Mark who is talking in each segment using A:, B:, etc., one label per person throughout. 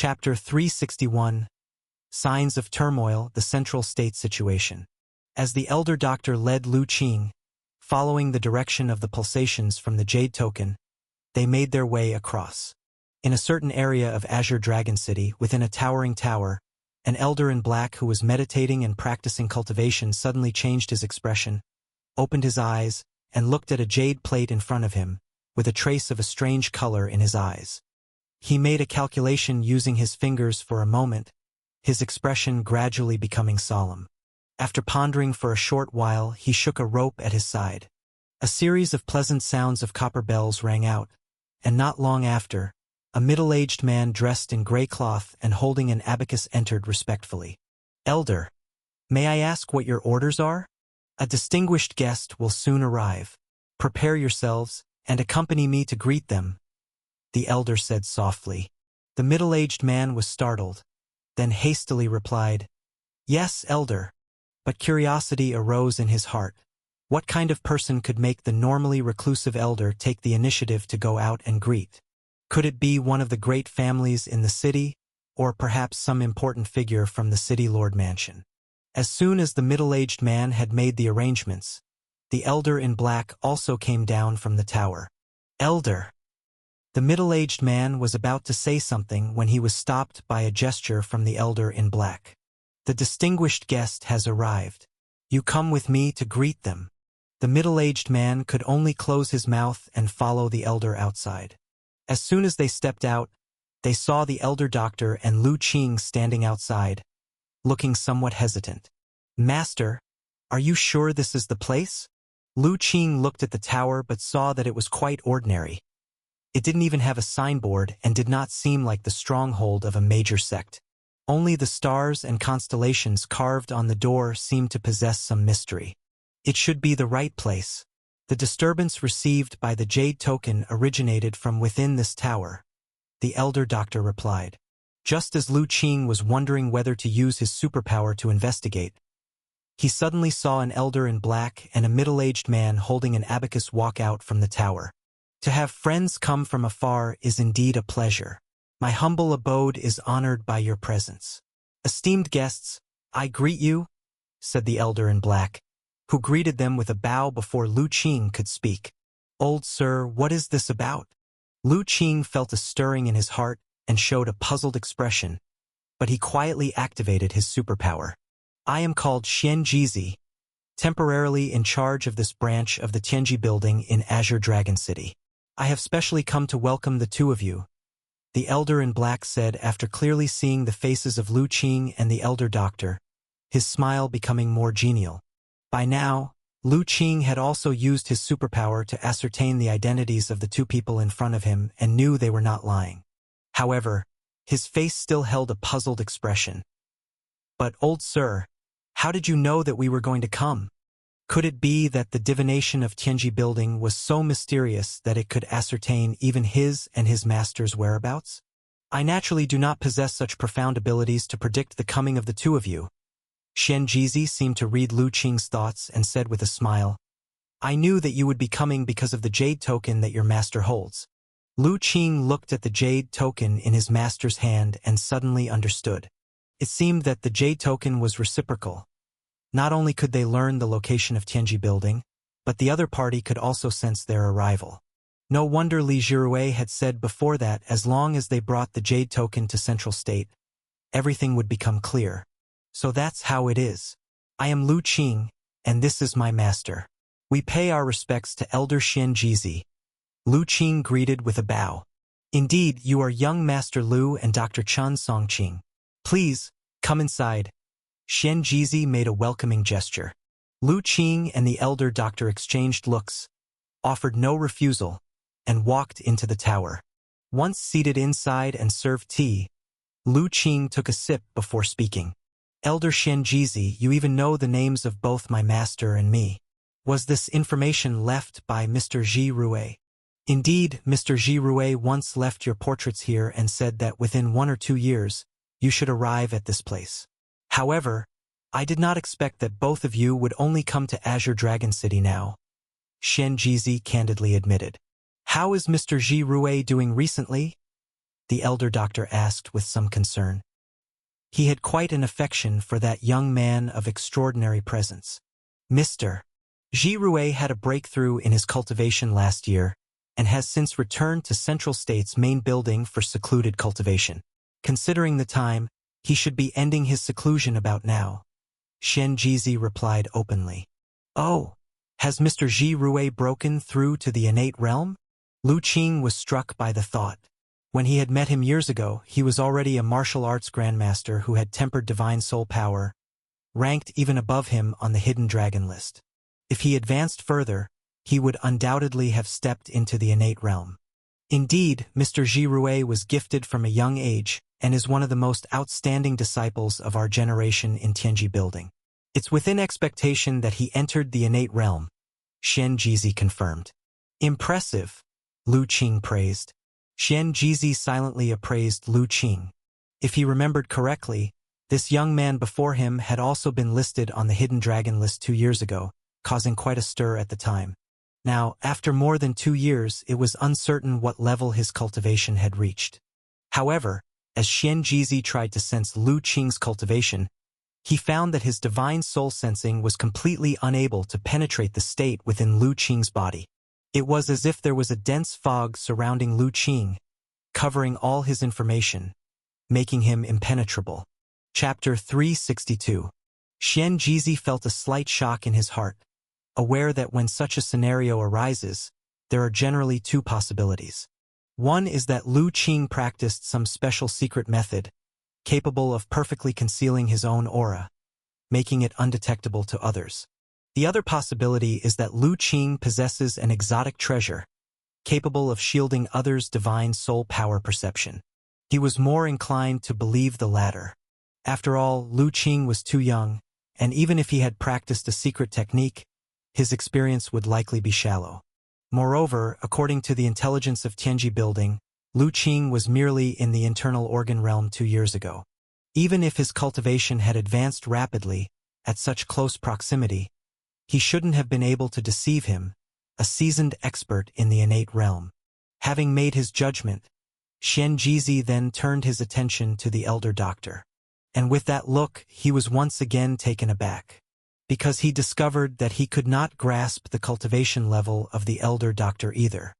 A: Chapter 361. Signs of Turmoil, the Central State Situation. As the elder doctor led Lu Qing, following the direction of the pulsations from the Jade Token, they made their way across. In a certain area of Azure Dragon City, within a towering tower, an elder in black who was meditating and practicing cultivation suddenly changed his expression, opened his eyes, and looked at a jade plate in front of him, with a trace of a strange color in his eyes. He made a calculation using his fingers for a moment, his expression gradually becoming solemn. After pondering for a short while, he shook a rope at his side. A series of pleasant sounds of copper bells rang out, and not long after, a middle-aged man dressed in gray cloth and holding an abacus entered respectfully. "Elder, may I ask what your orders are? A distinguished guest will soon arrive. Prepare yourselves, and accompany me to greet them," the elder said softly. The middle-aged man was startled, then hastily replied, "Yes, elder." But curiosity arose in his heart. What kind of person could make the normally reclusive elder take the initiative to go out and greet? Could it be one of the great families in the city, or perhaps some important figure from the city lord mansion? As soon as the middle-aged man had made the arrangements, the elder in black also came down from the tower. "Elder." The middle-aged man was about to say something when he was stopped by a gesture from the elder in black. "The distinguished guest has arrived. You come with me to greet them." The middle-aged man could only close his mouth and follow the elder outside. As soon as they stepped out, they saw the elder doctor and Lu Qing standing outside, looking somewhat hesitant. "Master, are you sure this is the place?" Lu Qing looked at the tower but saw that it was quite ordinary. It didn't even have a signboard and did not seem like the stronghold of a major sect. Only the stars and constellations carved on the door seemed to possess some mystery. It should be the right place. The disturbance received by the Jade Token originated from within this tower, the elder doctor replied. Just as Lu Qing was wondering whether to use his superpower to investigate, he suddenly saw an elder in black and a middle-aged man holding an abacus walk out from the tower. "To have friends come from afar is indeed a pleasure. My humble abode is honored by your presence. Esteemed guests, I greet you," said the elder in black, who greeted them with a bow before Lu Qing could speak. "Old sir, what is this about?" Lu Qing felt a stirring in his heart and showed a puzzled expression, but he quietly activated his superpower. "I am called Xian Jizi, temporarily in charge of this branch of the Tianji building in Azure Dragon City. I have specially come to welcome the two of you," the elder in black said after clearly seeing the faces of Lu Qing and the elder doctor, his smile becoming more genial. By now, Lu Qing had also used his superpower to ascertain the identities of the two people in front of him and knew they were not lying. However, his face still held a puzzled expression. "But, old sir, how did you know that we were going to come? Could it be that the divination of Tianji building was so mysterious that it could ascertain even his and his master's whereabouts? I naturally do not possess such profound abilities to predict the coming of the two of you." Xian Jizi seemed to read Lu Qing's thoughts and said with a smile, "I knew that you would be coming because of the Jade Token that your master holds." Lu Qing looked at the Jade Token in his master's hand and suddenly understood. It seemed that the Jade Token was reciprocal. Not only could they learn the location of Tianji building, but the other party could also sense their arrival. No wonder Li Jirue had said before that as long as they brought the Jade Token to Central State, everything would become clear. So that's how it is. I am Lu Qing, and this is my master. We pay our respects to Elder Xian Jizi. Lu Qing greeted with a bow. "Indeed, you are young Master Lu and Dr. Chen Songqing. Please, come inside." Xian Jizi made a welcoming gesture. Lu Qing and the elder doctor exchanged looks, offered no refusal, and walked into the tower. Once seated inside and served tea, Lu Qing took a sip before speaking. "Elder Xian Jizi, you even know the names of both my master and me. Was this information left by Mr. Jirue?" "Indeed, Mr. Jirue once left your portraits here and said that within 1 or 2 years, you should arrive at this place. However, I did not expect that both of you would only come to Azure Dragon City now," Xian Jizi candidly admitted. "How is Mr. Jirue doing recently?" the elder doctor asked with some concern. He had quite an affection for that young man of extraordinary presence. Mr. Ji Rui had a breakthrough in his cultivation last year and has since returned to Central State's main building for secluded cultivation. Considering the time, he should be ending his seclusion about now. Xian Jizi replied openly. Oh, has Mr. Ji Rui broken through to the innate realm? Lu Qing was struck by the thought. When he had met him years ago, he was already a martial arts grandmaster who had tempered divine soul power, ranked even above him on the hidden dragon list. If he advanced further, he would undoubtedly have stepped into the innate realm. Indeed, Mr. Ji Rui was gifted from a young age and is one of the most outstanding disciples of our generation in Tianji Building. It's within expectation that he entered the innate realm, Xian Jizi confirmed. Impressive, Lu Qing praised. Xian Jizi silently appraised Lu Qing. If he remembered correctly, this young man before him had also been listed on the hidden dragon list 2 years ago, causing quite a stir at the time. Now, after more than 2 years, it was uncertain what level his cultivation had reached. However, as Xian Jizi tried to sense Lu Qing's cultivation, he found that his divine soul sensing was completely unable to penetrate the state within Lu Qing's body. It was as if there was a dense fog surrounding Lu Qing, covering all his information, making him impenetrable. Chapter 362. Xian Jizi felt a slight shock in his heart, aware that when such a scenario arises, there are generally 2 possibilities. One is that Lu Qing practiced some special secret method, capable of perfectly concealing his own aura, making it undetectable to others. The other possibility is that Lu Qing possesses an exotic treasure, capable of shielding others' divine soul power perception. He was more inclined to believe the latter. After all, Lu Qing was too young, and even if he had practiced a secret technique, his experience would likely be shallow. Moreover, according to the intelligence of Tianji Building, Lu Qing was merely in the internal organ realm 2 years ago. Even if his cultivation had advanced rapidly, at such close proximity, he shouldn't have been able to deceive him, a seasoned expert in the innate realm. Having made his judgment, Xian Jizi then turned his attention to the elder doctor. And with that look, he was once again taken aback, because he discovered that he could not grasp the cultivation level of the elder doctor either.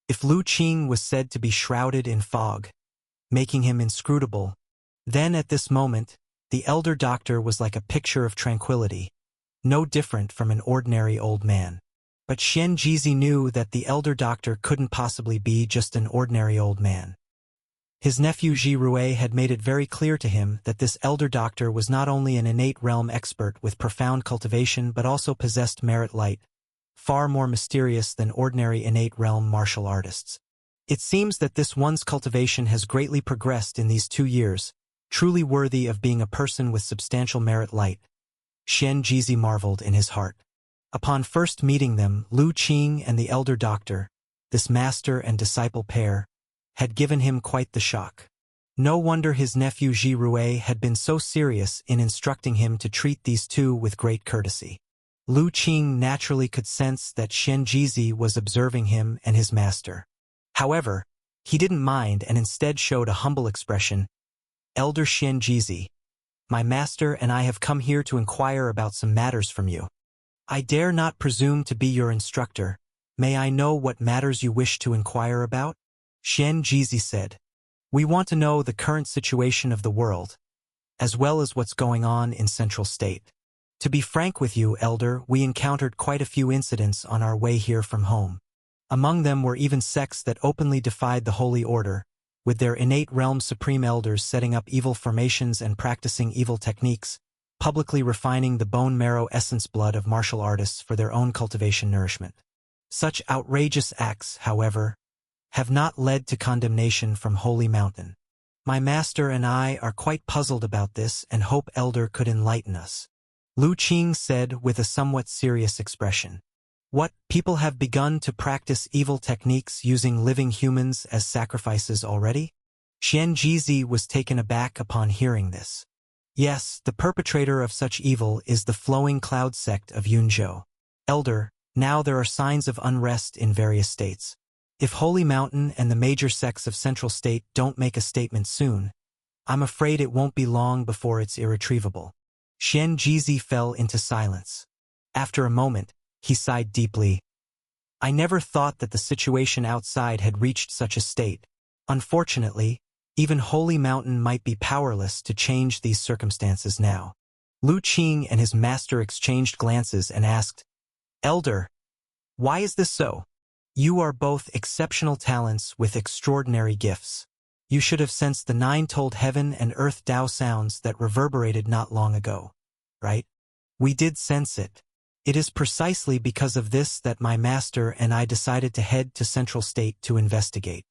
A: If Lu Qing was said to be shrouded in fog, making him inscrutable, then at this moment, the elder doctor was like a picture of tranquility, no different from an ordinary old man. But Xian Jizi knew that the elder doctor couldn't possibly be just an ordinary old man. His nephew Ji Rui had made it very clear to him that this elder doctor was not only an innate realm expert with profound cultivation but also possessed merit light, far more mysterious than ordinary innate realm martial artists. It seems that this one's cultivation has greatly progressed in these 2 years, truly worthy of being a person with substantial merit light. Xian Jizi marveled in his heart. Upon first meeting them, Lu Qing and the elder doctor, this master and disciple pair, had given him quite the shock. No wonder his nephew Ji Rui had been so serious in instructing him to treat these two with great courtesy. Lu Qing naturally could sense that Xian Jizi was observing him and his master. However, he didn't mind and instead showed a humble expression. Elder Xian Jizi, my master and I have come here to inquire about some matters from you. I dare not presume to be your instructor. May I know what matters you wish to inquire about? Xian Jizi said. We want to know the current situation of the world, as well as what's going on in Central State. To be frank with you, Elder, we encountered quite a few incidents on our way here from home. Among them were even sects that openly defied the Holy Order, with their innate realm supreme elders setting up evil formations and practicing evil techniques, publicly refining the bone marrow essence blood of martial artists for their own cultivation nourishment. Such outrageous acts, however, have not led to condemnation from Holy Mountain. My master and I are quite puzzled about this and hope Elder could enlighten us. Lu Qing said with a somewhat serious expression. What, people have begun to practice evil techniques using living humans as sacrifices already? Xian Jizi was taken aback upon hearing this. Yes, the perpetrator of such evil is the Flowing Cloud sect of Yunzhou. Elder, now there are signs of unrest in various states. If Holy Mountain and the major sects of Central State don't make a statement soon, I'm afraid it won't be long before it's irretrievable. Xian Jizi fell into silence. After a moment, he sighed deeply. I never thought that the situation outside had reached such a state. Unfortunately, even Holy Mountain might be powerless to change these circumstances now. Lu Qing and his master exchanged glances and asked, Elder, why is this so? You are both exceptional talents with extraordinary gifts. You should have sensed the nine-told heaven and earth Tao sounds that reverberated not long ago, right? We did sense it. It is precisely because of this that my master and I decided to head to Central State to investigate.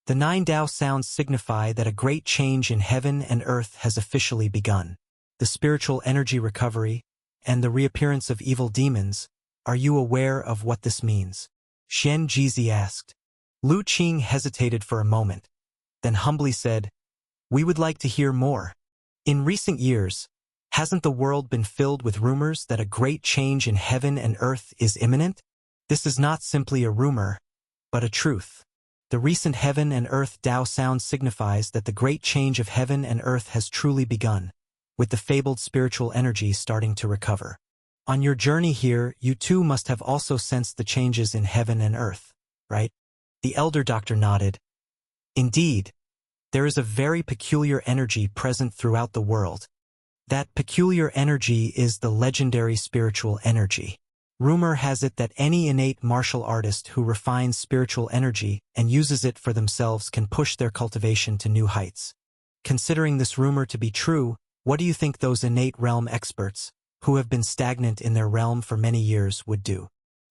A: The nine Tao sounds signify that a great change in heaven and earth has officially begun. The spiritual energy recovery and the reappearance of evil demons. Are you aware of what this means? Xian Jizi asked. Lu Qing hesitated for a moment, then humbly said, We would like to hear more. In recent years, hasn't the world been filled with rumors that a great change in heaven and earth is imminent? This is not simply a rumor, but a truth. The recent heaven and earth Tao sound signifies that the great change of heaven and earth has truly begun, with the fabled spiritual energy starting to recover. On your journey here, you too must have also sensed the changes in heaven and earth, right? The elder doctor nodded. Indeed, there is a very peculiar energy present throughout the world. That peculiar energy is the legendary spiritual energy. Rumor has it that any innate martial artist who refines spiritual energy and uses it for themselves can push their cultivation to new heights. Considering this rumor to be true, what do you think those innate realm experts, who have been stagnant in their realm for many years, would do?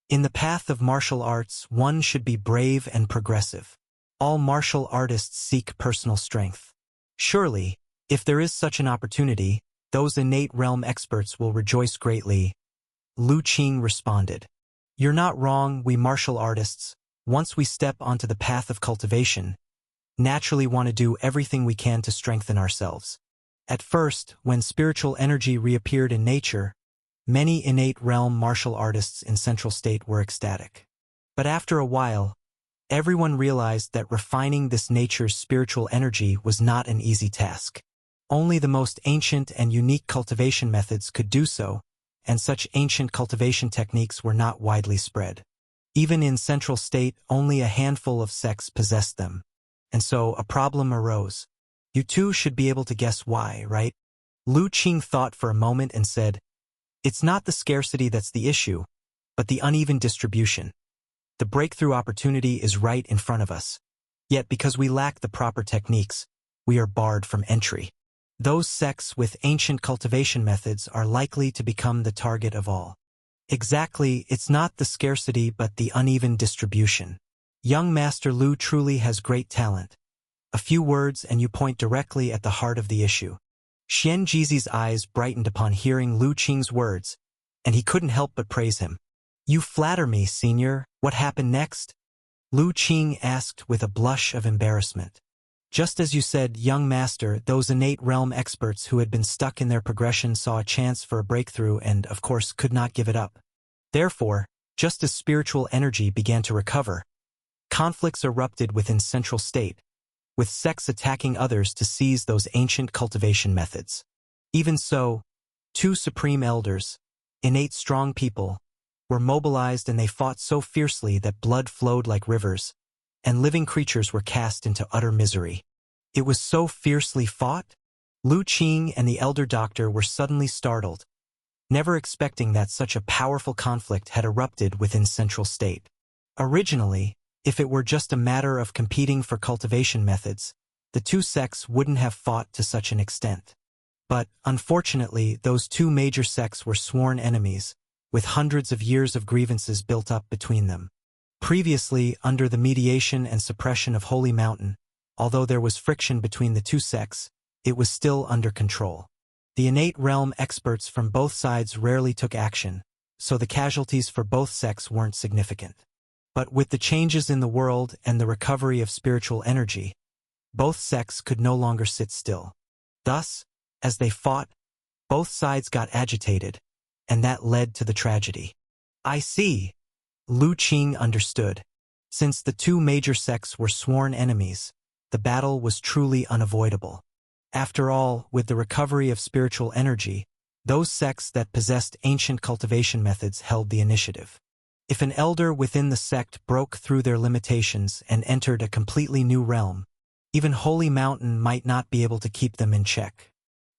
A: In the path of martial arts, one should be brave and progressive. All martial artists seek personal strength. Surely, if there is such an opportunity, those innate realm experts will rejoice greatly. Lu Qing responded. You're not wrong, we martial artists, once we step onto the path of cultivation, naturally want to do everything we can to strengthen ourselves. At first, when spiritual energy reappeared in nature, many innate realm martial artists in Central State were ecstatic. But after a while, everyone realized that refining this nature's spiritual energy was not an easy task. Only the most ancient and unique cultivation methods could do so, and such ancient cultivation techniques were not widely spread. Even in Central State, only a handful of sects possessed them. And so a problem arose. You too should be able to guess why, right? Lu Qing thought for a moment and said, It's not the scarcity that's the issue, but the uneven distribution. The breakthrough opportunity is right in front of us. Yet because we lack the proper techniques, we are barred from entry. Those sects with ancient cultivation methods are likely to become the target of all. Exactly, it's not the scarcity but the uneven distribution. Young Master Lu truly has great talent. A few words and you point directly at the heart of the issue. Xian Jizi's eyes brightened upon hearing Lu Qing's words, and he couldn't help but praise him. You flatter me, senior. What happened next? Lu Qing asked with a blush of embarrassment. Just as you said, young master, those innate realm experts who had been stuck in their progression saw a chance for a breakthrough and, of course, could not give it up. Therefore, just as spiritual energy began to recover, conflicts erupted within Central State, with sects attacking others to seize those ancient cultivation methods. Even so, two supreme elders, innate strong people, were mobilized and they fought so fiercely that blood flowed like rivers, and living creatures were cast into utter misery. It was so fiercely fought? Lu Qing and the elder doctor were suddenly startled, never expecting that such a powerful conflict had erupted within Central State. Originally, if it were just a matter of competing for cultivation methods, the two sects wouldn't have fought to such an extent. But, unfortunately, those two major sects were sworn enemies, with hundreds of years of grievances built up between them. Previously, under the mediation and suppression of Holy Mountain, although there was friction between the two sects, it was still under control. The innate realm experts from both sides rarely took action, so the casualties for both sects weren't significant. But with the changes in the world and the recovery of spiritual energy, both sects could no longer sit still. Thus, as they fought, both sides got agitated, and that led to the tragedy. I see. Lu Qing understood. Since the two major sects were sworn enemies, the battle was truly unavoidable. After all, with the recovery of spiritual energy, those sects that possessed ancient cultivation methods held the initiative. If an elder within the sect broke through their limitations and entered a completely new realm, even Holy Mountain might not be able to keep them in check.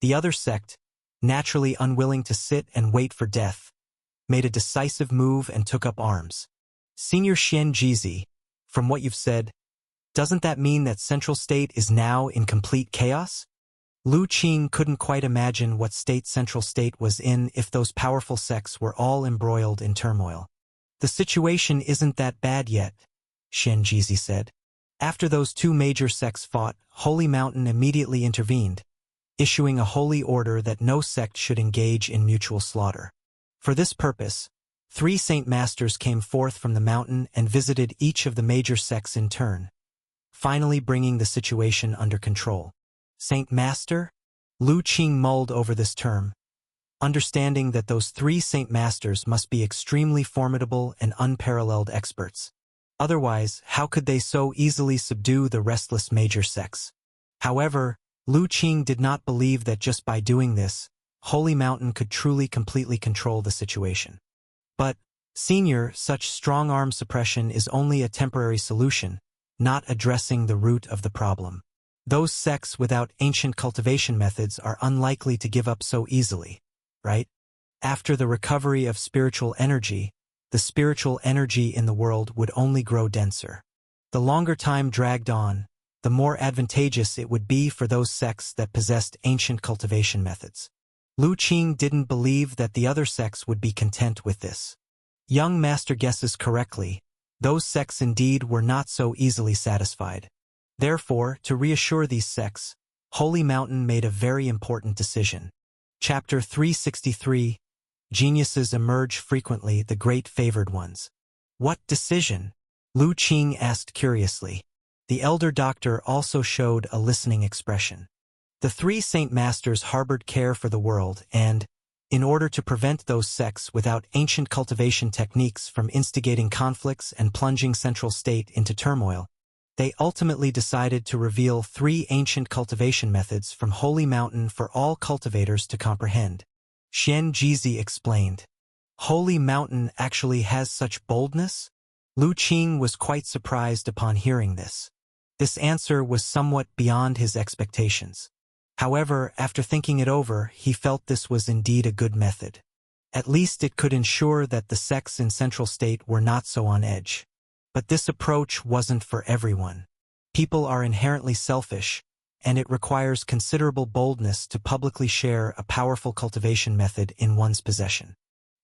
A: The other sect, naturally unwilling to sit and wait for death, made a decisive move and took up arms. Senior Xian Jizi, from what you've said, doesn't that mean that Central State is now in complete chaos? Lu Qing couldn't quite imagine what state Central State was in if those powerful sects were all embroiled in turmoil. The situation isn't that bad yet, Xian Jizi said. After those two major sects fought, Holy Mountain immediately intervened, issuing a holy order that no sect should engage in mutual slaughter. For this purpose, 3 Saint Masters came forth from the mountain and visited each of the major sects in turn, finally bringing the situation under control. Saint Master? Lu Qing mulled over this term, understanding that those 3 Saint Masters must be extremely formidable and unparalleled experts. Otherwise, how could they so easily subdue the restless major sects? However, Lu Qing did not believe that just by doing this, Holy Mountain could truly completely control the situation. But, Senior, such strong-arm suppression is only a temporary solution, not addressing the root of the problem. Those sects without ancient cultivation methods are unlikely to give up so easily, right? After the recovery of spiritual energy, the spiritual energy in the world would only grow denser. The longer time dragged on, the more advantageous it would be for those sects that possessed ancient cultivation methods. Lu Qing didn't believe that the other sects would be content with this. Young Master guesses correctly, those sects indeed were not so easily satisfied. Therefore, to reassure these sects, Holy Mountain made a very important decision. Chapter 363, Geniuses Emerge Frequently, the Great Favored Ones. What decision? Lu Qing asked curiously. The elder doctor also showed a listening expression. The 3 Saint Masters harbored care for the world and, in order to prevent those sects without ancient cultivation techniques from instigating conflicts and plunging Central State into turmoil, they ultimately decided to reveal 3 ancient cultivation methods from Holy Mountain for all cultivators to comprehend. Xian Jizi explained. Holy Mountain actually has such boldness? Lu Qing was quite surprised upon hearing this. This answer was somewhat beyond his expectations. However, after thinking it over, he felt this was indeed a good method. At least it could ensure that the sects in Central State were not so on edge. But this approach wasn't for everyone. People are inherently selfish, and it requires considerable boldness to publicly share a powerful cultivation method in one's possession.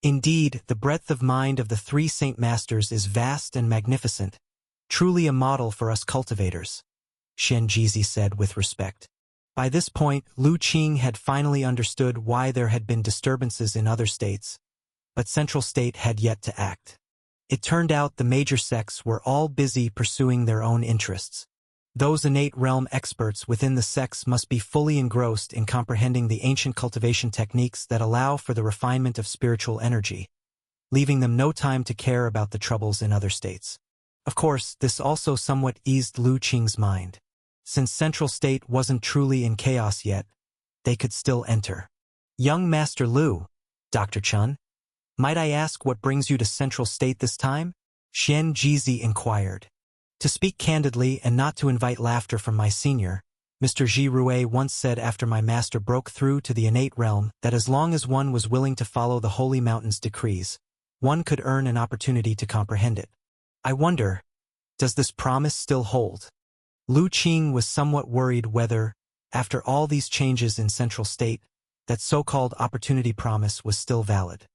A: Indeed, the breadth of mind of the 3 Saint Masters is vast and magnificent, truly a model for us cultivators, Xian Jizi said with respect. By this point, Lu Qing had finally understood why there had been disturbances in other states, but Central State had yet to act. It turned out the major sects were all busy pursuing their own interests. Those innate realm experts within the sects must be fully engrossed in comprehending the ancient cultivation techniques that allow for the refinement of spiritual energy, leaving them no time to care about the troubles in other states. Of course, this also somewhat eased Lu Qing's mind. Since Central State wasn't truly in chaos yet, they could still enter. Young Master Lu, Dr. Chun, might I ask what brings you to Central State this time? Xian Jizi inquired. To speak candidly and not to invite laughter from my senior, Mr. Ji Rui once said after my master broke through to the innate realm that as long as one was willing to follow the Holy Mountain's decrees, one could earn an opportunity to comprehend it. I wonder, does this promise still hold? Lu Qing was somewhat worried whether, after all these changes in Central State, that so-called opportunity promise was still valid.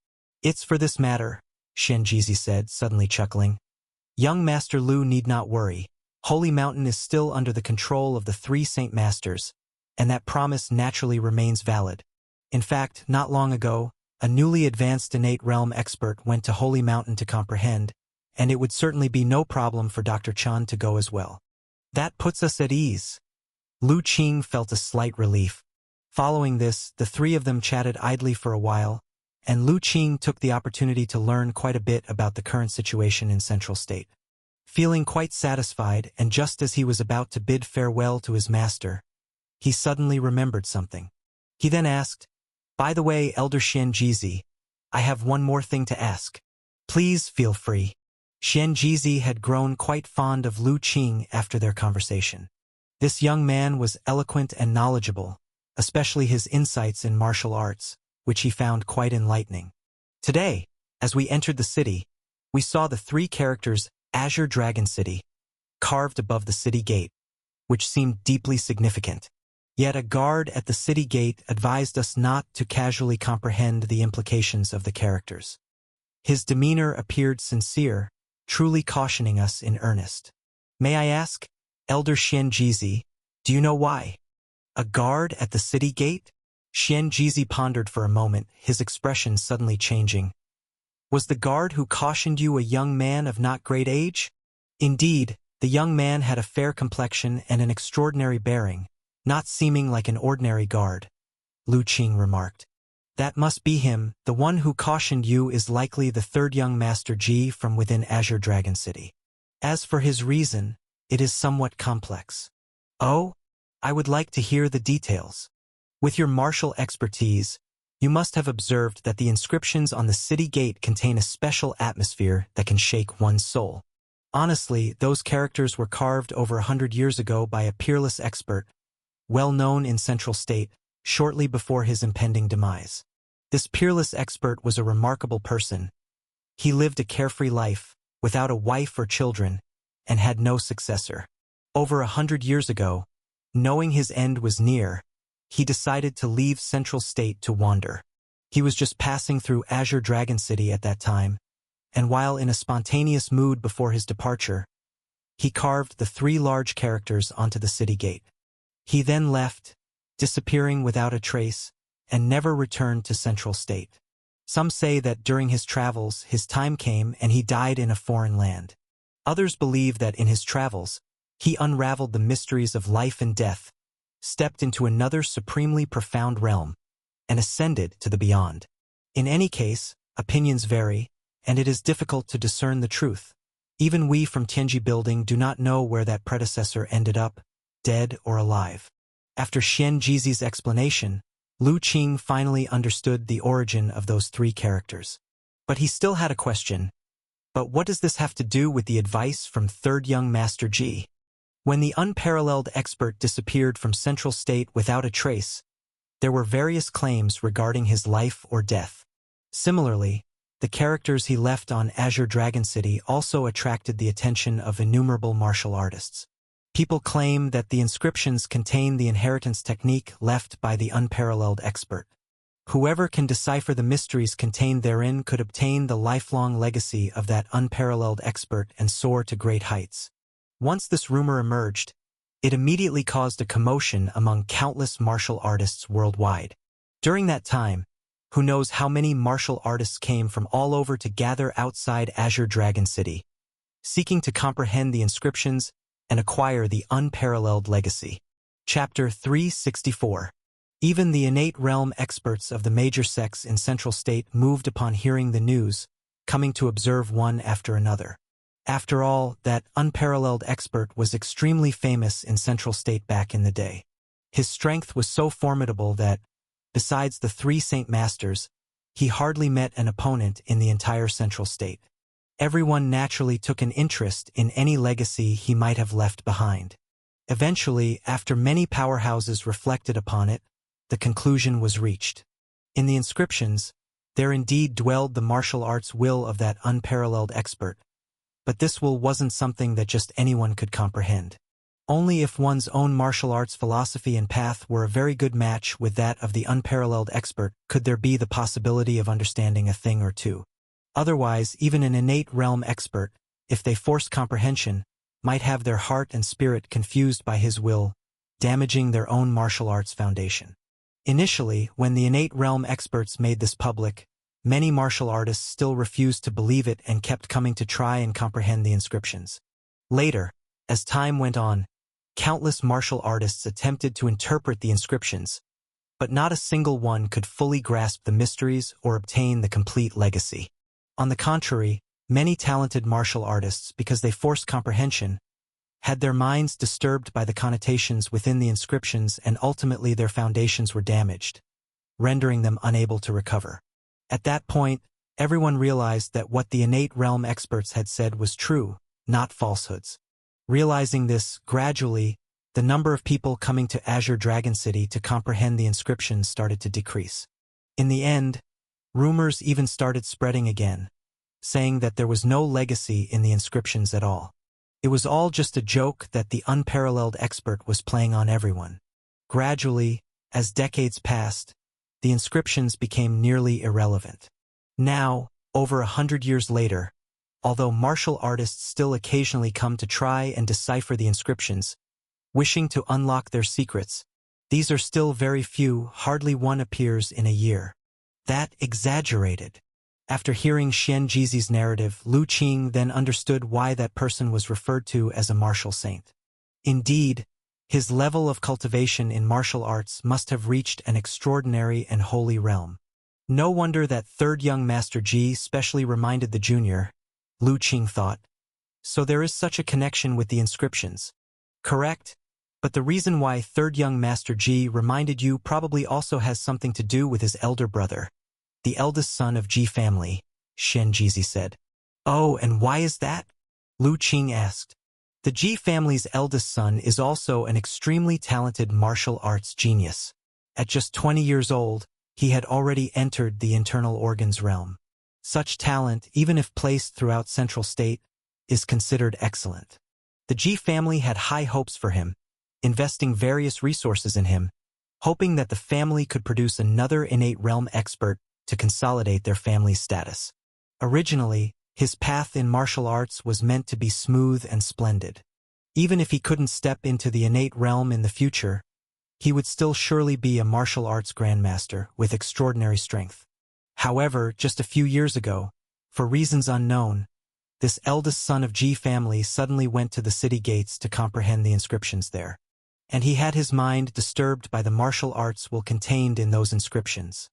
A: It's for this matter, Xian Jizi said, suddenly chuckling. Young Master Lu need not worry. Holy Mountain is still under the control of the 3 Saint Masters, and that promise naturally remains valid. In fact, not long ago, a newly advanced innate realm expert went to Holy Mountain to comprehend, and it would certainly be no problem for Dr. Chan to go as well. That puts us at ease. Lu Qing felt a slight relief. Following this, the 3 of them chatted idly for a while, and Lu Qing took the opportunity to learn quite a bit about the current situation in Central State. Feeling quite satisfied, and just as he was about to bid farewell to his master, he suddenly remembered something. He then asked, "By the way, Elder Xianjizi, I have one more thing to ask. Please feel free." Xianjizi had grown quite fond of Lu Qing after their conversation. This young man was eloquent and knowledgeable, especially his insights in martial arts, which he found quite enlightening. Today, as we entered the city, we saw the three characters Azure Dragon City, carved above the city gate, which seemed deeply significant. Yet a guard at the city gate advised us not to casually comprehend the implications of the characters. His demeanor appeared sincere, truly cautioning us in earnest. "May I ask, Elder Xianjizi, do you know why? A guard at the city gate?" Xianjizi pondered for a moment, his expression suddenly changing. "Was the guard who cautioned you a young man of not great age?" Indeed, the young man had a fair complexion and an extraordinary bearing, not seeming like an ordinary guard. Lu Qing remarked. "That must be him. The one who cautioned you is likely the third young Master Ji from within Azure Dragon City. As for his reason, it is somewhat complex." "Oh? I would like to hear the details." "With your martial expertise, you must have observed that the inscriptions on the city gate contain a special atmosphere that can shake one's soul. Honestly, those characters were carved over 100 years ago by a peerless expert, well known in Central State, shortly before his impending demise. This peerless expert was a remarkable person. He lived a carefree life, without a wife or children, and had no successor. Over 100 years ago, knowing his end was near, he decided to leave Central State to wander. He was just passing through Azure Dragon City at that time, and while in a spontaneous mood before his departure, he carved the three large characters onto the city gate. He then left, disappearing without a trace, and never returned to Central State. Some say that during his travels, his time came and he died in a foreign land. Others believe that in his travels, he unraveled the mysteries of life and death, stepped into another supremely profound realm, and ascended to the beyond. In any case, opinions vary, and it is difficult to discern the truth. Even we from Tianji Building do not know where that predecessor ended up, dead or alive. After Xianjizi's explanation, Lu Qing finally understood the origin of those three characters. But he still had a question. But what does this have to do with the advice from third young Master Ji? When the unparalleled expert disappeared from Central State without a trace, there were various claims regarding his life or death. Similarly, the characters he left on Azure Dragon City also attracted the attention of innumerable martial artists. People claim that the inscriptions contain the inheritance technique left by the unparalleled expert. Whoever can decipher the mysteries contained therein could obtain the lifelong legacy of that unparalleled expert and soar to great heights. Once this rumor emerged, it immediately caused a commotion among countless martial artists worldwide. During that time, who knows how many martial artists came from all over to gather outside Azure Dragon City, seeking to comprehend the inscriptions and acquire the unparalleled legacy. Chapter 364. Even the innate realm experts of the major sects in Central State moved upon hearing the news, coming to observe one after another. After all, that unparalleled expert was extremely famous in Central State back in the day. His strength was so formidable that, besides the three Saint Masters, he hardly met an opponent in the entire Central State. Everyone naturally took an interest in any legacy he might have left behind. Eventually, after many powerhouses reflected upon it, the conclusion was reached. In the inscriptions, there indeed dwelled the martial arts will of that unparalleled expert, but this will wasn't something that just anyone could comprehend. Only if one's own martial arts philosophy and path were a very good match with that of the unparalleled expert could there be the possibility of understanding a thing or two. Otherwise, even an innate realm expert, if they forced comprehension, might have their heart and spirit confused by his will, damaging their own martial arts foundation. Initially, when the innate realm experts made this public, many martial artists still refused to believe it and kept coming to try and comprehend the inscriptions. Later, as time went on, countless martial artists attempted to interpret the inscriptions, but not a single one could fully grasp the mysteries or obtain the complete legacy. On the contrary, Many talented martial artists, because they forced comprehension, had their minds disturbed by the connotations within the inscriptions, and ultimately their foundations were damaged, rendering them unable to recover. At that point, everyone realized that what the innate realm experts had said was true, not falsehoods. Realizing this, gradually, the number of people coming to Azure Dragon City to comprehend the inscriptions started to decrease. In the end, rumors even started spreading again, saying that there was no legacy in the inscriptions at all. It was all just a joke that the unparalleled expert was playing on everyone. Gradually, as decades passed, the inscriptions became nearly irrelevant. Now, over 100 years later, although martial artists still occasionally come to try and decipher the inscriptions, wishing to unlock their secrets, these are still very few, hardly one appears in a year. That exaggerated. After hearing Xian Jizi's narrative, Lu Qing then understood why that person was referred to as a martial saint. Indeed, his level of cultivation in martial arts must have reached an extraordinary and holy realm. No wonder that third young Master Ji specially reminded the junior, Lu Qing thought. So there is such a connection with the inscriptions. Correct? But the reason why third young Master Ji reminded you probably also has something to do with his elder brother, the eldest son of Ji family, Xian Jizi said. Oh, and why is that? Lu Qing asked. The Ji family's eldest son is also an extremely talented martial arts genius. At just 20 years old, he had already entered the internal organs realm. Such talent, even if placed throughout Central State, is considered excellent. The Ji family had high hopes for him, investing various resources in him, hoping that the family could produce another innate realm expert to consolidate their family's status. Originally, his path in martial arts was meant to be smooth and splendid. Even if he couldn't step into the innate realm in the future, he would still surely be a martial arts grandmaster with extraordinary strength. However, just a few years ago, for reasons unknown, this eldest son of Ji family suddenly went to the city gates to comprehend the inscriptions there. And he had his mind disturbed by the martial arts contained in those inscriptions.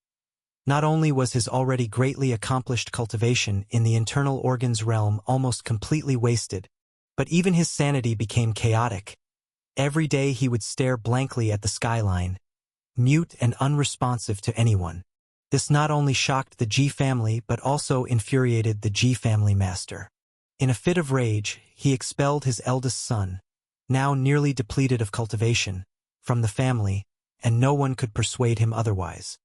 A: Not only was his already greatly accomplished cultivation in the internal organs realm almost completely wasted, but even his sanity became chaotic. Every day he would stare blankly at the skyline, mute and unresponsive to anyone. This not only shocked the Ji family but also infuriated the Ji family master. In a fit of rage, he expelled his eldest son, now nearly depleted of cultivation, from the family, and no one could persuade him otherwise.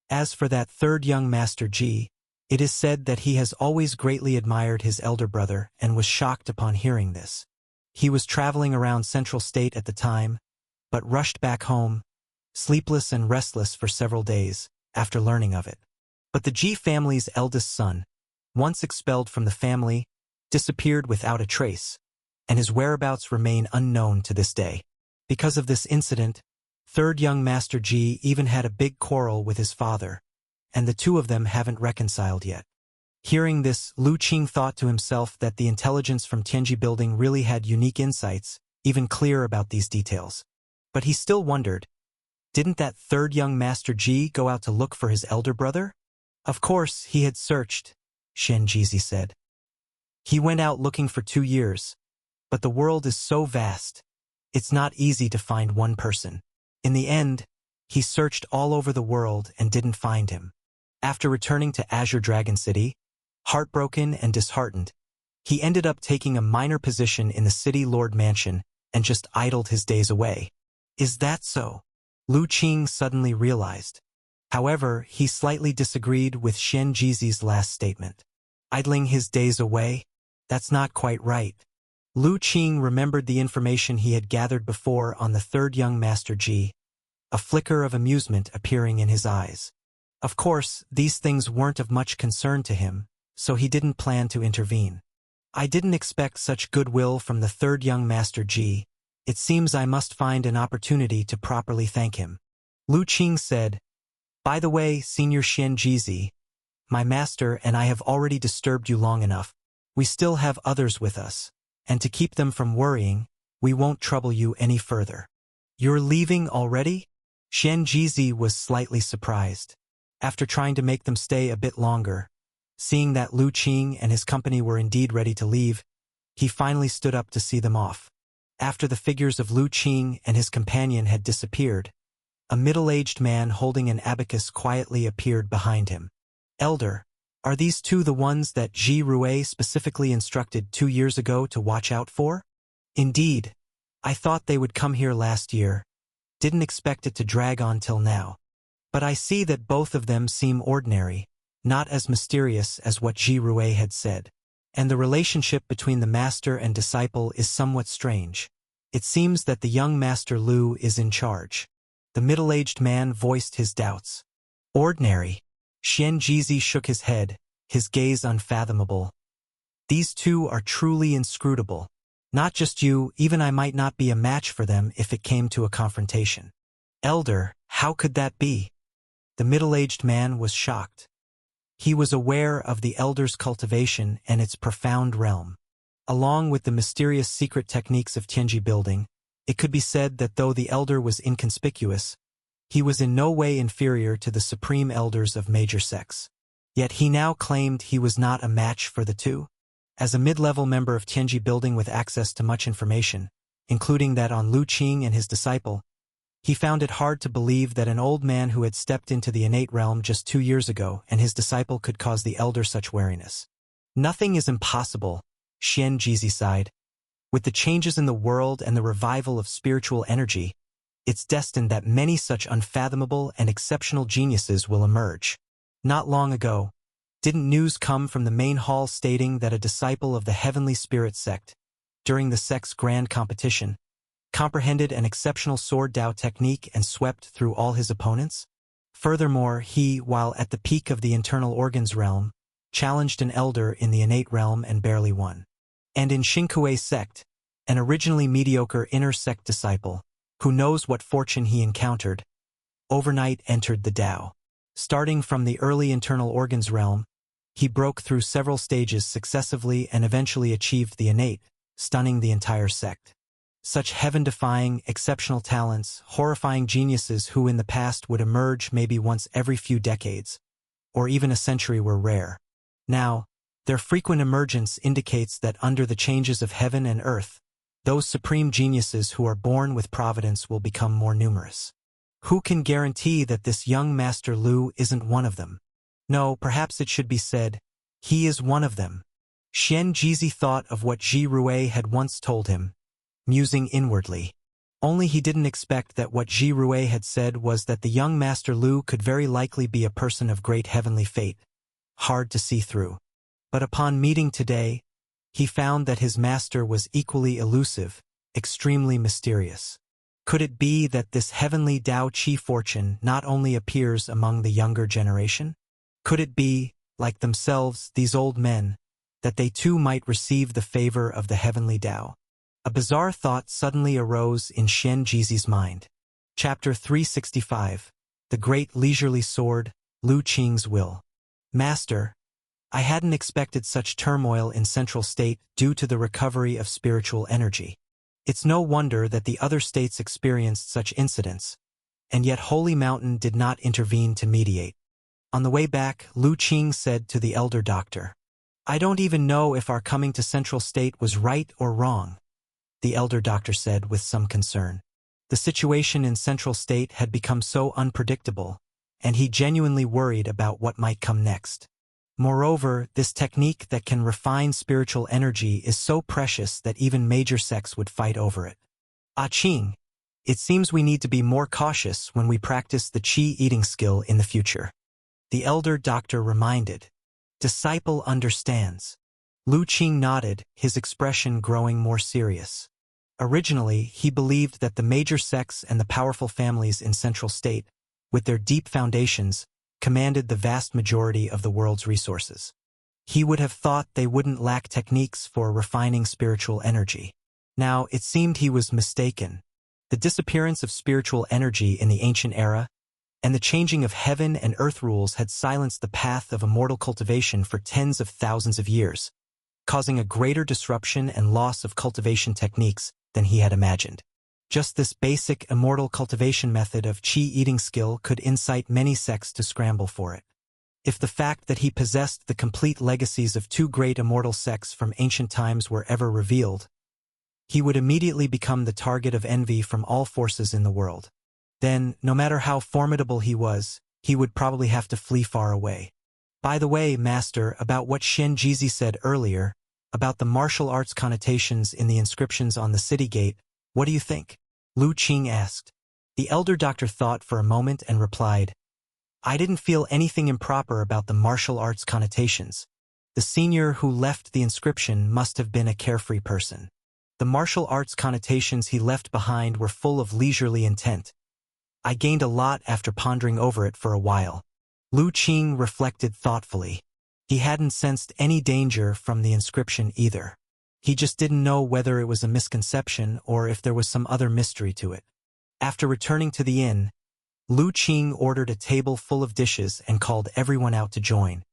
A: As for that third young Master Ji, it is said that he has always greatly admired his elder brother and was shocked upon hearing this. He was traveling around Central State at the time, but rushed back home, sleepless and restless for several days, after learning of it. But the Ji family's eldest son, once expelled from the family, disappeared without a trace, and his whereabouts remain unknown to this day. Because of this incident, third young Master Ji even had a big quarrel with his father, and the two of them haven't reconciled yet. Hearing this, Lu Qing thought to himself that the intelligence from Tianji Building really had unique insights, even clear about these details. But he still wondered, didn't that third young Master Ji go out to look for his elder brother? Of course, he had searched, Xian Jizi said. He went out looking for 2 years, but the world is so vast, it's not easy to find one person. In the end, he searched all over the world and didn't find him. After returning to Azure Dragon City, heartbroken and disheartened, he ended up taking a minor position in the City Lord Mansion and just idled his days away. Is that so? Lu Qing suddenly realized. However, he slightly disagreed with Xian Jizi's last statement. Idling his days away? That's not quite right. Lu Qing remembered the information he had gathered before on the third young Master Ji, a flicker of amusement appearing in his eyes. Of course, these things weren't of much concern to him, so he didn't plan to intervene. I didn't expect such goodwill from the third young Master Ji. It seems I must find an opportunity to properly thank him. Lu Qing said, By the way, Senior Xian Jizi, my master and I have already disturbed you long enough. We still have others with us, and to keep them from worrying, we won't trouble you any further. You're leaving already? Xian Jizi was slightly surprised. After trying to make them stay a bit longer, Seeing that Lu Qing and his company were indeed ready to leave, he finally stood up to see them off. After the figures of Lu Qing and his companion had disappeared, a middle-aged man holding an abacus quietly appeared behind him. "Elder, are these two the ones that Ji Rui specifically instructed 2 years ago to watch out for?" "Indeed. I thought they would come here last year. Didn't expect it to drag on till now. But I see that both of them seem ordinary, not as mysterious as what Ji Rui had said. And the relationship between the master and disciple is somewhat strange. It seems that the young Master Lu is in charge." The middle-aged man voiced his doubts. "Ordinary." Xian Jizi shook his head, his gaze unfathomable. "These two are truly inscrutable. Not just you, even I might not be a match for them if it came to a confrontation." "Elder, how could that be?" The middle-aged man was shocked. He was aware of the elder's cultivation and its profound realm. Along with the mysterious secret techniques of Tianji building, it could be said that though the elder was inconspicuous, he was in no way inferior to the supreme elders of major sects. Yet he now claimed he was not a match for the two. As a mid-level member of Tianji building with access to much information, including that on Lu Qing and his disciple, he found it hard to believe that an old man who had stepped into the innate realm just 2 years ago and his disciple could cause the elder such wariness. "Nothing is impossible," Xian Jizi sighed. "With the changes in the world and the revival of spiritual energy, it's destined that many such unfathomable and exceptional geniuses will emerge." Not long ago, didn't news come from the main hall stating that a disciple of the Heavenly Spirit sect, during the sect's grand competition, comprehended an exceptional sword Dao technique and swept through all his opponents? Furthermore, he, while at the peak of the internal organs realm, challenged an elder in the innate realm and barely won. And in Xingkue sect, an originally mediocre inner sect disciple, who knows what fortune he encountered, overnight entered the Dao. Starting from the early internal organs realm, he broke through several stages successively and eventually achieved the innate, stunning the entire sect. Such heaven-defying, exceptional talents, horrifying geniuses who in the past would emerge maybe once every few decades, or even a century were rare. Now, their frequent emergence indicates that under the changes of heaven and earth, those supreme geniuses who are born with providence will become more numerous. Who can guarantee that this young Master Lu isn't one of them? No, perhaps it should be said, he is one of them. Xian Jizi thought of what Ji Rui had once told him, musing inwardly. Only he didn't expect that what Ji Rui had said was that the young Master Lu could very likely be a person of great heavenly fate, hard to see through. But upon meeting today, he found that his master was equally elusive, extremely mysterious. Could it be that this heavenly Dao Qi fortune not only appears among the younger generation? Could it be, like themselves, these old men, that they too might receive the favor of the heavenly Dao? A bizarre thought suddenly arose in Xian Jizi's mind. Chapter 365, The Great Leisurely Sword, Lu Qing's Will. Master, I hadn't expected such turmoil in Central State due to the recovery of spiritual energy. It's no wonder that the other states experienced such incidents, and yet Holy Mountain did not intervene to mediate. On the way back, Lu Qing said to the elder doctor, I don't even know if our coming to Central State was right or wrong. The elder doctor said with some concern. The situation in Central State had become so unpredictable, and he genuinely worried about what might come next. Moreover, this technique that can refine spiritual energy is so precious that even major sects would fight over it. Ah Qing, it seems we need to be more cautious when we practice the Qi eating skill in the future. The elder doctor reminded. Disciple understands. Lu Qing nodded, his expression growing more serious. Originally, he believed that the major sects and the powerful families in Central State, with their deep foundations, commanded the vast majority of the world's resources. He would have thought they wouldn't lack techniques for refining spiritual energy. Now, it seemed he was mistaken. The disappearance of spiritual energy in the ancient era and the changing of heaven and earth rules had silenced the path of immortal cultivation for tens of thousands of years, causing a greater disruption and loss of cultivation techniques than he had imagined. Just this basic immortal cultivation method of Qi eating skill could incite many sects to scramble for it. If the fact that he possessed the complete legacies of two great immortal sects from ancient times were ever revealed, he would immediately become the target of envy from all forces in the world. Then, no matter how formidable he was, he would probably have to flee far away. By the way, Master, about what Shen Jizi said earlier, about the martial arts connotations in the inscriptions on the city gate, what do you think? Lu Qing asked. The elder doctor thought for a moment and replied, I didn't feel anything improper about the martial arts connotations. The senior who left the inscription must have been a carefree person. The martial arts connotations he left behind were full of leisurely intent. I gained a lot after pondering over it for a while. Lu Qing reflected thoughtfully. He hadn't sensed any danger from the inscription either. He just didn't know whether it was a misconception or if there was some other mystery to it. After returning to the inn, Lu Qing ordered a table full of dishes and called everyone out to join.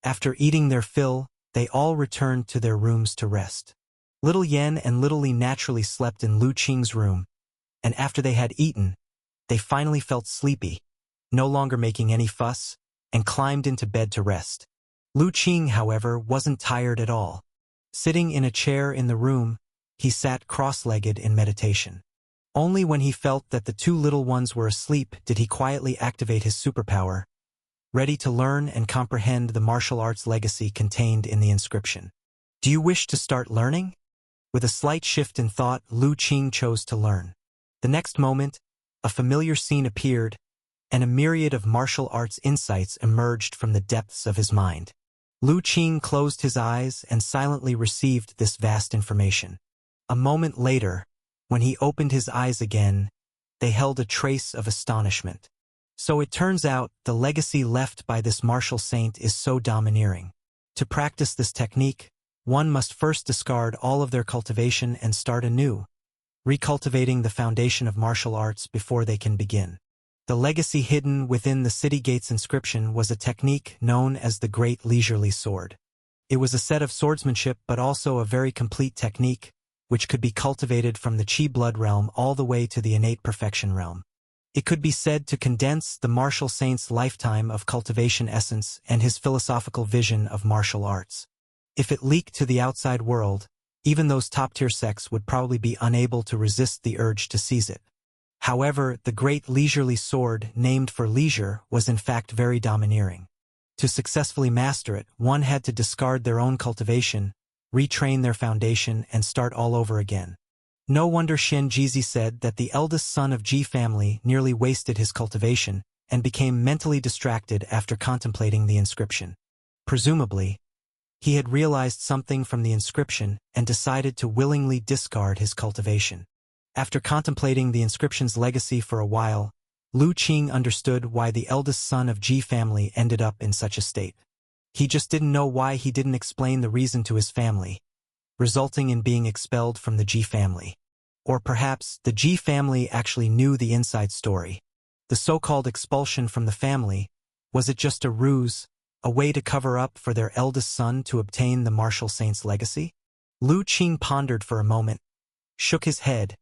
A: After eating their fill, they all returned to their rooms to rest. Little Yen and Little Li naturally slept in Lu Qing's room, and after they had eaten, they finally felt sleepy, no longer making any fuss, and climbed into bed to rest. Lu Qing, however, wasn't tired at all. Sitting in a chair in the room, he sat cross-legged in meditation. Only when he felt that the two little ones were asleep did he quietly activate his superpower, ready to learn and comprehend the martial arts legacy contained in the inscription. Do you wish to start learning? With a slight shift in thought, Lu Qing chose to learn. The next moment, a familiar scene appeared, and a myriad of martial arts insights emerged from the depths of his mind. Lu Qing closed his eyes and silently received this vast information. A moment later, when he opened his eyes again, they held a trace of astonishment. So it turns out the legacy left by this martial saint is so domineering. To practice this technique, one must first discard all of their cultivation and start anew, recultivating the foundation of martial arts before they can begin. The legacy hidden within the city gate's inscription was a technique known as the Great Leisurely Sword. It was a set of swordsmanship but also a very complete technique, which could be cultivated from the Qi blood realm all the way to the innate perfection realm. It could be said to condense the martial saint's lifetime of cultivation essence and his philosophical vision of martial arts. If it leaked to the outside world, even those top-tier sects would probably be unable to resist the urge to seize it. However, the Great Leisurely Sword, named for leisure, was in fact very domineering. To successfully master it, one had to discard their own cultivation, retrain their foundation, and start all over again. No wonder Shen Jizi said that the eldest son of Ji family nearly wasted his cultivation and became mentally distracted after contemplating the inscription. Presumably, he had realized something from the inscription and decided to willingly discard his cultivation. After contemplating the inscription's legacy for a while, Lu Qing understood why the eldest son of Ji family ended up in such a state. He just didn't know why he didn't explain the reason to his family, resulting in being expelled from the Ji family. Or perhaps the Ji family actually knew the inside story. The so-called expulsion from the family, was it just a ruse, a way to cover up for their eldest son to obtain the martial saint's legacy? Lu Qing pondered for a moment, shook his head,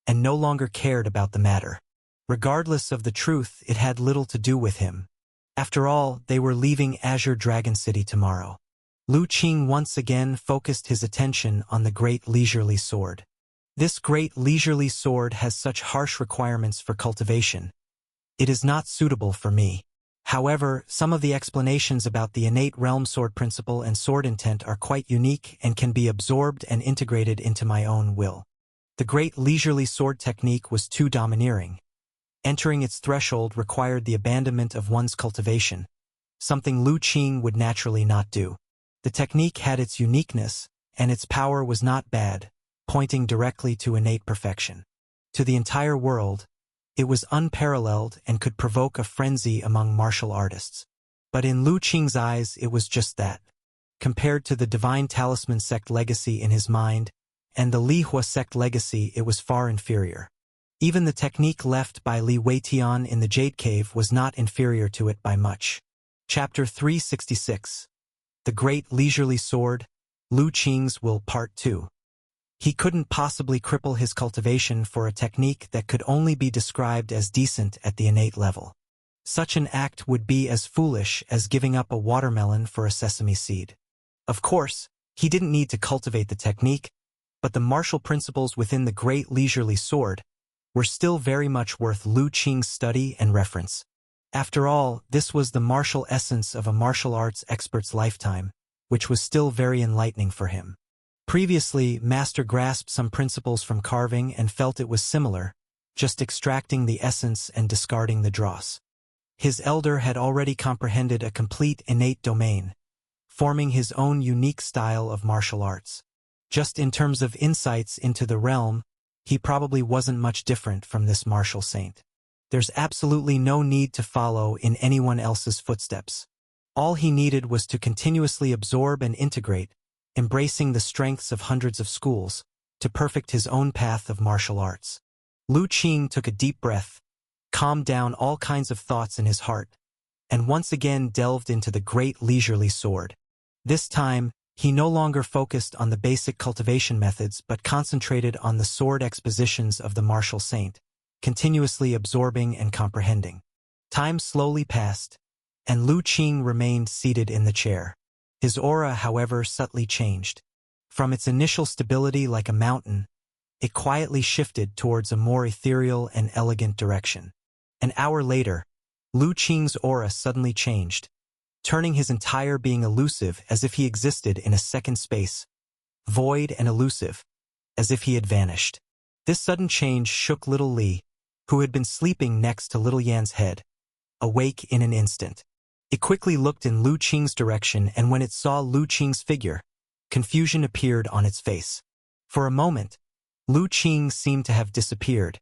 A: and no longer cared about the matter. Regardless of the truth, it had little to do with him. After all, they were leaving Azure Dragon City tomorrow. Lu Qing once again focused his attention on the Great Leisurely Sword. This Great Leisurely Sword has such harsh requirements for cultivation. It is not suitable for me. However, some of the explanations about the innate realm sword principle and sword intent are quite unique and can be absorbed and integrated into my own will. The Great Leisurely Sword technique was too domineering. Entering its threshold required the abandonment of one's cultivation, something Lu Qing would naturally not do. The technique had its uniqueness, and its power was not bad, pointing directly to innate perfection. To the entire world, it was unparalleled and could provoke a frenzy among martial artists. But in Lu Qing's eyes, it was just that. Compared to the Divine Talisman sect legacy in his mind, and the Li Hua sect legacy, it was far inferior. Even the technique left by Li Weitian in the Jade Cave was not inferior to it by much. Chapter 366. The Great Leisurely Sword, Lu Qing's Will Part 2. He couldn't possibly cripple his cultivation for a technique that could only be described as decent at the innate level. Such an act would be as foolish as giving up a watermelon for a sesame seed. Of course, he didn't need to cultivate the technique, but the martial principles within the great leisurely sword were still very much worth Lu Qing's study and reference. After all, this was the martial essence of a martial arts expert's lifetime, which was still very enlightening for him. Previously, Master grasped some principles from carving and felt it was similar, just extracting the essence and discarding the dross. His elder had already comprehended a complete innate domain, forming his own unique style of martial arts. Just in terms of insights into the realm, he probably wasn't much different from this martial saint. There's absolutely no need to follow in anyone else's footsteps. All he needed was to continuously absorb and integrate, embracing the strengths of hundreds of schools, to perfect his own path of martial arts. Lu Qing took a deep breath, calmed down all kinds of thoughts in his heart, and once again delved into the great leisurely sword. This time, he no longer focused on the basic cultivation methods but concentrated on the sword expositions of the martial saint, continuously absorbing and comprehending. Time slowly passed, and Lu Qing remained seated in the chair. His aura, however, subtly changed. From its initial stability like a mountain, it quietly shifted towards a more ethereal and elegant direction. An hour later, Lu Qing's aura suddenly changed, turning his entire being elusive as if he existed in a second space, void and elusive, as if he had vanished. This sudden change shook little Li, who had been sleeping next to little Yan's head, awake in an instant. It quickly looked in Lu Qing's direction, and when it saw Lu Qing's figure, confusion appeared on its face. For a moment, Lu Qing seemed to have disappeared.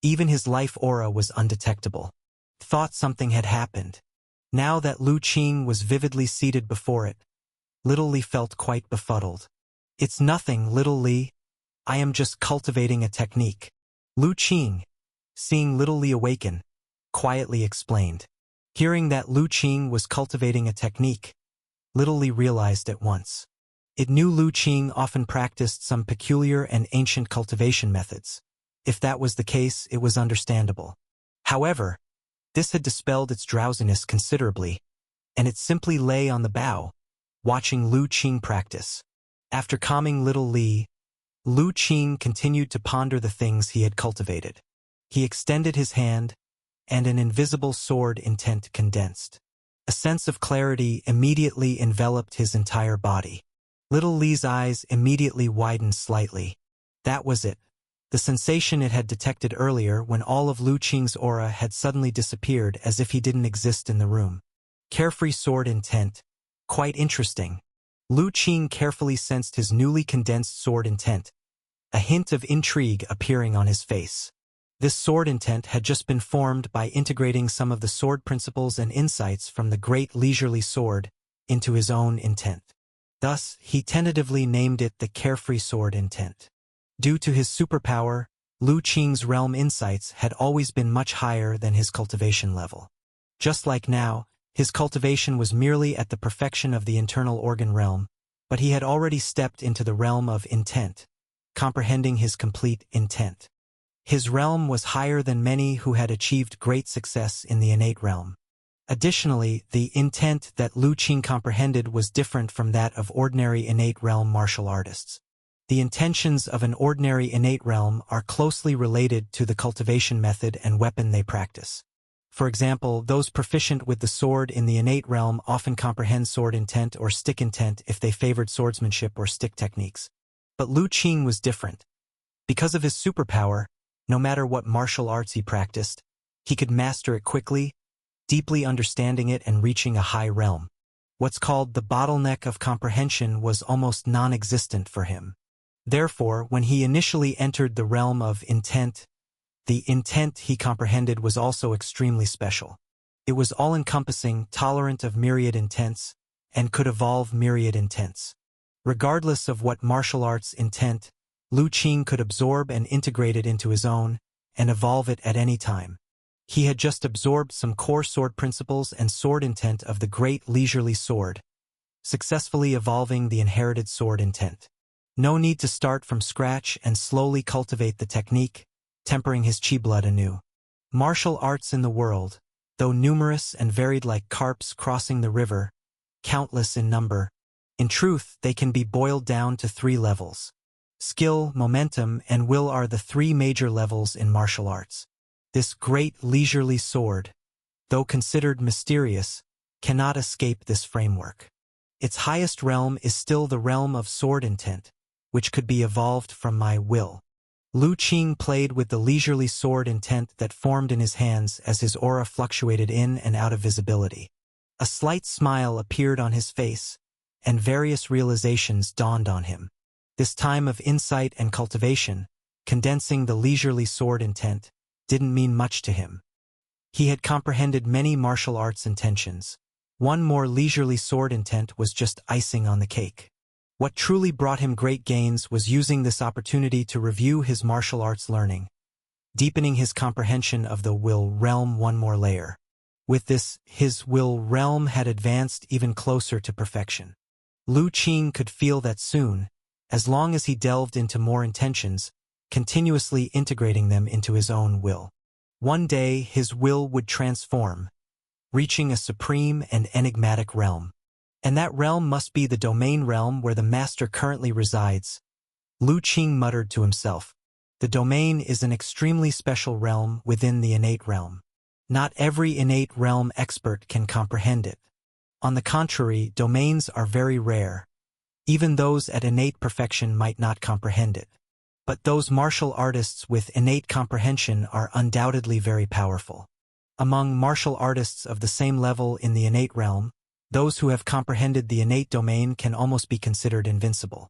A: Even his life aura was undetectable. Thought something had happened. Now that Lu Qing was vividly seated before it, little Li felt quite befuddled. "It's nothing, little Li. I am just cultivating a technique." Lu Qing, seeing little Li awaken, quietly explained. Hearing that Lu Qing was cultivating a technique, little Li realized at once. It knew Lu Qing often practiced some peculiar and ancient cultivation methods. If that was the case, it was understandable. However, this had dispelled its drowsiness considerably, and it simply lay on the bough, watching Lu Qing practice. After calming little Li, Lu Qing continued to ponder the things he had cultivated. He extended his hand, and an invisible sword intent condensed. A sense of clarity immediately enveloped his entire body. Little Li's eyes immediately widened slightly. That was it. The sensation it had detected earlier when all of Lu Qing's aura had suddenly disappeared as if he didn't exist in the room. Carefree sword intent. Quite interesting. Lu Qing carefully sensed his newly condensed sword intent, a hint of intrigue appearing on his face. This sword intent had just been formed by integrating some of the sword principles and insights from the great leisurely sword into his own intent. Thus, he tentatively named it the Carefree Sword Intent. Due to his superpower, Lu Qing's realm insights had always been much higher than his cultivation level. Just like now, his cultivation was merely at the perfection of the internal organ realm, but he had already stepped into the realm of intent, comprehending his complete intent. His realm was higher than many who had achieved great success in the innate realm. Additionally, the intent that Lu Qing comprehended was different from that of ordinary innate realm martial artists. The intentions of an ordinary innate realm are closely related to the cultivation method and weapon they practice. For example, those proficient with the sword in the innate realm often comprehend sword intent or stick intent if they favored swordsmanship or stick techniques. But Lu Qing was different. Because of his superpower, no matter what martial arts he practiced, he could master it quickly, deeply understanding it and reaching a high realm. What's called the bottleneck of comprehension was almost non-existent for him. Therefore, when he initially entered the realm of intent, the intent he comprehended was also extremely special. It was all-encompassing, tolerant of myriad intents, and could evolve myriad intents. Regardless of what martial arts intent, Lu Qing could absorb and integrate it into his own, and evolve it at any time. He had just absorbed some core sword principles and sword intent of the great leisurely sword, successfully evolving the inherited sword intent. No need to start from scratch and slowly cultivate the technique, tempering his chi blood anew. Martial arts in the world, though numerous and varied like carps crossing the river, countless in number, in truth they can be boiled down to 3 levels. Skill, momentum, and will are the 3 major levels in martial arts. This great leisurely sword, though considered mysterious, cannot escape this framework. Its highest realm is still the realm of sword intent, which could be evolved from my will. Lu Qing played with the leisurely sword intent that formed in his hands as his aura fluctuated in and out of visibility. A slight smile appeared on his face, and various realizations dawned on him. This time of insight and cultivation, condensing the leisurely sword intent, didn't mean much to him. He had comprehended many martial arts intentions. One more leisurely sword intent was just icing on the cake. What truly brought him great gains was using this opportunity to review his martial arts learning, deepening his comprehension of the will realm one more layer. With this, his will realm had advanced even closer to perfection. Lu Qing could feel that soon, as long as he delved into more intentions, continuously integrating them into his own will. One day his will would transform, reaching a supreme and enigmatic realm. And that realm must be the domain realm where the master currently resides. Lu Qing muttered to himself. The domain is an extremely special realm within the innate realm. Not every innate realm expert can comprehend it. On the contrary, domains are very rare. Even those at innate perfection might not comprehend it. But those martial artists with innate comprehension are undoubtedly very powerful. Among martial artists of the same level in the innate realm, those who have comprehended the innate domain can almost be considered invincible.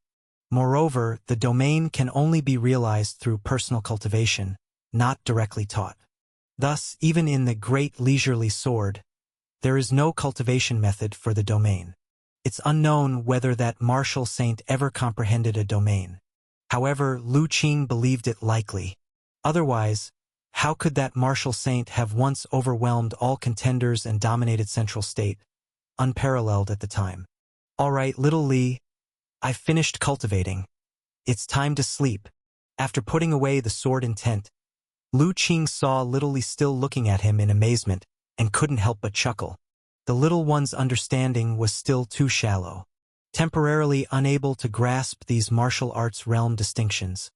A: Moreover, the domain can only be realized through personal cultivation, not directly taught. Thus, even in the great leisurely sword, there is no cultivation method for the domain. It's unknown whether that martial saint ever comprehended a domain. However, Lu Qing believed it likely. Otherwise, how could that martial saint have once overwhelmed all contenders and dominated Central State, unparalleled at the time? All right, little Li, I've finished cultivating. It's time to sleep. After putting away the sword intent, Lu Qing saw little Li still looking at him in amazement and couldn't help but chuckle. The little one's understanding was still too shallow, temporarily unable to grasp these martial arts realm distinctions.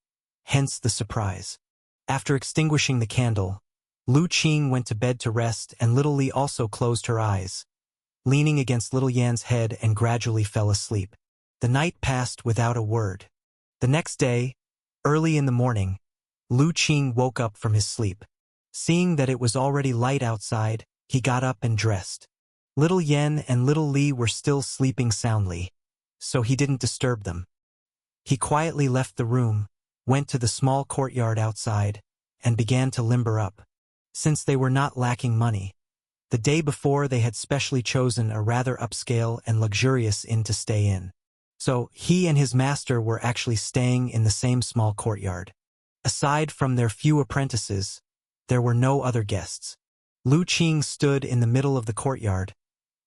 A: Hence the surprise. After extinguishing the candle, Lu Qing went to bed to rest, and little Li also closed her eyes, leaning against little Yan's head, and gradually fell asleep. The night passed without a word. The next day, early in the morning, Lu Qing woke up from his sleep. Seeing that it was already light outside, he got up and dressed. Little Yan and little Li were still sleeping soundly, so he didn't disturb them. He quietly left the room, went to the small courtyard outside, and began to limber up. Since they were not lacking money, the day before they had specially chosen a rather upscale and luxurious inn to stay in. So he and his master were actually staying in the same small courtyard. Aside from their few apprentices, there were no other guests. Lu Qing stood in the middle of the courtyard,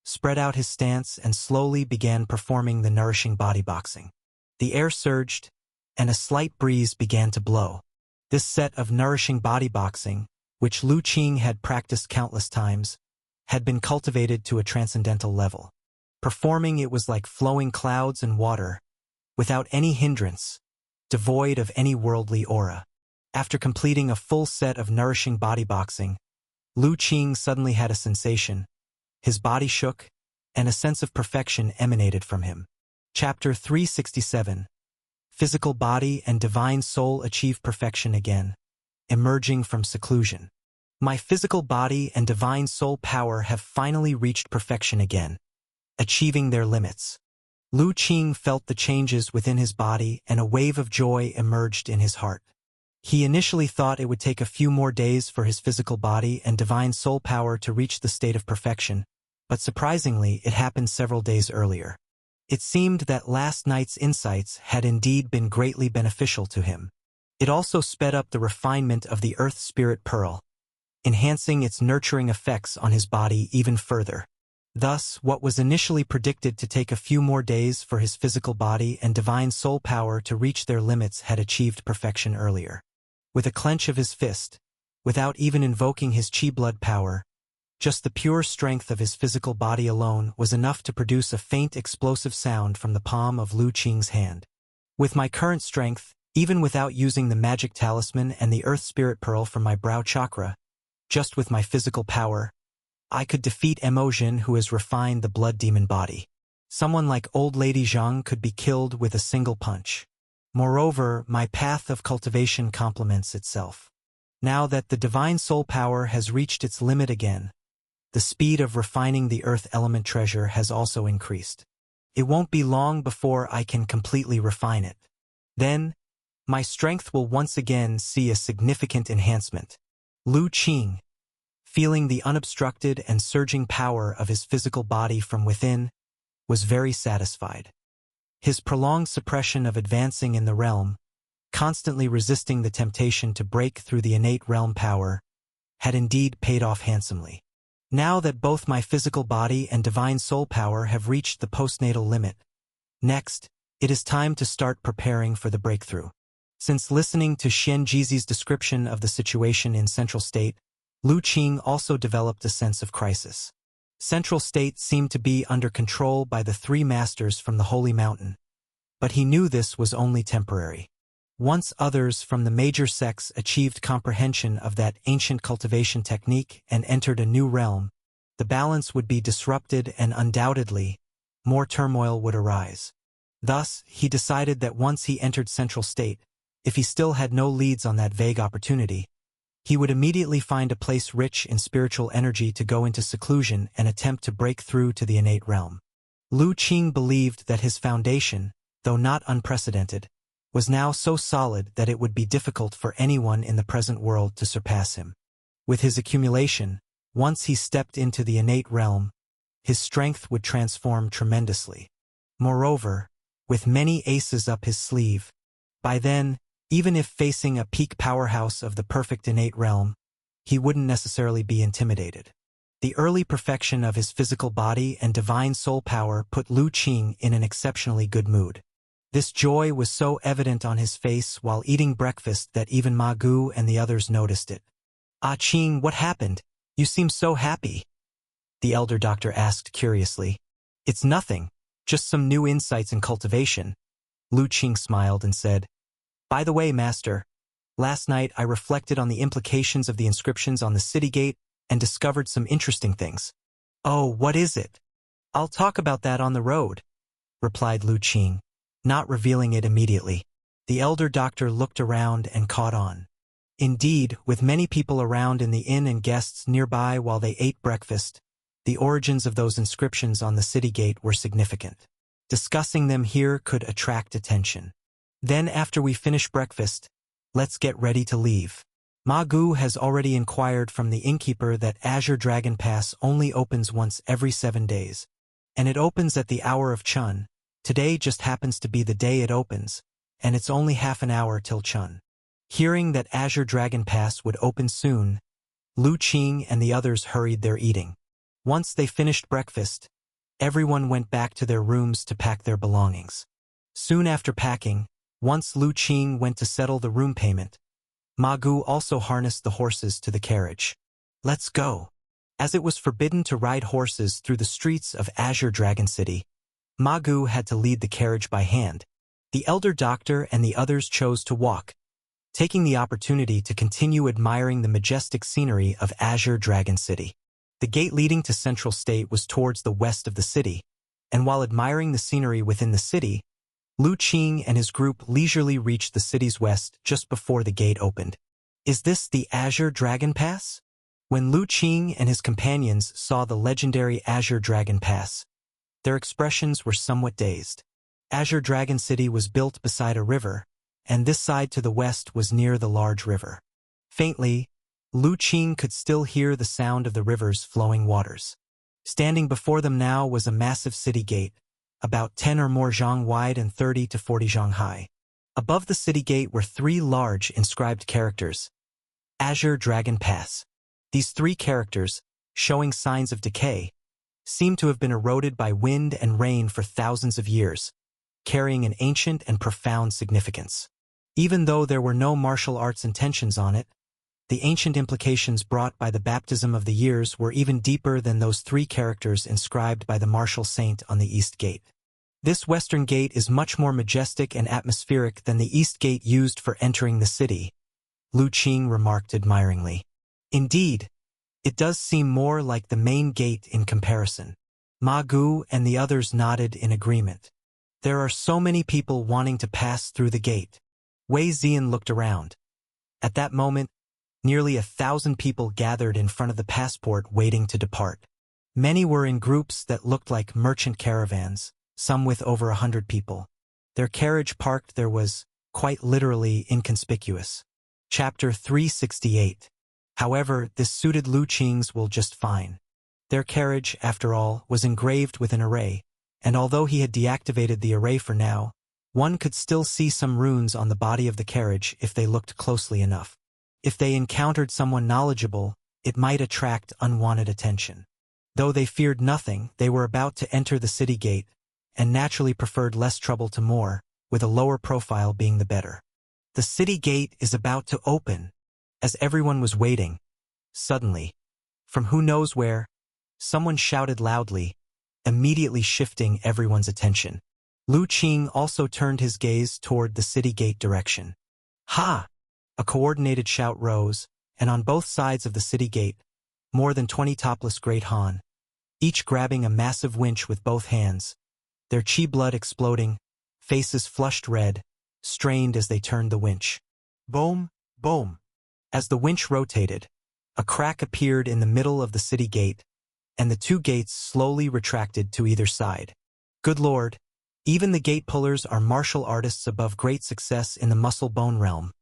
A: spread out his stance, and slowly began performing the nourishing body boxing. The air surged, and a slight breeze began to blow. This set of nourishing body boxing, which Lu Qing had practiced countless times, had been cultivated to a transcendental level. Performing it was like flowing clouds and water, without any hindrance, devoid of any worldly aura. After completing a full set of nourishing body boxing, Lu Qing suddenly had a sensation. His body shook, and a sense of perfection emanated from him. Chapter 367. Physical body and divine soul achieve perfection again, emerging from seclusion. My physical body and divine soul power have finally reached perfection again, achieving their limits. Lu Qing felt the changes within his body, and a wave of joy emerged in his heart. He initially thought it would take a few more days for his physical body and divine soul power to reach the state of perfection, but surprisingly, it happened several days earlier. It seemed that last night's insights had indeed been greatly beneficial to him. It also sped up the refinement of the Earth Spirit Pearl, enhancing its nurturing effects on his body even further. Thus, what was initially predicted to take a few more days for his physical body and divine soul power to reach their limits had achieved perfection earlier. With a clench of his fist, without even invoking his chi blood power, Just the pure strength of his physical body alone was enough to produce a faint explosive sound from the palm of Lu Qing's hand. With my current strength, even without using the magic talisman and the Earth Spirit Pearl from my brow chakra, just with my physical power, I could defeat Emojin, who has refined the blood demon body. Someone like Old Lady Zhang could be killed with a single punch. Moreover, my path of cultivation complements itself. Now that the divine soul power has reached its limit again, the speed of refining the earth element treasure has also increased. It won't be long before I can completely refine it. Then, my strength will once again see a significant enhancement. Lu Qing, feeling the unobstructed and surging power of his physical body from within, was very satisfied. His prolonged suppression of advancing in the realm, constantly resisting the temptation to break through the innate realm power, had indeed paid off handsomely. Now that both my physical body and divine soul power have reached the postnatal limit, next, it is time to start preparing for the breakthrough. Since listening to Xian Jizi's description of the situation in Central State, Lu Qing also developed a sense of crisis. Central State seemed to be under control by the three masters from the Holy Mountain, but he knew this was only temporary. Once others from the major sects achieved comprehension of that ancient cultivation technique and entered a new realm, the balance would be disrupted and undoubtedly, more turmoil would arise. Thus, he decided that once he entered Central State, if he still had no leads on that vague opportunity, he would immediately find a place rich in spiritual energy to go into seclusion and attempt to break through to the innate realm. Lu Qing believed that his foundation, though not unprecedented, was now so solid that it would be difficult for anyone in the present world to surpass him. With his accumulation, once he stepped into the innate realm, his strength would transform tremendously. Moreover, with many aces up his sleeve, by then, even if facing a peak powerhouse of the perfect innate realm, he wouldn't necessarily be intimidated. The early perfection of his physical body and divine soul power put Lu Qing in an exceptionally good mood. This joy was so evident on his face while eating breakfast that even Ma Gu and the others noticed it. "Ah Qing, what happened? You seem so happy," the elder doctor asked curiously. "It's nothing, just some new insights in cultivation." Lu Qing smiled and said, "By the way, Master, last night I reflected on the implications of the inscriptions on the city gate and discovered some interesting things." "Oh, what is it?" "I'll talk about that on the road," replied Lu Qing, not revealing it immediately. The elder doctor looked around and caught on. Indeed, with many people around in the inn and guests nearby while they ate breakfast, the origins of those inscriptions on the city gate were significant. Discussing them here could attract attention. "Then after we finish breakfast, let's get ready to leave. Ma Gu has already inquired from the innkeeper that Azure Dragon Pass only opens once every 7 days, and it opens at the hour of Chun. Today just happens to be the day it opens, and it's only half an hour till Chun." Hearing that Azure Dragon Pass would open soon, Lu Qing and the others hurried their eating. Once they finished breakfast, everyone went back to their rooms to pack their belongings. Soon after packing, once Lu Qing went to settle the room payment, Ma Gu also harnessed the horses to the carriage. "Let's go." As it was forbidden to ride horses through the streets of Azure Dragon City, Ma Gu had to lead the carriage by hand. The elder doctor and the others chose to walk, taking the opportunity to continue admiring the majestic scenery of Azure Dragon City. The gate leading to Central State was towards the west of the city, and while admiring the scenery within the city, Lu Qing and his group leisurely reached the city's west just before the gate opened. "Is this the Azure Dragon Pass?" When Lu Qing and his companions saw the legendary Azure Dragon Pass, their expressions were somewhat dazed. Azure Dragon City was built beside a river, and this side to the west was near the large river. Faintly, Lu Qing could still hear the sound of the river's flowing waters. Standing before them now was a massive city gate, about 10 or more zhang wide and 30 to 40 zhang high. Above the city gate were 3 large inscribed characters: Azure Dragon Pass. These 3 characters, showing signs of decay, seemed to have been eroded by wind and rain for thousands of years, carrying an ancient and profound significance. Even though there were no martial arts intentions on it, The ancient implications brought by the baptism of the years were even deeper than those three characters inscribed by the martial saint on the East Gate. This western gate is much more majestic and atmospheric than the East Gate used for entering the city, Lu Qing remarked admiringly. Indeed, it does seem more like the main gate in comparison. Ma Gu and the others nodded in agreement. There are so many people wanting to pass through the gate. Wei Zian looked around. At that moment, nearly 1,000 people gathered in front of the passport waiting to depart. Many were in groups that looked like merchant caravans, some with over 100 people. Their carriage parked there was, quite literally, inconspicuous. Chapter 368. However, this suited Lu Qing's will just fine. Their carriage, after all, was engraved with an array, and although he had deactivated the array for now, one could still see some runes on the body of the carriage if they looked closely enough. If they encountered someone knowledgeable, it might attract unwanted attention. Though they feared nothing, they were about to enter the city gate, and naturally preferred less trouble to more, with a lower profile being the better. The city gate is about to open. As everyone was waiting, suddenly, from who knows where, someone shouted loudly, immediately shifting everyone's attention. Lu Qing also turned his gaze toward the city gate direction. Ha! A coordinated shout rose, and on both sides of the city gate, more than 20 topless Great Han, each grabbing a massive winch with both hands, their chi blood exploding, faces flushed red, strained as they turned the winch. Boom, boom. As the winch rotated, a crack appeared in the middle of the city gate, and the two gates slowly retracted to either side. Good Lord, even the gate pullers are martial artists above great success in the muscle bone realm.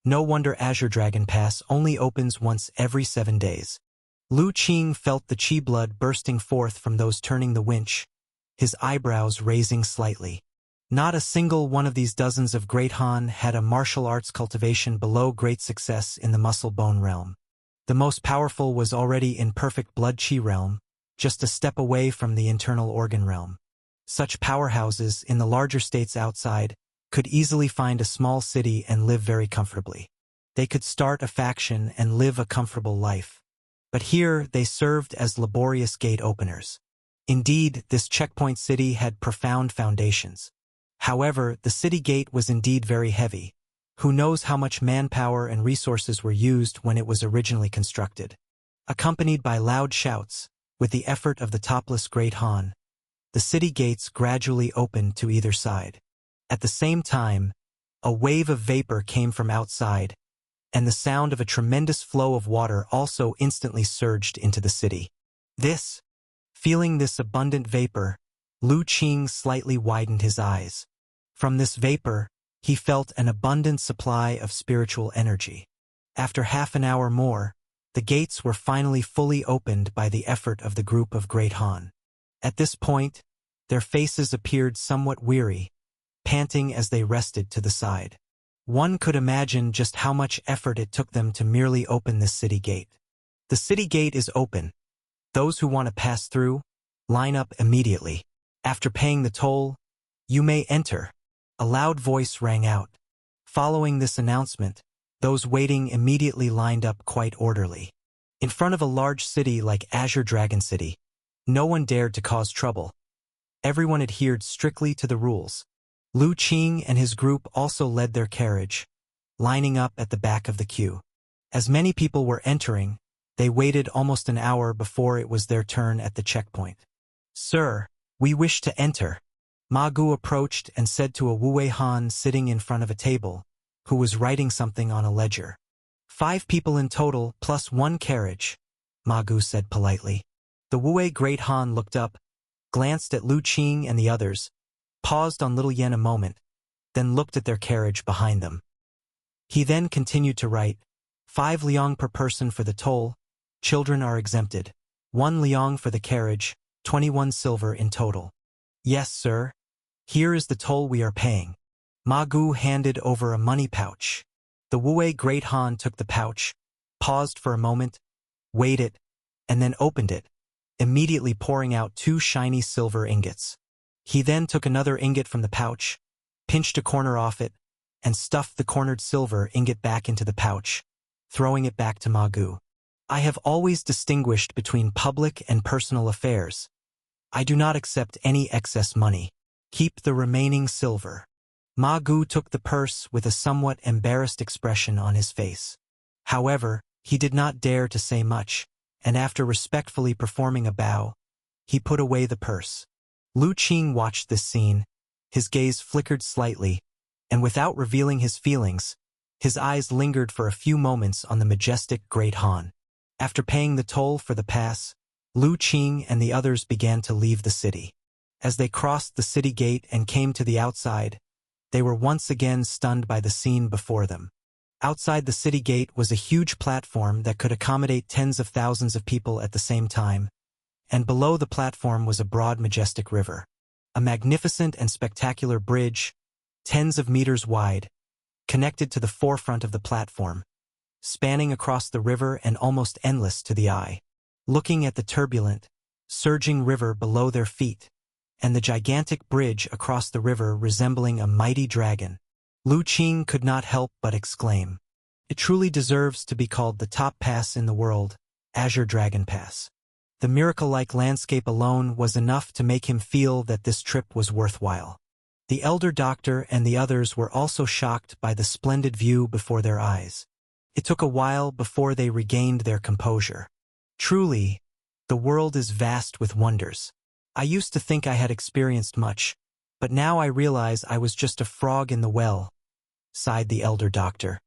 A: No wonder Azure Dragon Pass only opens once every 7 days. Lu Qing felt the chi blood bursting forth from those turning the winch, his eyebrows raising slightly. Not a single one of these dozens of Great Han had a martial arts cultivation below great success in the muscle bone realm. The most powerful was already in perfect blood chi realm, just a step away from the internal organ realm. Such powerhouses in the larger states outside could easily find a small city and live very comfortably. They could start a faction and live a comfortable life. But here they served as laborious gate openers. Indeed, this checkpoint city had profound foundations. However, the city gate was indeed very heavy. Who knows how much manpower and resources were used when it was originally constructed. Accompanied by loud shouts, with the effort of the topless Great Han, the city gates gradually opened to either side. At the same time, a wave of vapor came from outside, and the sound of a tremendous flow of water also instantly surged into the city. Feeling this abundant vapor, Lu Qing slightly widened his eyes. From this vapor, he felt an abundant supply of spiritual energy. After half an hour more, the gates were finally fully opened by the effort of the group of Great Han. At this point, their faces appeared somewhat weary, panting as they rested to the side. One could imagine just how much effort it took them to merely open this city gate. The city gate is open. Those who want to pass through, line up immediately. After paying the toll, you may enter. A loud voice rang out. Following this announcement, those waiting immediately lined up quite orderly. In front of a large city like Azure Dragon City, no one dared to cause trouble. Everyone adhered strictly to the rules. Lu Qing and his group also led their carriage, lining up at the back of the queue. As many people were entering, they waited almost an hour before it was their turn at the checkpoint. Sir, we wish to enter. Ma Gu approached and said to a Wu Wei Han sitting in front of a table, who was writing something on a ledger. 5 people in total, plus 1 carriage, Ma Gu said politely. The Wu Wei Great Han looked up, glanced at Lu Qing and the others, paused on Little Yen a moment, then looked at their carriage behind them. He then continued to write, 5 liang per person for the toll, children are exempted. 1 liang for the carriage, 21 silver in total. Yes, sir. Here is the toll we are paying. Ma Gu handed over a money pouch. The Wu Wei Great Han took the pouch, paused for a moment, weighed it, and then opened it, immediately pouring out 2 shiny silver ingots. He then took another ingot from the pouch, pinched a corner off it, and stuffed the cornered silver ingot back into the pouch, throwing it back to Ma Gu. I have always distinguished between public and personal affairs. I do not accept any excess money. Keep the remaining silver. Ma Gu took the purse with a somewhat embarrassed expression on his face. However, he did not dare to say much, and after respectfully performing a bow, he put away the purse. Lu Qing watched this scene. His gaze flickered slightly, and without revealing his feelings, his eyes lingered for a few moments on the majestic Great Han. After paying the toll for the pass, Lu Qing and the others began to leave the city. As they crossed the city gate and came to the outside, they were once again stunned by the scene before them. Outside the city gate was a huge platform that could accommodate tens of thousands of people at the same time, and below the platform was a broad, majestic river. A magnificent and spectacular bridge, tens of meters wide, connected to the forefront of the platform, spanning across the river and almost endless to the eye. Looking at the turbulent, surging river below their feet, and the gigantic bridge across the river resembling a mighty dragon, Lu Qing could not help but exclaim, "It truly deserves to be called the top pass in the world, Azure Dragon Pass." The miracle-like landscape alone was enough to make him feel that this trip was worthwhile. The elder doctor and the others were also shocked by the splendid view before their eyes. It took a while before they regained their composure. Truly, the world is vast with wonders. I used to think I had experienced much, but now I realize I was just a frog in the well, sighed the elder doctor.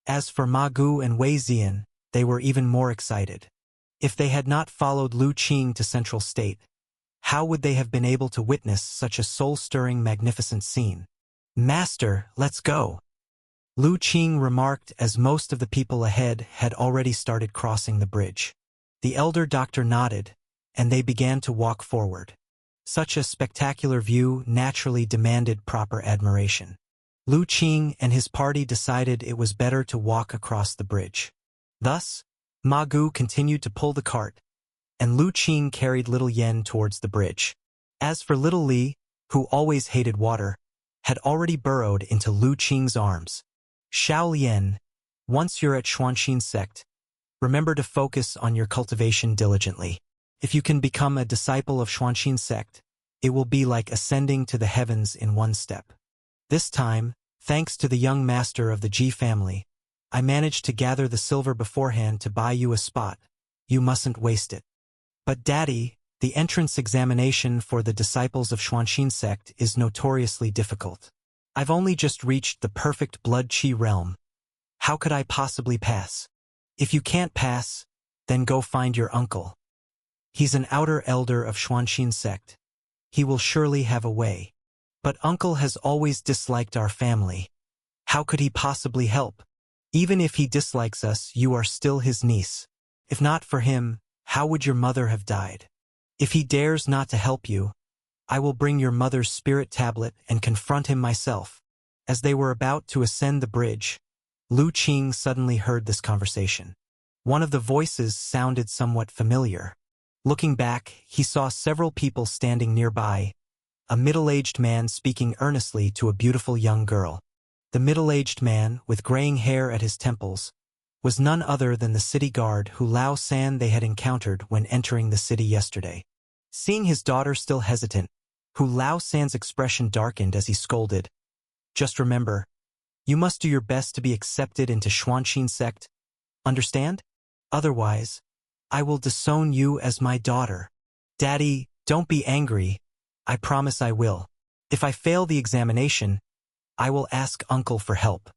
A: As for Ma Gu and Wei Ziyan, they were even more excited. If they had not followed Lu Qing to Central State, how would they have been able to witness such a soul-stirring, magnificent scene? "Master, let's go," Lu Qing remarked as most of the people ahead had already started crossing the bridge. The elder doctor nodded, and they began to walk forward. Such a spectacular view naturally demanded proper admiration. Lu Qing and his party decided it was better to walk across the bridge. Thus, Ma Gu continued to pull the cart, and Lu Qing carried little Yen towards the bridge. As for little Li, who always hated water, had already burrowed into Lu Qing's arms. "Xiao Lian, once you're at Xuanxin sect, remember to focus on your cultivation diligently. If you can become a disciple of Xuanxin sect, it will be like ascending to the heavens in one step. This time, thanks to the young master of the Ji family, I managed to gather the silver beforehand to buy you a spot. You mustn't waste it." "But Daddy, the entrance examination for the disciples of Xuanxin sect is notoriously difficult. I've only just reached the perfect blood Qi realm. How could I possibly pass?" "If you can't pass, then go find your uncle. He's an outer elder of Xuanxin sect. He will surely have a way. But uncle has always disliked our family. How could he possibly help? Even if he dislikes us, you are still his niece. If not for him, how would your mother have died? If he dares not to help you, I will bring your mother's spirit tablet and confront him myself." As they were about to ascend the bridge, Lu Qing suddenly heard this conversation. One of the voices sounded somewhat familiar. Looking back, he saw several people standing nearby, a middle-aged man speaking earnestly to a beautiful young girl. The middle-aged man, with graying hair at his temples, was none other than the city guard who Lao San they had encountered when entering the city yesterday. Seeing his daughter still hesitant, Hu Lao San's expression darkened as he scolded, "Just remember, you must do your best to be accepted into Xuanxin sect. Understand? Otherwise, I will disown you as my daughter." "Daddy, don't be angry. I promise I will. If I fail the examination, I will ask uncle for help."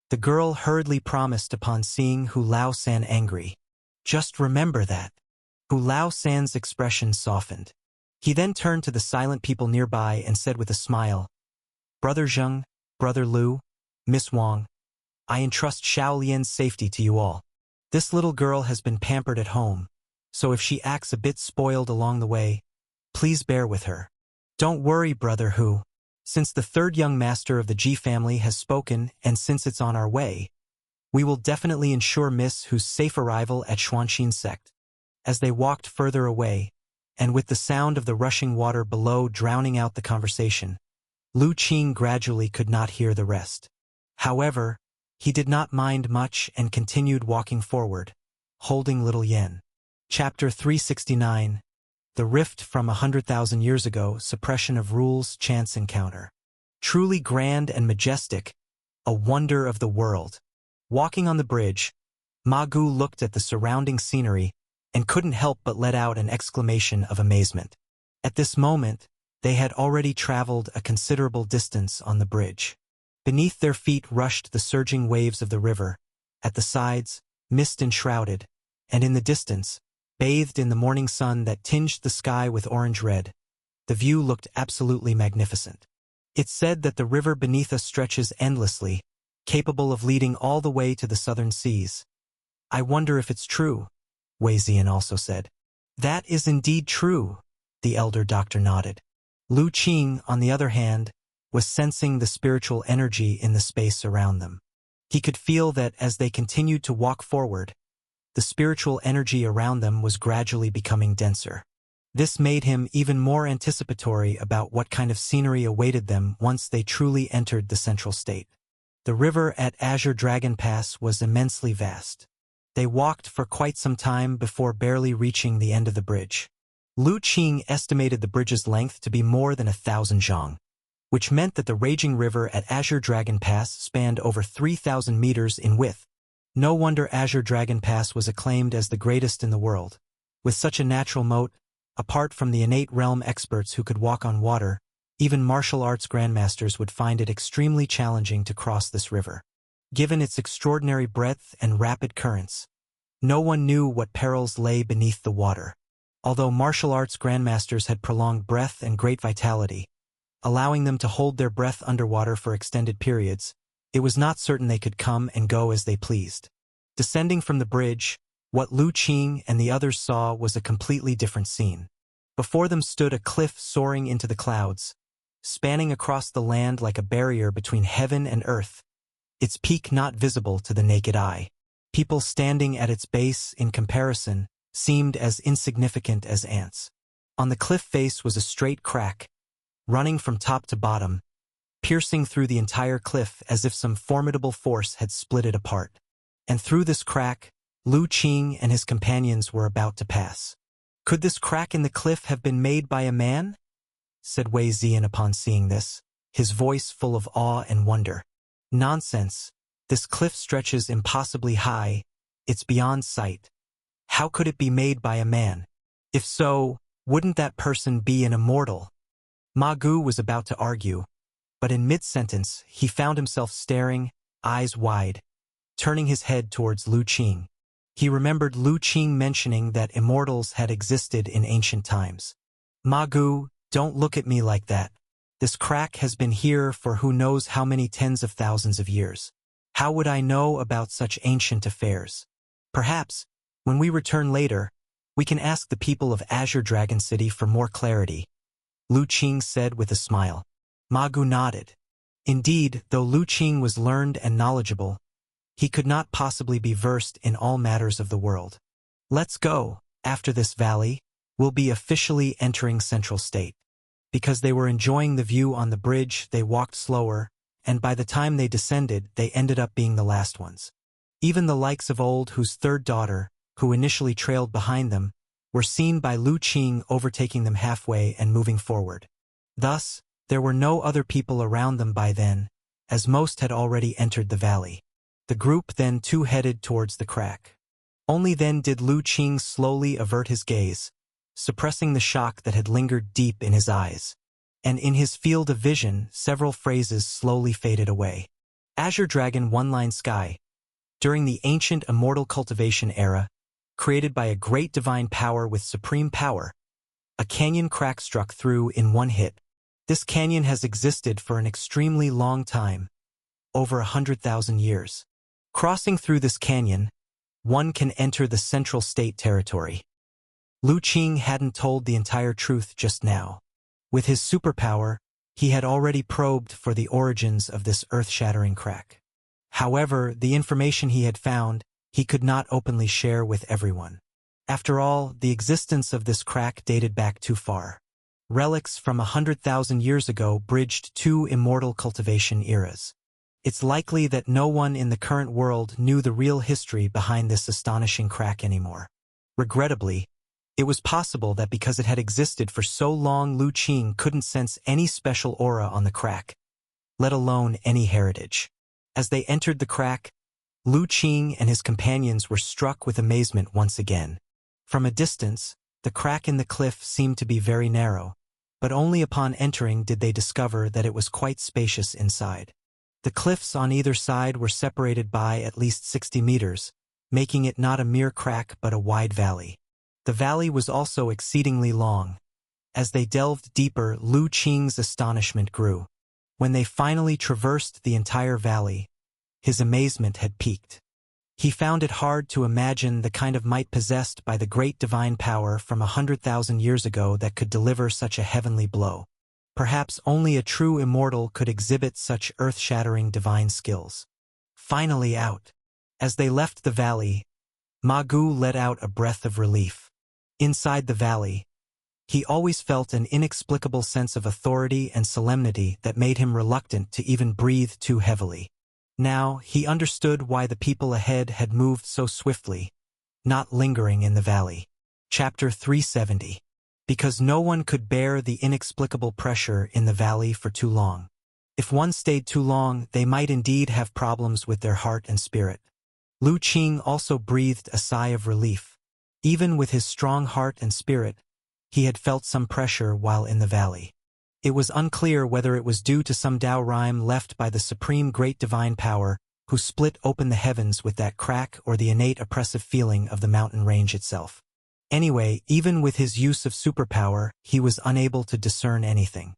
A: The girl hurriedly promised upon seeing Hu Lao San angry. "Just remember that." Hu Lao San's expression softened. He then turned to the silent people nearby and said with a smile, "Brother Zheng, Brother Lu, Miss Wang, I entrust Xiao Lian's safety to you all. This little girl has been pampered at home, so if she acts a bit spoiled along the way, please bear with her. Don't worry, Brother Hu. Since the third young master of the Ji family has spoken and since it's on our way, we will definitely ensure Miss Hu's safe arrival at Xuanxin sect." As they walked further away, and with the sound of the rushing water below drowning out the conversation, Lu Qing gradually could not hear the rest. However, He did not mind much and continued walking forward, holding little Yen. Chapter 369. The Rift from 100,000 years ago, Suppression of Rules, Chance Encounter. Truly grand and majestic, a wonder of the world. Walking on the bridge, Ma Gu looked at the surrounding scenery and couldn't help but let out an exclamation of amazement. At this moment, they had already traveled a considerable distance on the bridge. Beneath their feet rushed the surging waves of the river. At the sides, mist enshrouded, and in the distance, bathed in the morning sun that tinged the sky with orange-red, the view looked absolutely magnificent. It's said that the river beneath us stretches endlessly, capable of leading all the way to the southern seas. I wonder if it's true, Wei Ziyan also said. That is indeed true, the elder doctor nodded. Lu Qing, on the other hand, was sensing the spiritual energy in the space around them. He could feel that as they continued to walk forward, the spiritual energy around them was gradually becoming denser. This made him even more anticipatory about what kind of scenery awaited them once they truly entered the central state. The river at Azure Dragon Pass was immensely vast. They walked for quite some time before barely reaching the end of the bridge. Lu Qing estimated the bridge's length to be more than 1,000 zhang, which meant that the raging river at Azure Dragon Pass spanned over 3,000 meters in width. No wonder Azure Dragon Pass was acclaimed as the greatest in the world. With such a natural moat, apart from the innate realm experts who could walk on water, even martial arts grandmasters would find it extremely challenging to cross this river. Given its extraordinary breadth and rapid currents, no one knew what perils lay beneath the water. Although martial arts grandmasters had prolonged breath and great vitality, allowing them to hold their breath underwater for extended periods, it was not certain they could come and go as they pleased. Descending from the bridge, what Lu Qing and the others saw was a completely different scene. Before them stood a cliff soaring into the clouds, spanning across the land like a barrier between heaven and earth, its peak not visible to the naked eye. People standing at its base, in comparison, seemed as insignificant as ants. On the cliff face was a straight crack, running from top to bottom, piercing through the entire cliff as if some formidable force had split it apart. And through this crack, Lu Qing and his companions were about to pass. Could this crack in the cliff have been made by a man? Said Wei Ziyan upon seeing this, his voice full of awe and wonder. Nonsense. This cliff stretches impossibly high. It's beyond sight. How could it be made by a man? If so, wouldn't that person be an immortal? Ma Gu was about to argue, but in mid-sentence he found himself staring, eyes wide, turning his head towards Lu Qing. He remembered Lu Qing mentioning that immortals had existed in ancient times. Ma Gu, don't look at me like that. This crack has been here for who knows how many tens of thousands of years. How would I know about such ancient affairs? Perhaps, when we return later, we can ask the people of Azure Dragon City for more clarity, Lu Qing said with a smile. Ma Gu nodded. Indeed, though Lu Qing was learned and knowledgeable, he could not possibly be versed in all matters of the world. Let's go. After this valley, we'll be officially entering Central State. Because they were enjoying the view on the bridge, they walked slower, and by the time they descended, they ended up being the last ones. Even the likes of Old, whose third daughter, who initially trailed behind them, were seen by Lu Qing overtaking them halfway and moving forward. Thus, there were no other people around them by then, as most had already entered the valley. The group then too headed towards the crack. Only then did Lu Qing slowly avert his gaze, suppressing the shock that had lingered deep in his eyes. And in his field of vision, several phrases slowly faded away. Azure Dragon One-Line Sky. During the ancient immortal cultivation era, created by a great divine power with supreme power, a canyon crack struck through in one hit. This canyon has existed for an extremely long time, over 100,000 years. Crossing through this canyon, one can enter the Central State territory. Lu Qing hadn't told the entire truth just now. With his superpower, he had already probed for the origins of this earth-shattering crack. However, the information he had found, he could not openly share with everyone. After all, the existence of this crack dated back too far. Relics from 100,000 years ago bridged two immortal cultivation eras. It's likely that no one in the current world knew the real history behind this astonishing crack anymore. Regrettably, it was possible that because it had existed for so long, Lu Qing couldn't sense any special aura on the crack, let alone any heritage. As they entered the crack, Lu Qing and his companions were struck with amazement once again. From a distance, the crack in the cliff seemed to be very narrow, but only upon entering did they discover that it was quite spacious inside. The cliffs on either side were separated by at least 60 meters, making it not a mere crack but a wide valley. The valley was also exceedingly long. As they delved deeper, Lu Qing's astonishment grew. When they finally traversed the entire valley, his amazement had peaked. He found it hard to imagine the kind of might possessed by the great divine power from 100,000 years ago that could deliver such a heavenly blow. Perhaps only a true immortal could exhibit such earth-shattering divine skills. Finally out. As they left the valley, Ma Gu let out a breath of relief. Inside the valley, he always felt an inexplicable sense of authority and solemnity that made him reluctant to even breathe too heavily. Now, he understood why the people ahead had moved so swiftly, not lingering in the valley. Chapter 370. Because no one could bear the inexplicable pressure in the valley for too long. If one stayed too long, they might indeed have problems with their heart and spirit. Lu Qing also breathed a sigh of relief. Even with his strong heart and spirit, he had felt some pressure while in the valley. It was unclear whether it was due to some Tao rhyme left by the supreme great divine power who split open the heavens with that crack, or the innate oppressive feeling of the mountain range itself. Anyway, even with his use of superpower, he was unable to discern anything.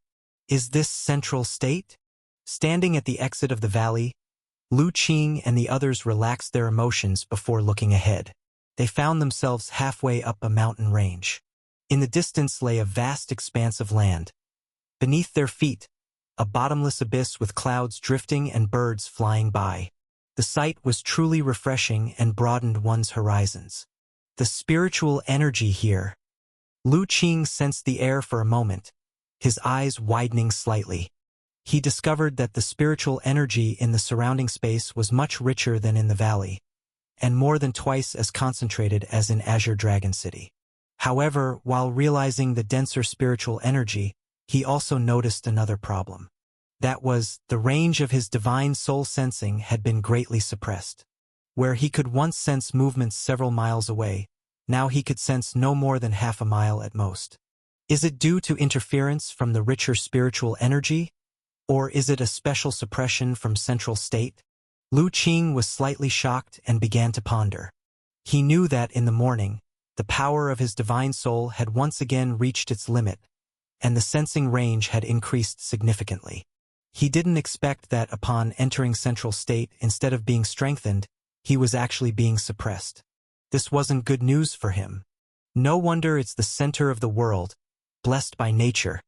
A: Is this central state? Standing at the exit of the valley, Lu Qing and the others relaxed their emotions before looking ahead. They found themselves halfway up a mountain range. In the distance lay a vast expanse of land. Beneath their feet, a bottomless abyss with clouds drifting and birds flying by. The sight was truly refreshing and broadened one's horizons. The spiritual energy here. Lu Qing sensed the air for a moment, his eyes widening slightly. He discovered that the spiritual energy in the surrounding space was much richer than in the valley, and more than twice as concentrated as in Azure Dragon City. However, while realizing the denser spiritual energy, he also noticed another problem. That was, the range of his divine soul sensing had been greatly suppressed. Where he could once sense movements several miles away, now he could sense no more than half a mile at most. Is it due to interference from the richer spiritual energy? Or is it a special suppression from central state? Lu Qing was slightly shocked and began to ponder. He knew that in the morning, the power of his divine soul had once again reached its limit, and the sensing range had increased significantly. He didn't expect that upon entering central state, instead of being strengthened, he was actually being suppressed. This wasn't good news for him. No wonder it's the center of the world, blessed by nature,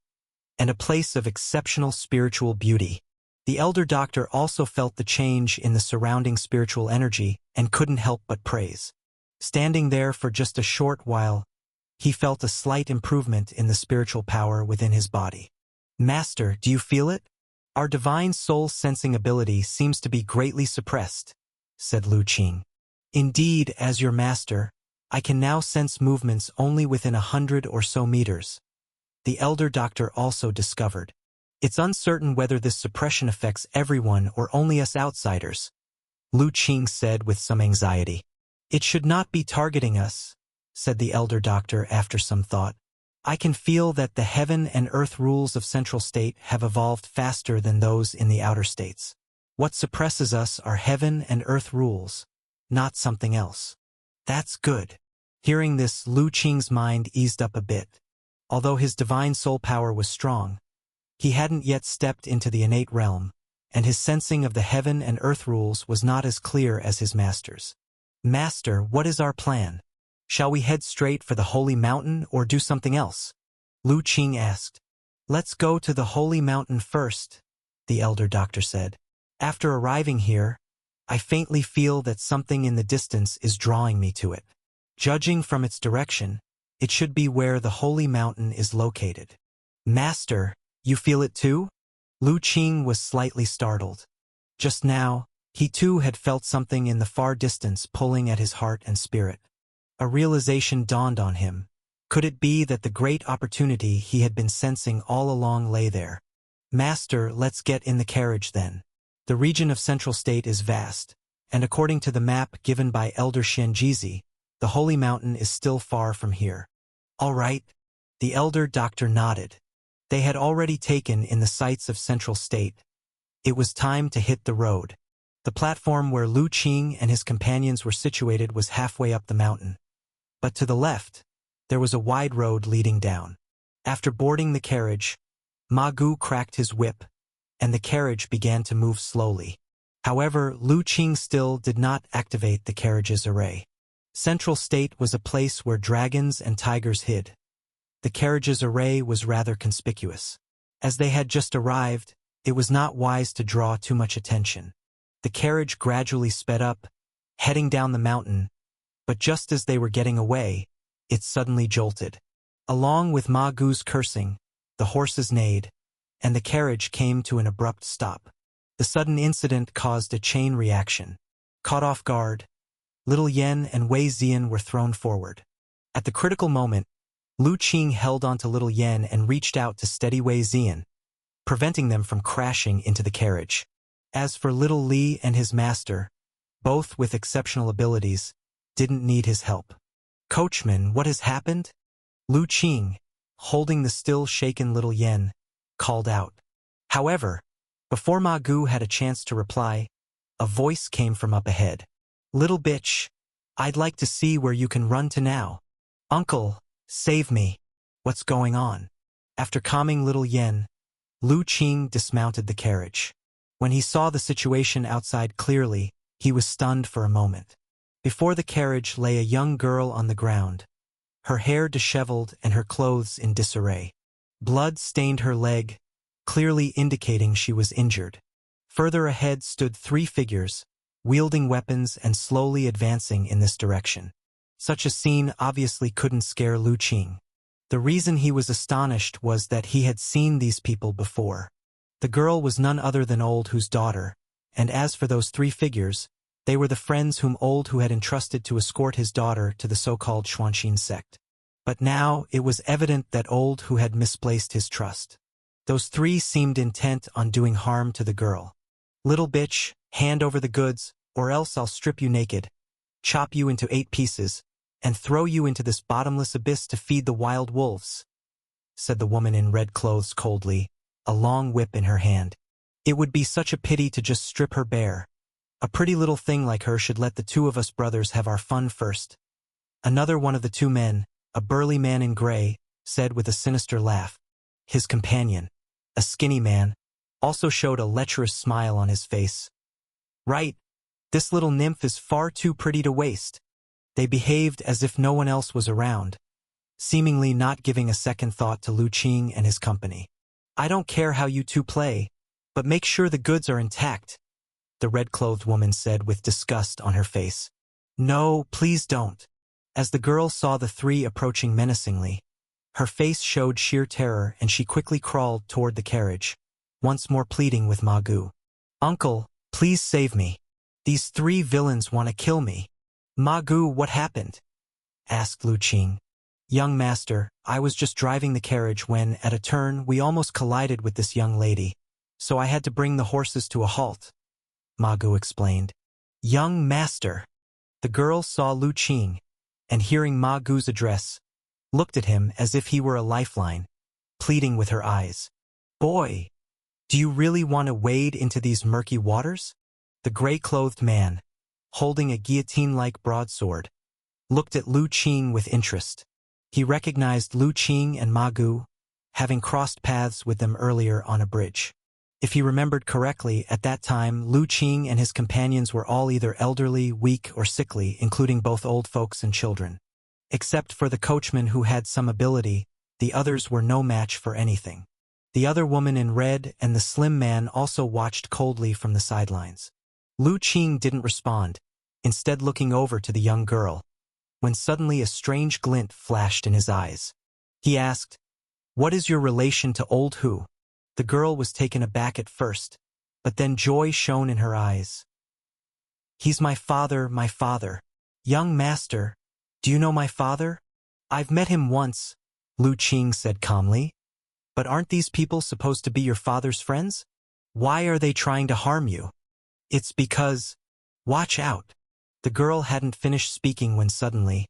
A: and a place of exceptional spiritual beauty. The elder doctor also felt the change in the surrounding spiritual energy and couldn't help but praise. Standing there for just a short while, he felt a slight improvement in the spiritual power within his body. Master, do you feel it? Our divine soul sensing ability seems to be greatly suppressed, said Lu Qing. Indeed, as your master, I can now sense movements only within 100 or so meters. The elder doctor also discovered. It's uncertain whether this suppression affects everyone or only us outsiders, Lu Qing said with some anxiety. It should not be targeting us, said the elder doctor after some thought. I can feel that the heaven and earth rules of central state have evolved faster than those in the outer states. What suppresses us are heaven and earth rules, not something else. That's good. Hearing this, Lu Qing's mind eased up a bit. Although his divine soul power was strong, he hadn't yet stepped into the innate realm, and his sensing of the heaven and earth rules was not as clear as his master's. Master, what is our plan? Shall we head straight for the holy mountain or do something else? Lu Qing asked. Let's go to the holy mountain first, the elder doctor said. After arriving here, I faintly feel that something in the distance is drawing me to it. Judging from its direction, it should be where the holy mountain is located. Master, you feel it too? Lu Qing was slightly startled. Just now, he too had felt something in the far distance pulling at his heart and spirit. A realization dawned on him. Could it be that the great opportunity he had been sensing all along lay there? Master, let's get in the carriage then. The region of Central State is vast, and according to the map given by Elder Xianjizi, the Holy Mountain is still far from here. All right. The elder doctor nodded. They had already taken in the sights of Central State. It was time to hit the road. The platform where Lu Qing and his companions were situated was halfway up the mountain. But to the left, there was a wide road leading down. After boarding the carriage, Ma Gu cracked his whip, and the carriage began to move slowly. However, Lu Qing still did not activate the carriage's array. Central State was a place where dragons and tigers hid. The carriage's array was rather conspicuous. As they had just arrived, it was not wise to draw too much attention. The carriage gradually sped up, heading down the mountain, but just as they were getting away, it suddenly jolted. Along with Ma Gu's cursing, the horses neighed, and the carriage came to an abrupt stop. The sudden incident caused a chain reaction. Caught off guard, Little Yen and Wei Zian were thrown forward. At the critical moment, Lu Qing held onto Little Yen and reached out to steady Wei Zian, preventing them from crashing into the carriage. As for Little Li and his master, both with exceptional abilities, didn't need his help. Coachman, what has happened? Lu Qing, holding the still shaken Little Yen, called out. However, before Ma Gu had a chance to reply, a voice came from up ahead. Little bitch, I'd like to see where you can run to now. Uncle, save me. What's going on? After calming Little Yen, Lu Qing dismounted the carriage. When he saw the situation outside clearly, he was stunned for a moment. Before the carriage lay a young girl on the ground, her hair disheveled and her clothes in disarray. Blood stained her leg, clearly indicating she was injured. Further ahead stood 3 figures, wielding weapons and slowly advancing in this direction. Such a scene obviously couldn't scare Lu Qing. The reason he was astonished was that he had seen these people before. The girl was none other than Old Hu's daughter, and as for those 3 figures, they were the friends whom Old Hu had entrusted to escort his daughter to the so-called Xuanxin sect. But now it was evident that Old Hu had misplaced his trust. Those 3 seemed intent on doing harm to the girl. Little bitch, hand over the goods, or else I'll strip you naked, chop you into 8 pieces, and throw you into this bottomless abyss to feed the wild wolves, said the woman in red clothes coldly, a long whip in her hand. It would be such a pity to just strip her bare. A pretty little thing like her should let the 2 of us brothers have our fun first. Another one of the 2 men, a burly man in gray, said with a sinister laugh. His companion, a skinny man, also showed a lecherous smile on his face. Right, this little nymph is far too pretty to waste. They behaved as if no one else was around, seemingly not giving a second thought to Lu Qing and his company. I don't care how you 2 play, but make sure the goods are intact, the red-clothed woman said with disgust on her face. No, please don't. As the girl saw the 3 approaching menacingly, her face showed sheer terror and she quickly crawled toward the carriage, once more pleading with Ma Gu. Uncle, please save me. These 3 villains want to kill me. Ma Gu, what happened? Asked Lu Qing. Young master, I was just driving the carriage when, at a turn, we almost collided with this young lady, so I had to bring the horses to a halt, Ma Gu explained. Young master. The girl saw Lu Qing, and hearing Ma Gu's address, looked at him as if he were a lifeline, pleading with her eyes. Boy, do you really want to wade into these murky waters? The gray-clothed man, holding a guillotine-like broadsword, looked at Lu Qing with interest. He recognized Lu Qing and Ma Gu, having crossed paths with them earlier on a bridge. If he remembered correctly, at that time, Lu Qing and his companions were all either elderly, weak, or sickly, including both old folks and children. Except for the coachman who had some ability, the others were no match for anything. The other woman in red and the slim man also watched coldly from the sidelines. Lu Qing didn't respond, instead looking over to the young girl, when suddenly a strange glint flashed in his eyes. He asked, What is your relation to Old Hu? The girl was taken aback at first, but then joy shone in her eyes. "He's my father, my father. Young master, do you know my father?" "I've met him once," Lu Qing said calmly. "But aren't these people supposed to be your father's friends? Why are they trying to harm you?" "It's because—" "Watch out." The girl hadn't finished speaking when suddenly,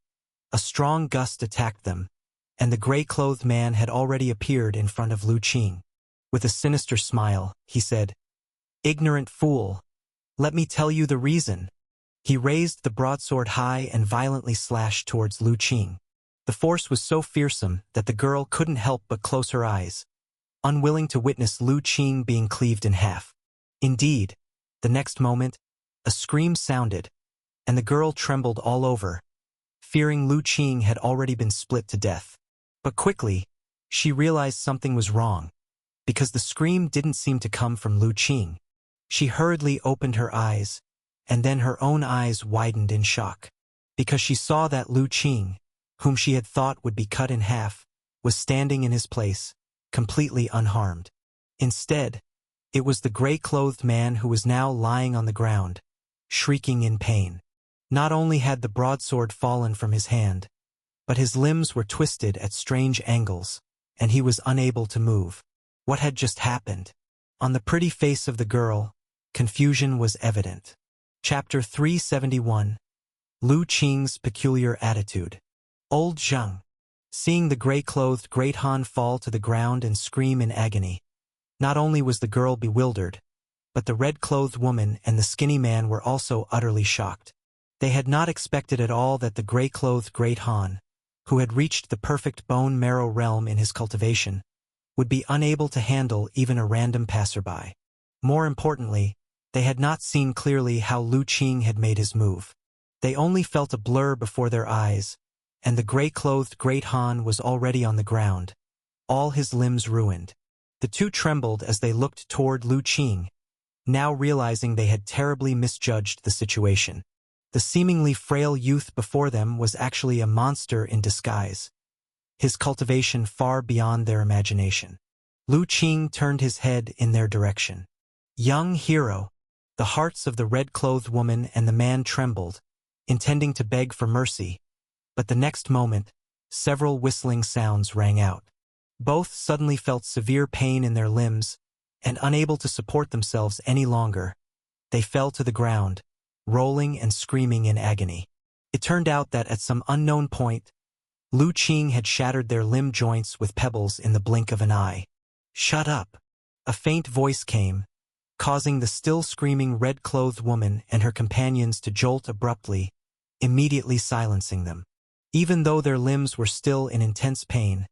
A: a strong gust attacked them, and the gray-clothed man had already appeared in front of Lu Qing. With a sinister smile, he said, "Ignorant fool, let me tell you the reason." He raised the broadsword high and violently slashed towards Lu Qing. The force was so fearsome that the girl couldn't help but close her eyes, unwilling to witness Lu Qing being cleaved in half. Indeed, the next moment, a scream sounded, and the girl trembled all over, fearing Lu Qing had already been split to death. But quickly, she realized something was wrong, because the scream didn't seem to come from Lu Qing. She hurriedly opened her eyes, and then her own eyes widened in shock, because she saw that Lu Qing, whom she had thought would be cut in half, was standing in his place, completely unharmed. Instead, it was the gray-clothed man who was now lying on the ground, shrieking in pain. Not only had the broadsword fallen from his hand, but his limbs were twisted at strange angles, and he was unable to move. What had just happened? On the pretty face of the girl, confusion was evident. Chapter 371. Lu Qing's Peculiar Attitude. Old Zheng, seeing the gray-clothed Great Han fall to the ground and scream in agony. Not only was the girl bewildered, but the red-clothed woman and the skinny man were also utterly shocked. They had not expected at all that the gray-clothed Great Han, who had reached the perfect bone marrow realm in his cultivation, would be unable to handle even a random passerby. More importantly, they had not seen clearly how Lu Qing had made his move. They only felt a blur before their eyes, and the gray-clothed Great Han was already on the ground, all his limbs ruined. The two trembled as they looked toward Lu Qing, now realizing they had terribly misjudged the situation. The seemingly frail youth before them was actually a monster in disguise, his cultivation far beyond their imagination. Lu Qing turned his head in their direction. "Young hero." The hearts of the red-clothed woman and the man trembled, intending to beg for mercy, but the next moment, several whistling sounds rang out. Both suddenly felt severe pain in their limbs, and unable to support themselves any longer, they fell to the ground, rolling and screaming in agony. It turned out that at some unknown point, Lu Qing had shattered their limb joints with pebbles in the blink of an eye. "Shut up!" A faint voice came, causing the still screaming red-clothed woman and her companions to jolt abruptly, immediately silencing them. Even though their limbs were still in intense pain,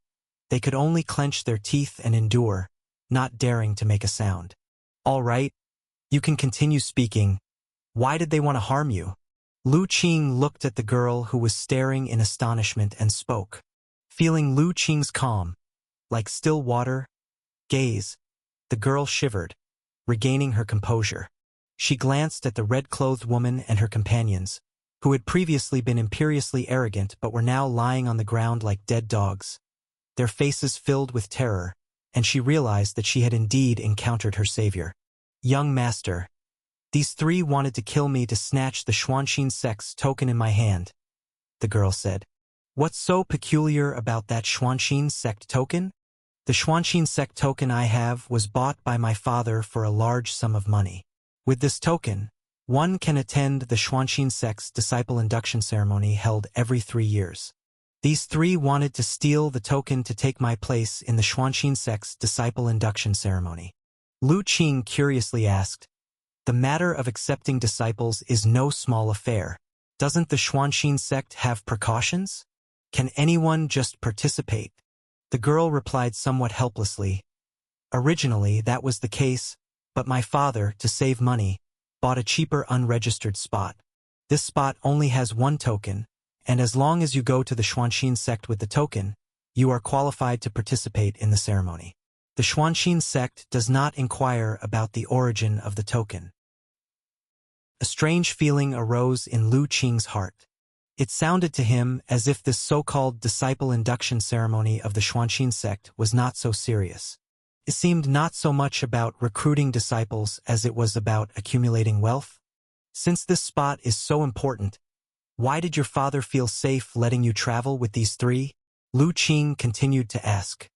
A: they could only clench their teeth and endure, not daring to make a sound. "All right, you can continue speaking. Why did they want to harm you?" Lu Qing looked at the girl who was staring in astonishment and spoke. Feeling Lu Qing's calm, like still water, gaze, the girl shivered, regaining her composure. She glanced at the red-clothed woman and her companions, who had previously been imperiously arrogant but were now lying on the ground like dead dogs, their faces filled with terror, and she realized that she had indeed encountered her savior. "Young master, these three wanted to kill me to snatch the Xuanxin sect's token in my hand," the girl said. "What's so peculiar about that Xuanxin sect token?" "The Xuanxin sect token I have was bought by my father for a large sum of money. With this token, one can attend the Xuanxin sect's disciple induction ceremony held every 3 years. These three wanted to steal the token to take my place in the Xuanxin sect's disciple induction ceremony." Lu Qing curiously asked, "The matter of accepting disciples is no small affair. Doesn't the Xuanxin sect have precautions? Can anyone just participate?" The girl replied somewhat helplessly, "Originally that was the case, but my father, to save money, bought a cheaper unregistered spot. This spot only has one token, and as long as you go to the Xuanxin sect with the token, you are qualified to participate in the ceremony. The Xuanxin sect does not inquire about the origin of the token." A strange feeling arose in Lu Qing's heart. It sounded to him as if this so-called disciple induction ceremony of the Xuanxin sect was not so serious. It seemed not so much about recruiting disciples as it was about accumulating wealth. Since this spot is so important, why did your father feel safe letting you travel with these three? Lu Qing continued to ask.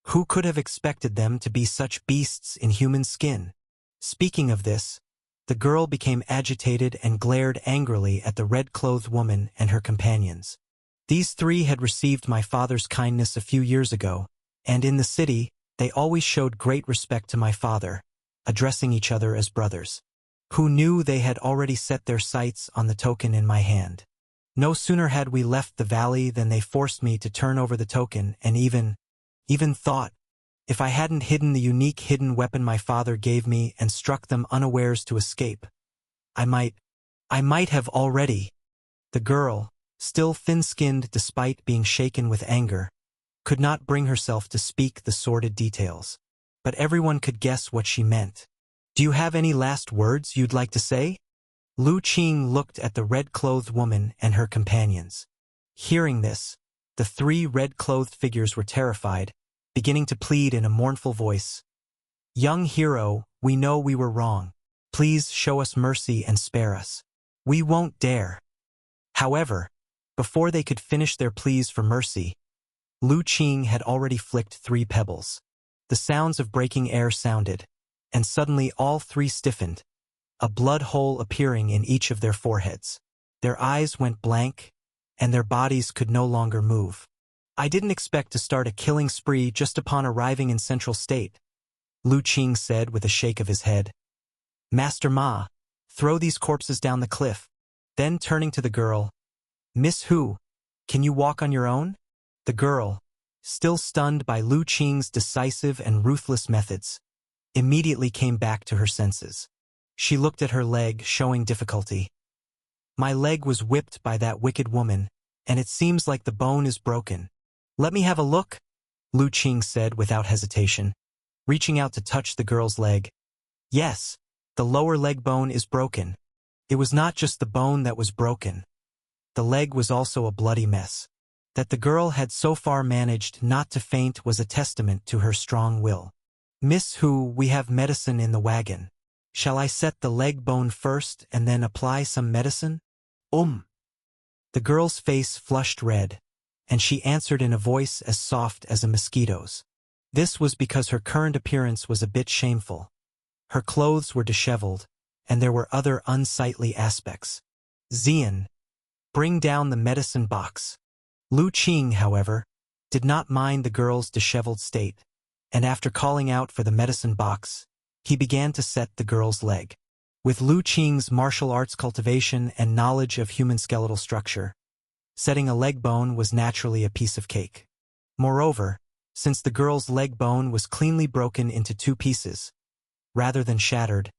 A: Who could have expected them to be such beasts in human skin? Speaking of this, the girl became agitated and glared angrily at the red-clothed woman and her companions. These three had received my father's kindness a few years ago, and in the city, they always showed great respect to my father, addressing each other as brothers. Who knew they had already set their sights on the token in my hand? No sooner had we left the valley than they forced me to turn over the token and even thought, if I hadn't hidden the unique hidden weapon my father gave me and struck them unawares to escape, I might have already. The girl, still thin-skinned despite being shaken with anger, could not bring herself to speak the sordid details. But everyone could guess what she meant. Do you have any last words you'd like to say? Lu Qing looked at the red-clothed woman and her companions. Hearing this, the three red-clothed figures were terrified, beginning to plead in a mournful voice. Young hero, we know we were wrong. Please show us mercy and spare us. We won't dare. However, before they could finish their pleas for mercy, Lu Qing had already flicked 3 pebbles. The sounds of breaking air sounded, and suddenly all 3 stiffened, a blood hole appearing in each of their foreheads. Their eyes went blank, and their bodies could no longer move. I didn't expect to start a killing spree just upon arriving in Central State, Lu Qing said with a shake of his head. Master Ma, throw these corpses down the cliff. Then turning to the girl, Miss Hu, can you walk on your own? The girl, still stunned by Lu Qing's decisive and ruthless methods, immediately came back to her senses. She looked at her leg, showing difficulty. My leg was whipped by that wicked woman, and it seems like the bone is broken. Let me have a look, Lu Qing said without hesitation, reaching out to touch the girl's leg. Yes, the lower leg bone is broken. It was not just the bone that was broken. The leg was also a bloody mess. That the girl had so far managed not to faint was a testament to her strong will. Miss Hu, we have medicine in the wagon. Shall I set the leg bone first and then apply some medicine? The girl's face flushed red, and she answered in a voice as soft as a mosquito's. This was because her current appearance was a bit shameful. Her clothes were disheveled, and there were other unsightly aspects. Xian, bring down the medicine box. Lu Qing, however, did not mind the girl's disheveled state, and after calling out for the medicine box, he began to set the girl's leg. With Lu Qing's martial arts cultivation and knowledge of human skeletal structure, setting a leg bone was naturally a piece of cake. Moreover, since the girl's leg bone was cleanly broken into 2 pieces, rather than shattered,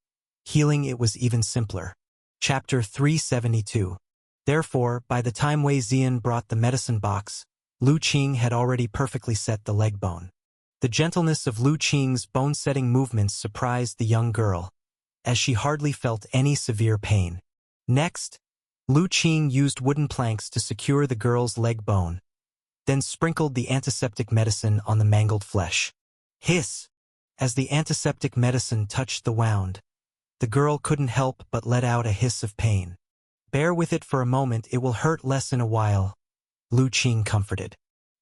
A: healing it was even simpler. Chapter 372. Therefore, by the time Wei Xian brought the medicine box, Lu Qing had already perfectly set the leg bone. The gentleness of Lu Qing's bone-setting movements surprised the young girl, as she hardly felt any severe pain. Next, Lu Qing used wooden planks to secure the girl's leg bone, then sprinkled the antiseptic medicine on the mangled flesh. Hiss! As the antiseptic medicine touched the wound, the girl couldn't help but let out a hiss of pain. Bear with it for a moment, it will hurt less in a while, Lu Qing comforted.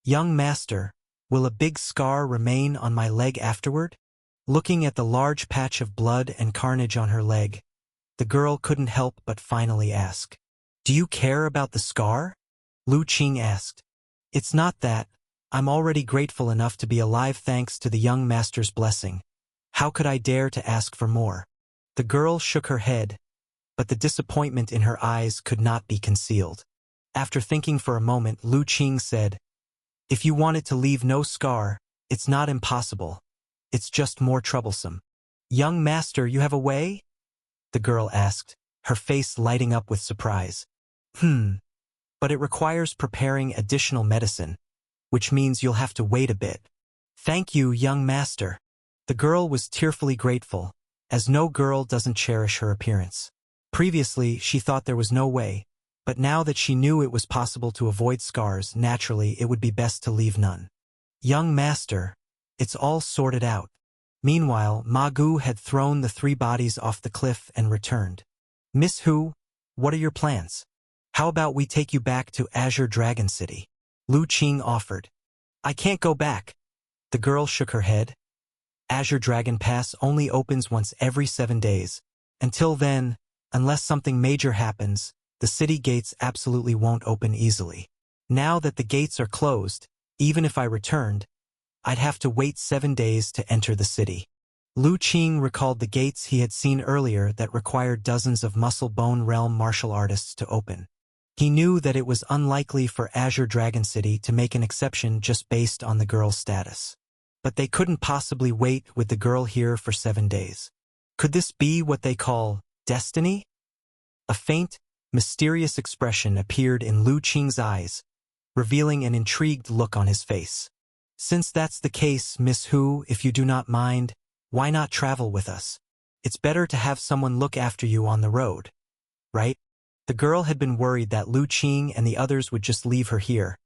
A: Young master, will a big scar remain on my leg afterward? Looking at the large patch of blood and carnage on her leg, the girl couldn't help but finally ask. Do you care about the scar? Lu Qing asked. It's not that. I'm already grateful enough to be alive thanks to the young master's blessing. How could I dare to ask for more? The girl shook her head, but the disappointment in her eyes could not be concealed. After thinking for a moment, Lu Qing said, If you want it to leave no scar, it's not impossible. It's just more troublesome. Young master, you have a way? The girl asked, her face lighting up with surprise. But it requires preparing additional medicine, which means you'll have to wait a bit. Thank you, young master. The girl was tearfully grateful, as no girl doesn't cherish her appearance. Previously, she thought there was no way, but now that she knew it was possible to avoid scars, naturally it would be best to leave none. Young master, it's all sorted out. Meanwhile, Ma Gu had thrown the 3 bodies off the cliff and returned. Miss Hu, what are your plans? How about we take you back to Azure Dragon City? Lu Qing offered. I can't go back. The girl shook her head. Azure Dragon Pass only opens once every 7 days. Until then, unless something major happens, the city gates absolutely won't open easily. Now that the gates are closed, even if I returned, I'd have to wait 7 days to enter the city. Lu Qing recalled the gates he had seen earlier that required dozens of Muscle Bone Realm martial artists to open. He knew that it was unlikely for Azure Dragon City to make an exception just based on the girl's status. But they couldn't possibly wait with the girl here for 7 days. Could this be what they call destiny? A faint, mysterious expression appeared in Lu Qing's eyes, revealing an intrigued look on his face. Since that's the case, Miss Hu, if you do not mind, why not travel with us? It's better to have someone look after you on the road, right? The girl had been worried that Lu Qing and the others would just leave her here.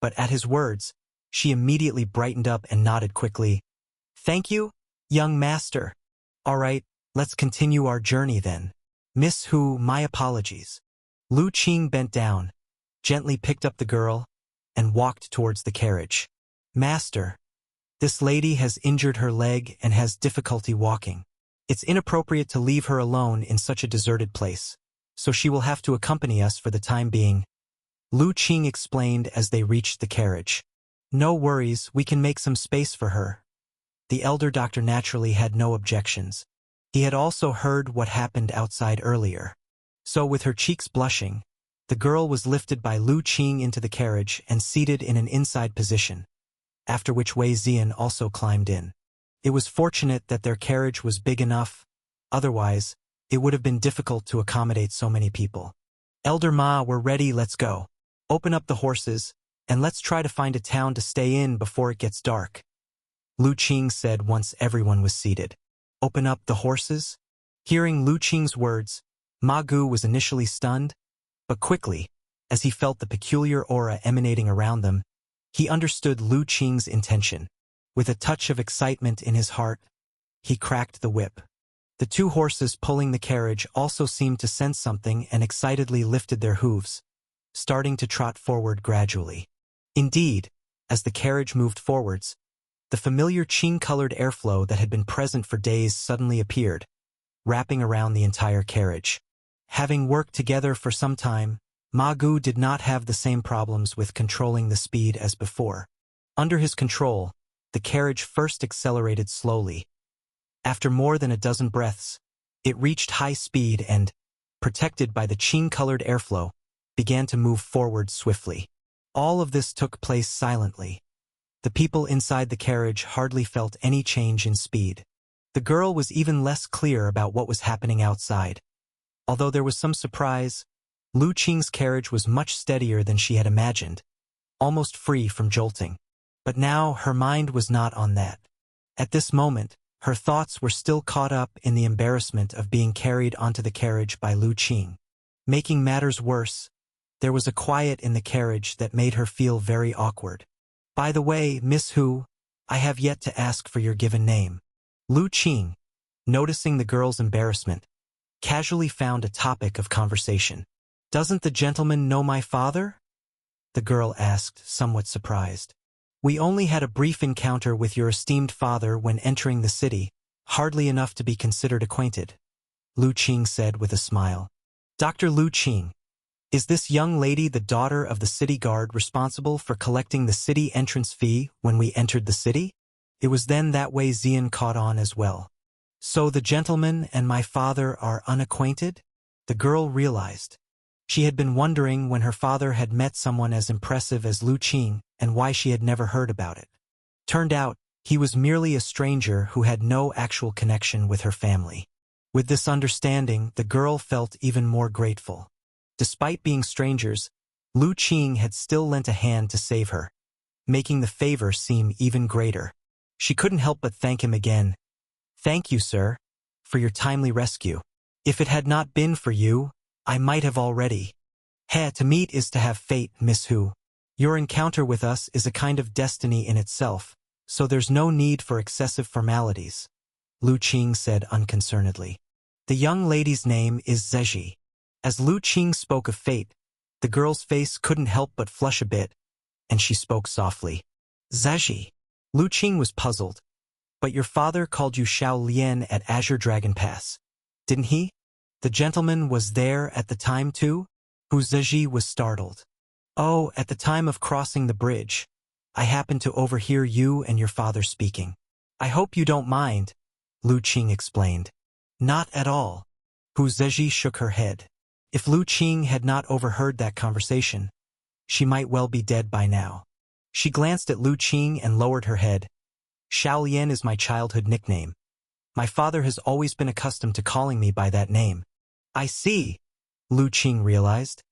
A: But at his words, she immediately brightened up and nodded quickly. Thank you, young master. All right, let's continue our journey then. Miss Hu, my apologies. Lu Qing bent down, gently picked up the girl, and walked towards the carriage. Master, this lady has injured her leg and has difficulty walking. It's inappropriate to leave her alone in such a deserted place, so she will have to accompany us for the time being. Lu Qing explained as they reached the carriage. No worries, we can make some space for her. The elder doctor naturally had no objections. He had also heard what happened outside earlier. So with her cheeks blushing, the girl was lifted by Lu Qing into the carriage and seated in an inside position, after which Wei Zian also climbed in. It was fortunate that their carriage was big enough, otherwise, it would have been difficult to accommodate so many people. Elder Ma, we're ready, let's go. Open up the horses, and let's try to find a town to stay in before it gets dark. Lu Qing said once everyone was seated. Open up the horses? Hearing Lu Qing's words, Ma Gu was initially stunned, but quickly, as he felt the peculiar aura emanating around them, he understood Lu Qing's intention. With a touch of excitement in his heart, he cracked the whip. The 2 horses pulling the carriage also seemed to sense something and excitedly lifted their hooves, starting to trot forward gradually. Indeed, as the carriage moved forwards, the familiar Qing-colored airflow that had been present for days suddenly appeared, wrapping around the entire carriage. Having worked together for some time, Ma Gu did not have the same problems with controlling the speed as before. Under his control, the carriage first accelerated slowly. After more than a dozen breaths, it reached high speed and, protected by the Qing-colored airflow, began to move forward swiftly. All of this took place silently. The people inside the carriage hardly felt any change in speed. The girl was even less clear about what was happening outside. Although there was some surprise, Lu Qing's carriage was much steadier than she had imagined, almost free from jolting. But now her mind was not on that. At this moment, her thoughts were still caught up in the embarrassment of being carried onto the carriage by Lu Qing. Making matters worse, there was a quiet in the carriage that made her feel very awkward. By the way, Miss Hu, I have yet to ask for your given name. Lu Qing, noticing the girl's embarrassment, casually found a topic of conversation. Doesn't the gentleman know my father? The girl asked, somewhat surprised. We only had a brief encounter with your esteemed father when entering the city, hardly enough to be considered acquainted, Lu Qing said with a smile. Dr. Lu Qing, is this young lady the daughter of the city guard responsible for collecting the city entrance fee when we entered the city? It was then that Wei Zian caught on as well. So the gentleman and my father are unacquainted? The girl realized. She had been wondering when her father had met someone as impressive as Lu Qing and why she had never heard about it. Turned out, he was merely a stranger who had no actual connection with her family. With this understanding, the girl felt even more grateful. Despite being strangers, Lu Qing had still lent a hand to save her, making the favor seem even greater. She couldn't help but thank him again. Thank you, sir, for your timely rescue. If it had not been for you, I might have already. To meet is to have fate, Miss Hu. Your encounter with us is a kind of destiny in itself, So there's no need for excessive formalities, Lu Qing said unconcernedly. The young lady's name is Zheji. As Lu Qing spoke of fate, the girl's face couldn't help but flush a bit, and she spoke softly. Zheji. Lu Qing was puzzled. But your father called you Xiao Lian at Azure Dragon Pass, didn't he? The gentleman was there at the time too? Hu Zheji was startled. Oh, at the time of crossing the bridge, I happened to overhear you and your father speaking. I hope you don't mind, Lu Qing explained. Not at all. Hu Zheji shook her head. If Lu Qing had not overheard that conversation, she might well be dead by now. She glanced at Lu Qing and lowered her head. Xiao Lian is my childhood nickname. My father has always been accustomed to calling me by that name. I see, Lu Qing realized.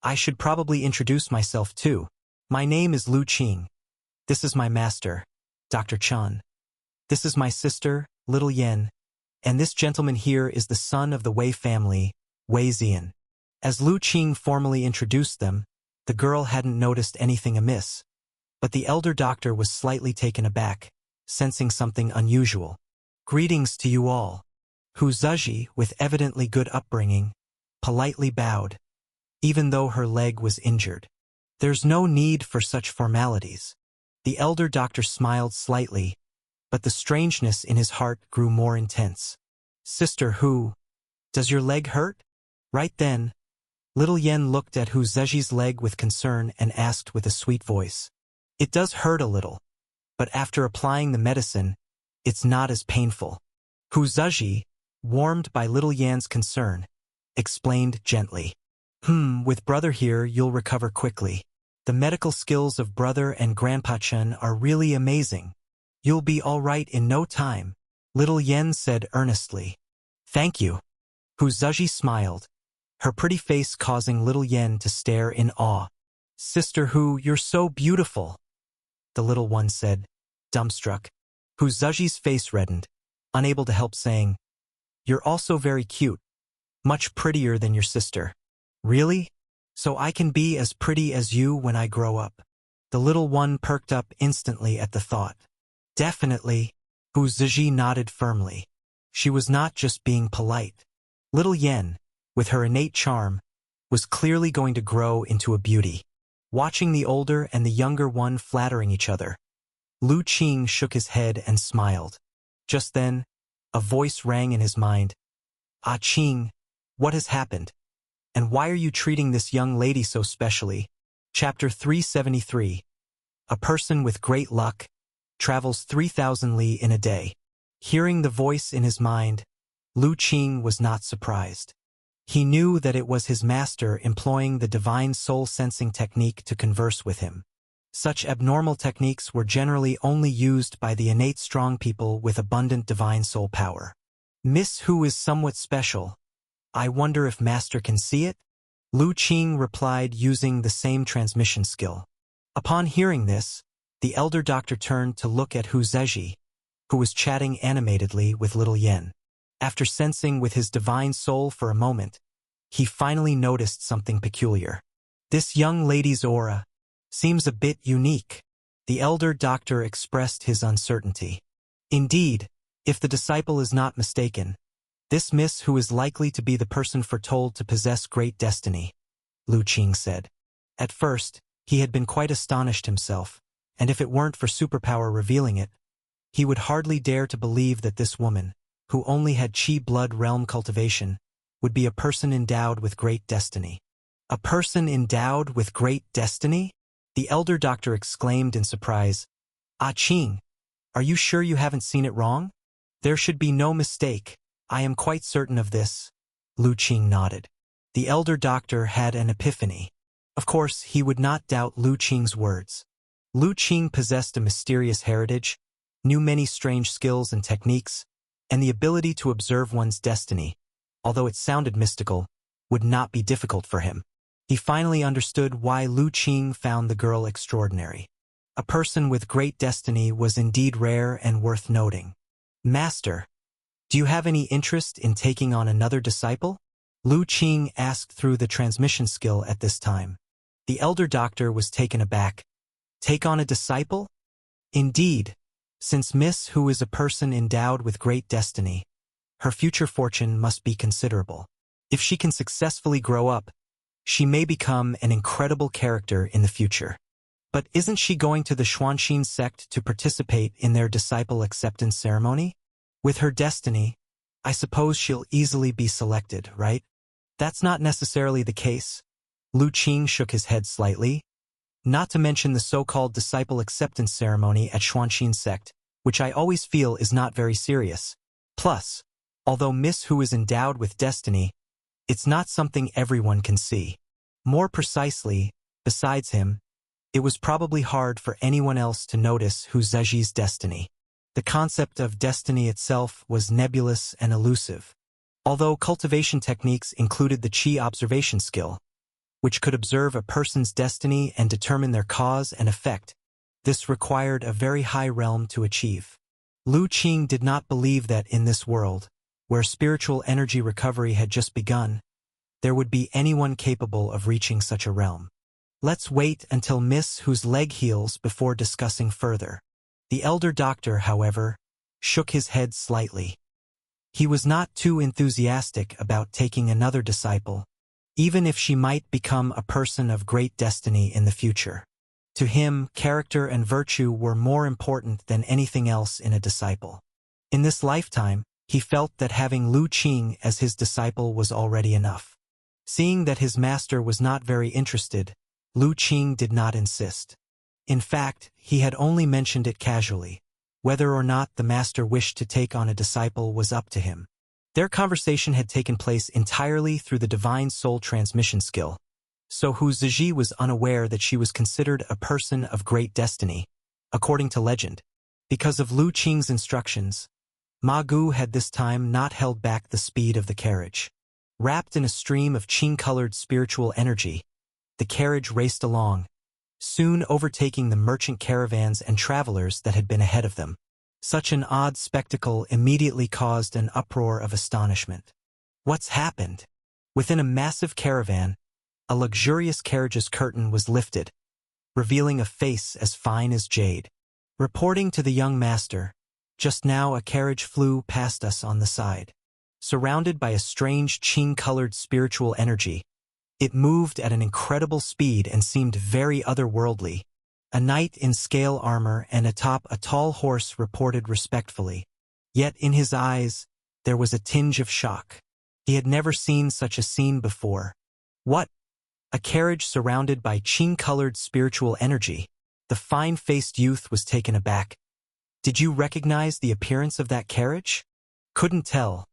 A: I should probably introduce myself too. My name is Lu Qing. This is my master, Dr. Chen. This is my sister, Little Yen. And this gentleman here is the son of the Wei family, Wei Zian. As Lu Qing formally introduced them, the girl hadn't noticed anything amiss. But the elder doctor was slightly taken aback, sensing something unusual. Greetings to you all. Hu Zheji, with evidently good upbringing, politely bowed, even though her leg was injured. There's no need for such formalities. The elder doctor smiled slightly, but the strangeness in his heart grew more intense. Sister Hu, does your leg hurt? Right then, Little Yen looked at Hu Zheji's leg with concern and asked with a sweet voice. It does hurt a little, but after applying the medicine, it's not as painful. Hu Zheji, warmed by Little Yan's concern, explained gently. With brother here you'll recover quickly. The medical skills of brother and Grandpa Chen are really amazing. You'll be all right in no time, Little Yen said earnestly. Thank you. Hu Zheji smiled, her pretty face causing Little Yen to stare in awe. Sister Hu, you're so beautiful, the little one said, dumbstruck. Hu Zheji's face reddened, unable to help saying, You're also very cute, much prettier than your sister. Really? So I can be as pretty as you when I grow up? The little one perked up instantly at the thought. Definitely, Hu Zheji nodded firmly. She was not just being polite. Little Yen, with her innate charm, was clearly going to grow into a beauty. Watching the older and the younger one flattering each other, Lu Qing shook his head and smiled. Just then, a voice rang in his mind. Ah Qing, what has happened? And why are you treating this young lady so specially? Chapter 373. A person with great luck travels 3,000 li in a day. Hearing the voice in his mind, Lu Qing was not surprised. He knew that it was his master employing the divine soul sensing technique to converse with him. Such abnormal techniques were generally only used by the innate strong people with abundant divine soul power. Miss Hu is somewhat special. I wonder if master can see it? Lu Qing replied using the same transmission skill. Upon hearing this, the elder doctor turned to look at Hu Zheji, who was chatting animatedly with Little Yen. After sensing with his divine soul for a moment, he finally noticed something peculiar. This young lady's aura seems a bit unique. The elder doctor expressed his uncertainty. Indeed, if the disciple is not mistaken, this Miss Hu is likely to be the person foretold to possess great destiny, Lu Qing said. At first, he had been quite astonished himself, and if it weren't for superpower revealing it, he would hardly dare to believe that this woman, who only had Qi blood realm cultivation, would be a person endowed with great destiny. A person endowed with great destiny? The elder doctor exclaimed in surprise. Ah Qing, are you sure you haven't seen it wrong? There should be no mistake. I am quite certain of this. Lu Qing nodded. The elder doctor had an epiphany. Of course, he would not doubt Lu Qing's words. Lu Qing possessed a mysterious heritage, knew many strange skills and techniques, and the ability to observe one's destiny, although it sounded mystical, would not be difficult for him. He finally understood why Lu Qing found the girl extraordinary. A person with great destiny was indeed rare and worth noting. Master, do you have any interest in taking on another disciple? Lu Qing asked through the transmission skill at this time. The elder doctor was taken aback. Take on a disciple? Indeed, Since Miss Hu is a person endowed with great destiny, her future fortune must be considerable. If she can successfully grow up, she may become an incredible character in the future. But isn't she going to the Xuanxin sect to participate in their disciple acceptance ceremony? With her destiny, I suppose she'll easily be selected, right? That's not necessarily the case. Lu Qing shook his head slightly. Not to mention the so-called disciple acceptance ceremony at Xuanxin sect, which I always feel is not very serious. Plus, although Miss Hu is endowed with destiny, it's not something everyone can see. More precisely, besides him, it was probably hard for anyone else to notice Hu Zheji's destiny. The concept of destiny itself was nebulous and elusive. Although cultivation techniques included the qi observation skill, which could observe a person's destiny and determine their cause and effect, this required a very high realm to achieve. Lu Qing did not believe that in this world, where spiritual energy recovery had just begun, there would be anyone capable of reaching such a realm. Let's wait until Miss Hu's leg heals before discussing further. The elder doctor, however, shook his head slightly. He was not too enthusiastic about taking another disciple, even if she might become a person of great destiny in the future. To him, character and virtue were more important than anything else in a disciple. In this lifetime, he felt that having Lu Qing as his disciple was already enough. Seeing that his master was not very interested, Lu Qing did not insist. In fact, he had only mentioned it casually. Whether or not the master wished to take on a disciple was up to him. Their conversation had taken place entirely through the divine soul transmission skill, so Hu Ziji was unaware that she was considered a person of great destiny, according to legend. Because of Lu Qing's instructions, Ma Gu had this time not held back the speed of the carriage. Wrapped in a stream of qing-colored spiritual energy, the carriage raced along, soon overtaking the merchant caravans and travelers that had been ahead of them. Such an odd spectacle immediately caused an uproar of astonishment. What's happened? Within a massive caravan, a luxurious carriage's curtain was lifted, revealing a face as fine as jade. Reporting to the young master, just now a carriage flew past us on the side. Surrounded by a strange qing-colored spiritual energy, it moved at an incredible speed and seemed very otherworldly. A knight in scale armor and atop a tall horse reported respectfully. Yet in his eyes, there was a tinge of shock. He had never seen such a scene before. What? A carriage surrounded by qing-colored spiritual energy? The fine-faced youth was taken aback. Did you recognize the appearance of that carriage? Couldn't tell.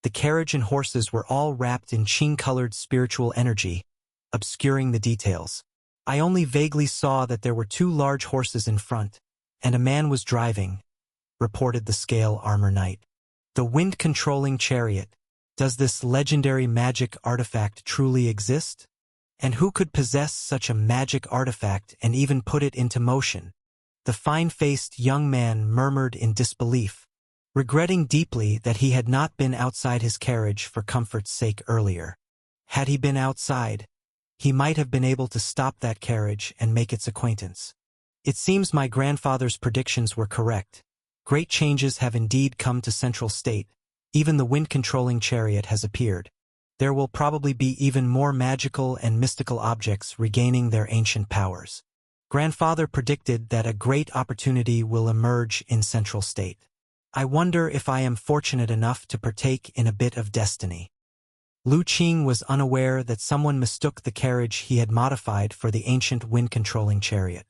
A: The carriage and horses were all wrapped in qing-colored spiritual energy, obscuring the details. I only vaguely saw that there were 2 large horses in front, and a man was driving, reported the scale armor knight. The wind-controlling chariot. Does this legendary magic artifact truly exist? And who could possess such a magic artifact and even put it into motion? The fine-faced young man murmured in disbelief, regretting deeply that he had not been outside his carriage for comfort's sake earlier. Had he been outside, he might have been able to stop that carriage and make its acquaintance. It seems my grandfather's predictions were correct. Great changes have indeed come to Central State. Even the wind-controlling chariot has appeared. There will probably be even more magical and mystical objects regaining their ancient powers. Grandfather predicted that a great opportunity will emerge in Central State. I wonder if I am fortunate enough to partake in a bit of destiny. Lu Qing was unaware that someone mistook the carriage he had modified for the ancient wind-controlling chariot.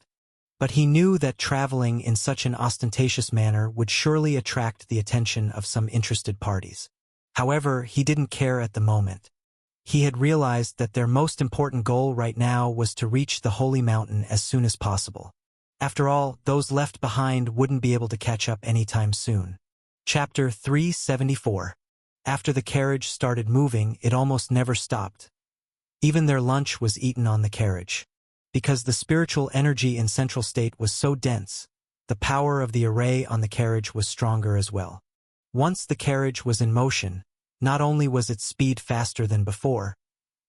A: But he knew that traveling in such an ostentatious manner would surely attract the attention of some interested parties. However, he didn't care at the moment. He had realized that their most important goal right now was to reach the Holy Mountain as soon as possible. After all, those left behind wouldn't be able to catch up anytime soon. Chapter 374. After the carriage started moving, it almost never stopped. Even their lunch was eaten on the carriage. Because the spiritual energy in Central State was so dense, the power of the array on the carriage was stronger as well. Once the carriage was in motion, not only was its speed faster than before,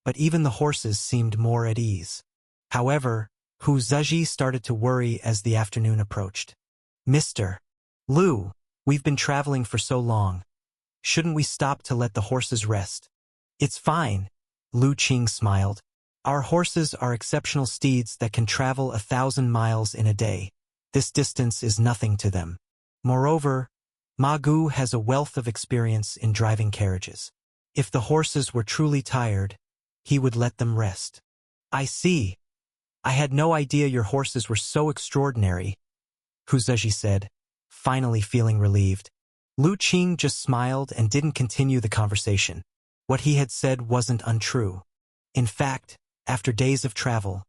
A: but even the horses seemed more at ease. However, Hu Ziji started to worry as the afternoon approached. Mr. Lu, we've been traveling for so long. Shouldn't we stop to let the horses rest? It's fine, Lu Qing smiled. Our horses are exceptional steeds that can travel 1,000 miles in a day. This distance is nothing to them. Moreover, Ma Gu has a wealth of experience in driving carriages. If the horses were truly tired, he would let them rest. I see. I had no idea your horses were so extraordinary, Hu Zizhi said, finally feeling relieved. Lu Qing just smiled and didn't continue the conversation. What he had said wasn't untrue. In fact, after days of travel,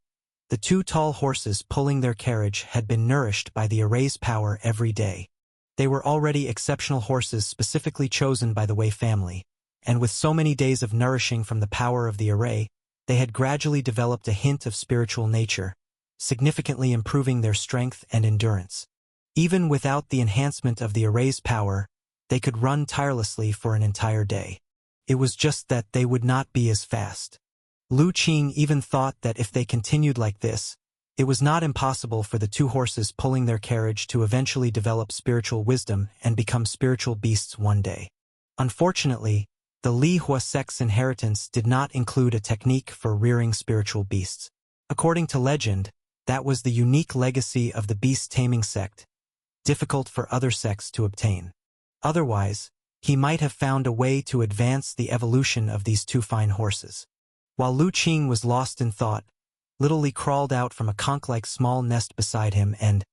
A: the two tall horses pulling their carriage had been nourished by the array's power every day. They were already exceptional horses specifically chosen by the Wei family, and with so many days of nourishing from the power of the array, they had gradually developed a hint of spiritual nature, significantly improving their strength and endurance. Even without the enhancement of the array's power, they could run tirelessly for an entire day. It was just that they would not be as fast. Lu Qing even thought that if they continued like this, it was not impossible for the two horses pulling their carriage to eventually develop spiritual wisdom and become spiritual beasts one day. Unfortunately, the Li Hua sect's inheritance did not include a technique for rearing spiritual beasts. According to legend, that was the unique legacy of the beast-taming sect, difficult for other sects to obtain. Otherwise, he might have found a way to advance the evolution of these two fine horses. While Lu Qing was lost in thought, Little Li crawled out from a conch-like small nest beside him and,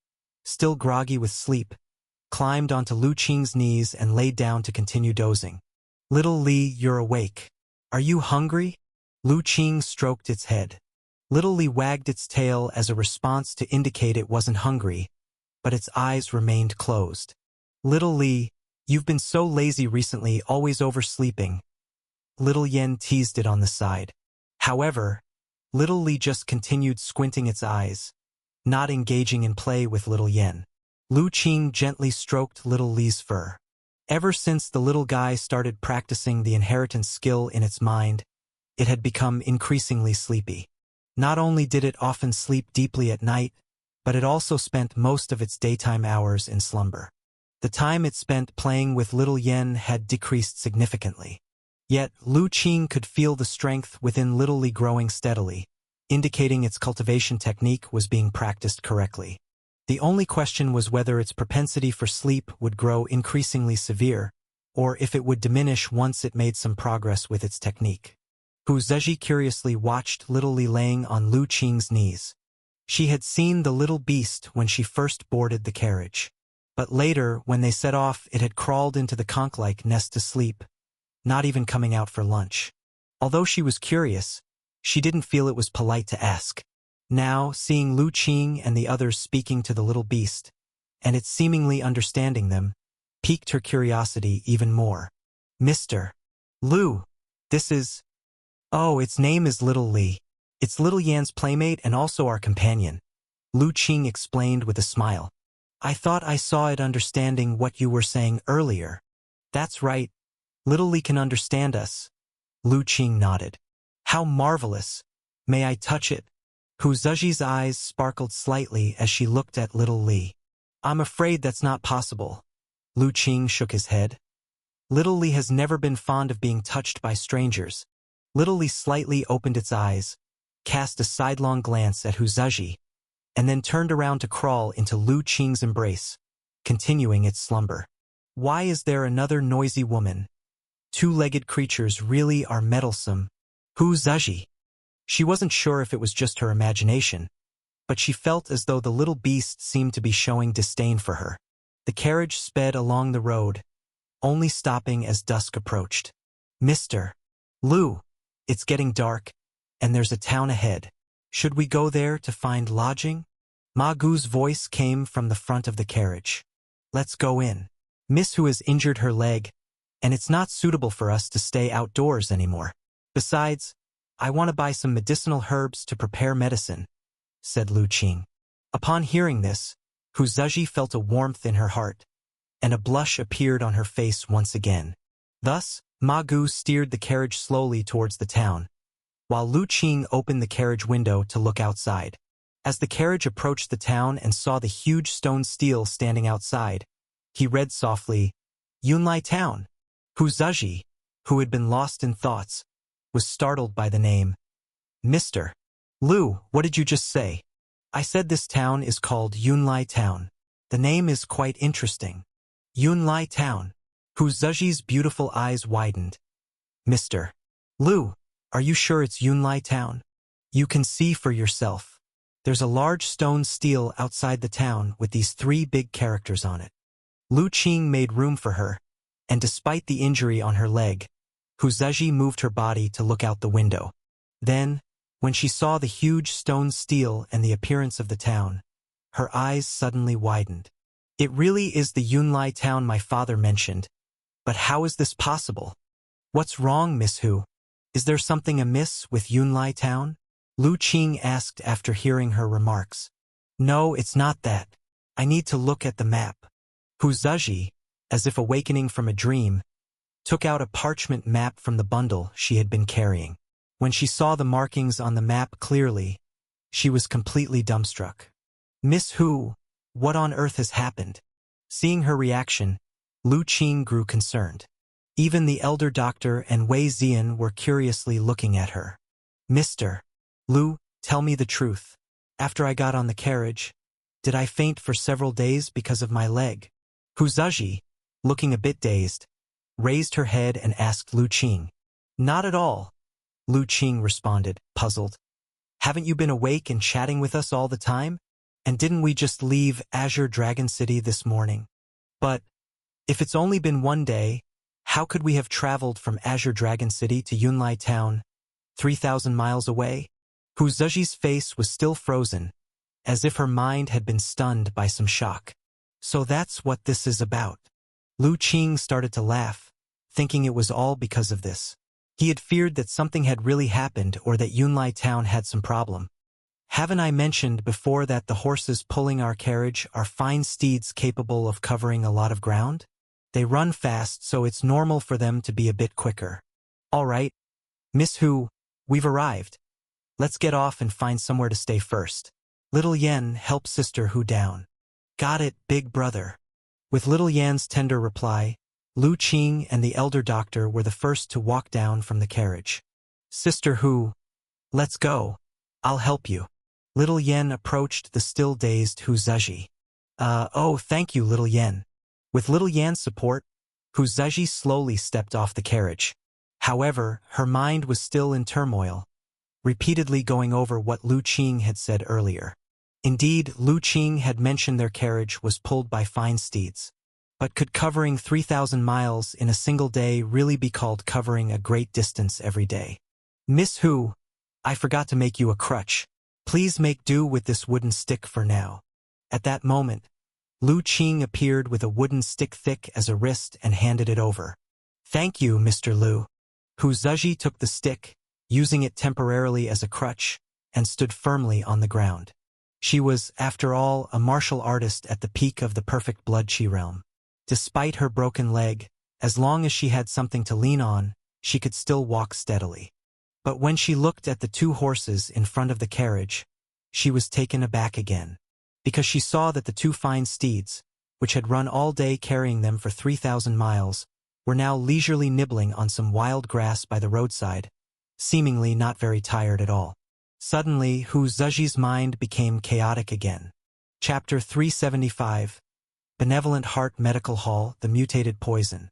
A: still groggy with sleep, climbed onto Lu Qing's knees and laid down to continue dozing. Little Li, you're awake. Are you hungry? Lu Qing stroked its head. Little Li wagged its tail as a response to indicate it wasn't hungry, but its eyes remained closed. Little Li, you've been so lazy recently, always oversleeping. Little Yen teased it on the side. However, Little Li just continued squinting its eyes, not engaging in play with Little Yen. Lu Qing gently stroked Little Li's fur. Ever since the little guy started practicing the inheritance skill in its mind, it had become increasingly sleepy. Not only did it often sleep deeply at night, but it also spent most of its daytime hours in slumber. The time it spent playing with Little Yen had decreased significantly. Yet, Lu Qing could feel the strength within Little Li growing steadily, indicating its cultivation technique was being practiced correctly. The only question was whether its propensity for sleep would grow increasingly severe, or if it would diminish once it made some progress with its technique. Hu Zizhi curiously watched Little Li laying on Lu Qing's knees. She had seen the little beast when she first boarded the carriage. But later, when they set off, it had crawled into the conch-like nest to sleep, not even coming out for lunch. Although she was curious, she didn't feel it was polite to ask. Now, seeing Lu Qing and the others speaking to the little beast, and it seemingly understanding them, piqued her curiosity even more. Mr. Lu, this is... Oh, its name is Little Li. It's Little Yan's playmate and also our companion, Lu Qing explained with a smile. I thought I saw it understanding what you were saying earlier. That's right. Little Li can understand us. Lu Qing nodded. How marvelous. May I touch it? Hu Zizhi's eyes sparkled slightly as she looked at Little Li. I'm afraid that's not possible. Lu Qing shook his head. Little Li has never been fond of being touched by strangers. Little Li slightly opened its eyes, cast a sidelong glance at Hu Zizhi, and then turned around to crawl into Lu Qing's embrace, continuing its slumber. Why is there another noisy woman? Two-legged creatures really are meddlesome. Hu Zizhi. She wasn't sure if it was just her imagination, but she felt as though the little beast seemed to be showing disdain for her. The carriage sped along the road, only stopping as dusk approached. Mr. Lu, it's getting dark, and there's a town ahead. Should we go there to find lodging? Ma Gu's voice came from the front of the carriage. Let's go in. Miss Hu has injured her leg, and it's not suitable for us to stay outdoors anymore. Besides, I want to buy some medicinal herbs to prepare medicine, said Lu Qing. Upon hearing this, Hu Zizhi felt a warmth in her heart, and a blush appeared on her face once again. Thus, Ma Gu steered the carriage slowly towards the town, while Lu Qing opened the carriage window to look outside. As the carriage approached the town and saw the huge stone stele standing outside, He read softly, Yunlai Town. Hu Zheji, who had been lost in thoughts, was startled by the name. Mr. Lu, what did you just say? I said this town is called Yunlai Town. The name is quite interesting. Yunlai Town. Hu Zheji's beautiful eyes widened. Mr. Lu, are you sure it's Yunlai Town? You can see for yourself. There's a large stone stele outside the town with these 3 big characters on it. Lu Qing made room for her, and despite the injury on her leg, Hu Zheji moved her body to look out the window. Then, when she saw the huge stone stele and the appearance of the town, her eyes suddenly widened. It really is the Yunlai Town my father mentioned. But how is this possible? What's wrong, Miss Hu? Is there something amiss with Yunlai Town? Lu Qing asked after hearing her remarks. No, it's not that. I need to look at the map. Hu Zheji, as if awakening from a dream, took out a parchment map from the bundle she had been carrying. When she saw the markings on the map clearly, she was completely dumbstruck. Miss Hu, what on earth has happened? Seeing her reaction, Lu Qing grew concerned. Even the elder doctor and Wei Zian were curiously looking at her. Mr. Lu, tell me the truth. After I got on the carriage, did I faint for several days because of my leg? Hu Zheji, looking a bit dazed, raised her head and asked Lu Qing. Not at all, Lu Qing responded, puzzled. Haven't you been awake and chatting with us all the time? And didn't we just leave Azure Dragon City this morning? But, if it's only been 1 day, how could we have traveled from Azure Dragon City to Yunlai Town, 3,000 miles away? Hu Zheji's face was still frozen, as if her mind had been stunned by some shock. So that's what this is about. Lu Qing started to laugh, thinking it was all because of this. He had feared that something had really happened or that Yunlai Town had some problem. Haven't I mentioned before that the horses pulling our carriage are fine steeds capable of covering a lot of ground? They run fast, so it's normal for them to be a bit quicker. All right, Miss Hu, we've arrived. Let's get off and find somewhere to stay first. Little Yan helped Sister Hu down. Got it, big brother. With Little Yan's tender reply, Lu Qing and the elder doctor were the first to walk down from the carriage. Sister Hu, let's go. I'll help you. Little Yan approached the still dazed Hu Zheji. Oh, thank you, Little Yan. With Little Yan's support, Hu Zheji slowly stepped off the carriage. However, her mind was still in turmoil, repeatedly going over what Lu Qing had said earlier. Indeed, Lu Qing had mentioned their carriage was pulled by fine steeds. But could covering 3,000 miles in a single day really be called covering a great distance every day? Miss Hu, I forgot to make you a crutch. Please make do with this wooden stick for now. At that moment, Lu Qing appeared with a wooden stick thick as a wrist and handed it over. Thank you, Mr. Lu. Hu Zheji took the stick, using it temporarily as a crutch, and stood firmly on the ground. She was, after all, a martial artist at the peak of the perfect blood qi realm. Despite her broken leg, as long as she had something to lean on, she could still walk steadily. But when she looked at the 2 horses in front of the carriage, she was taken aback again, because she saw that the 2 fine steeds, which had run all day carrying them for 3,000 miles, were now leisurely nibbling on some wild grass by the roadside, seemingly not very tired at all. Suddenly, Hu Zheji's mind became chaotic again. Chapter 375, Benevolent Heart Medical Hall, The Mutated Poison.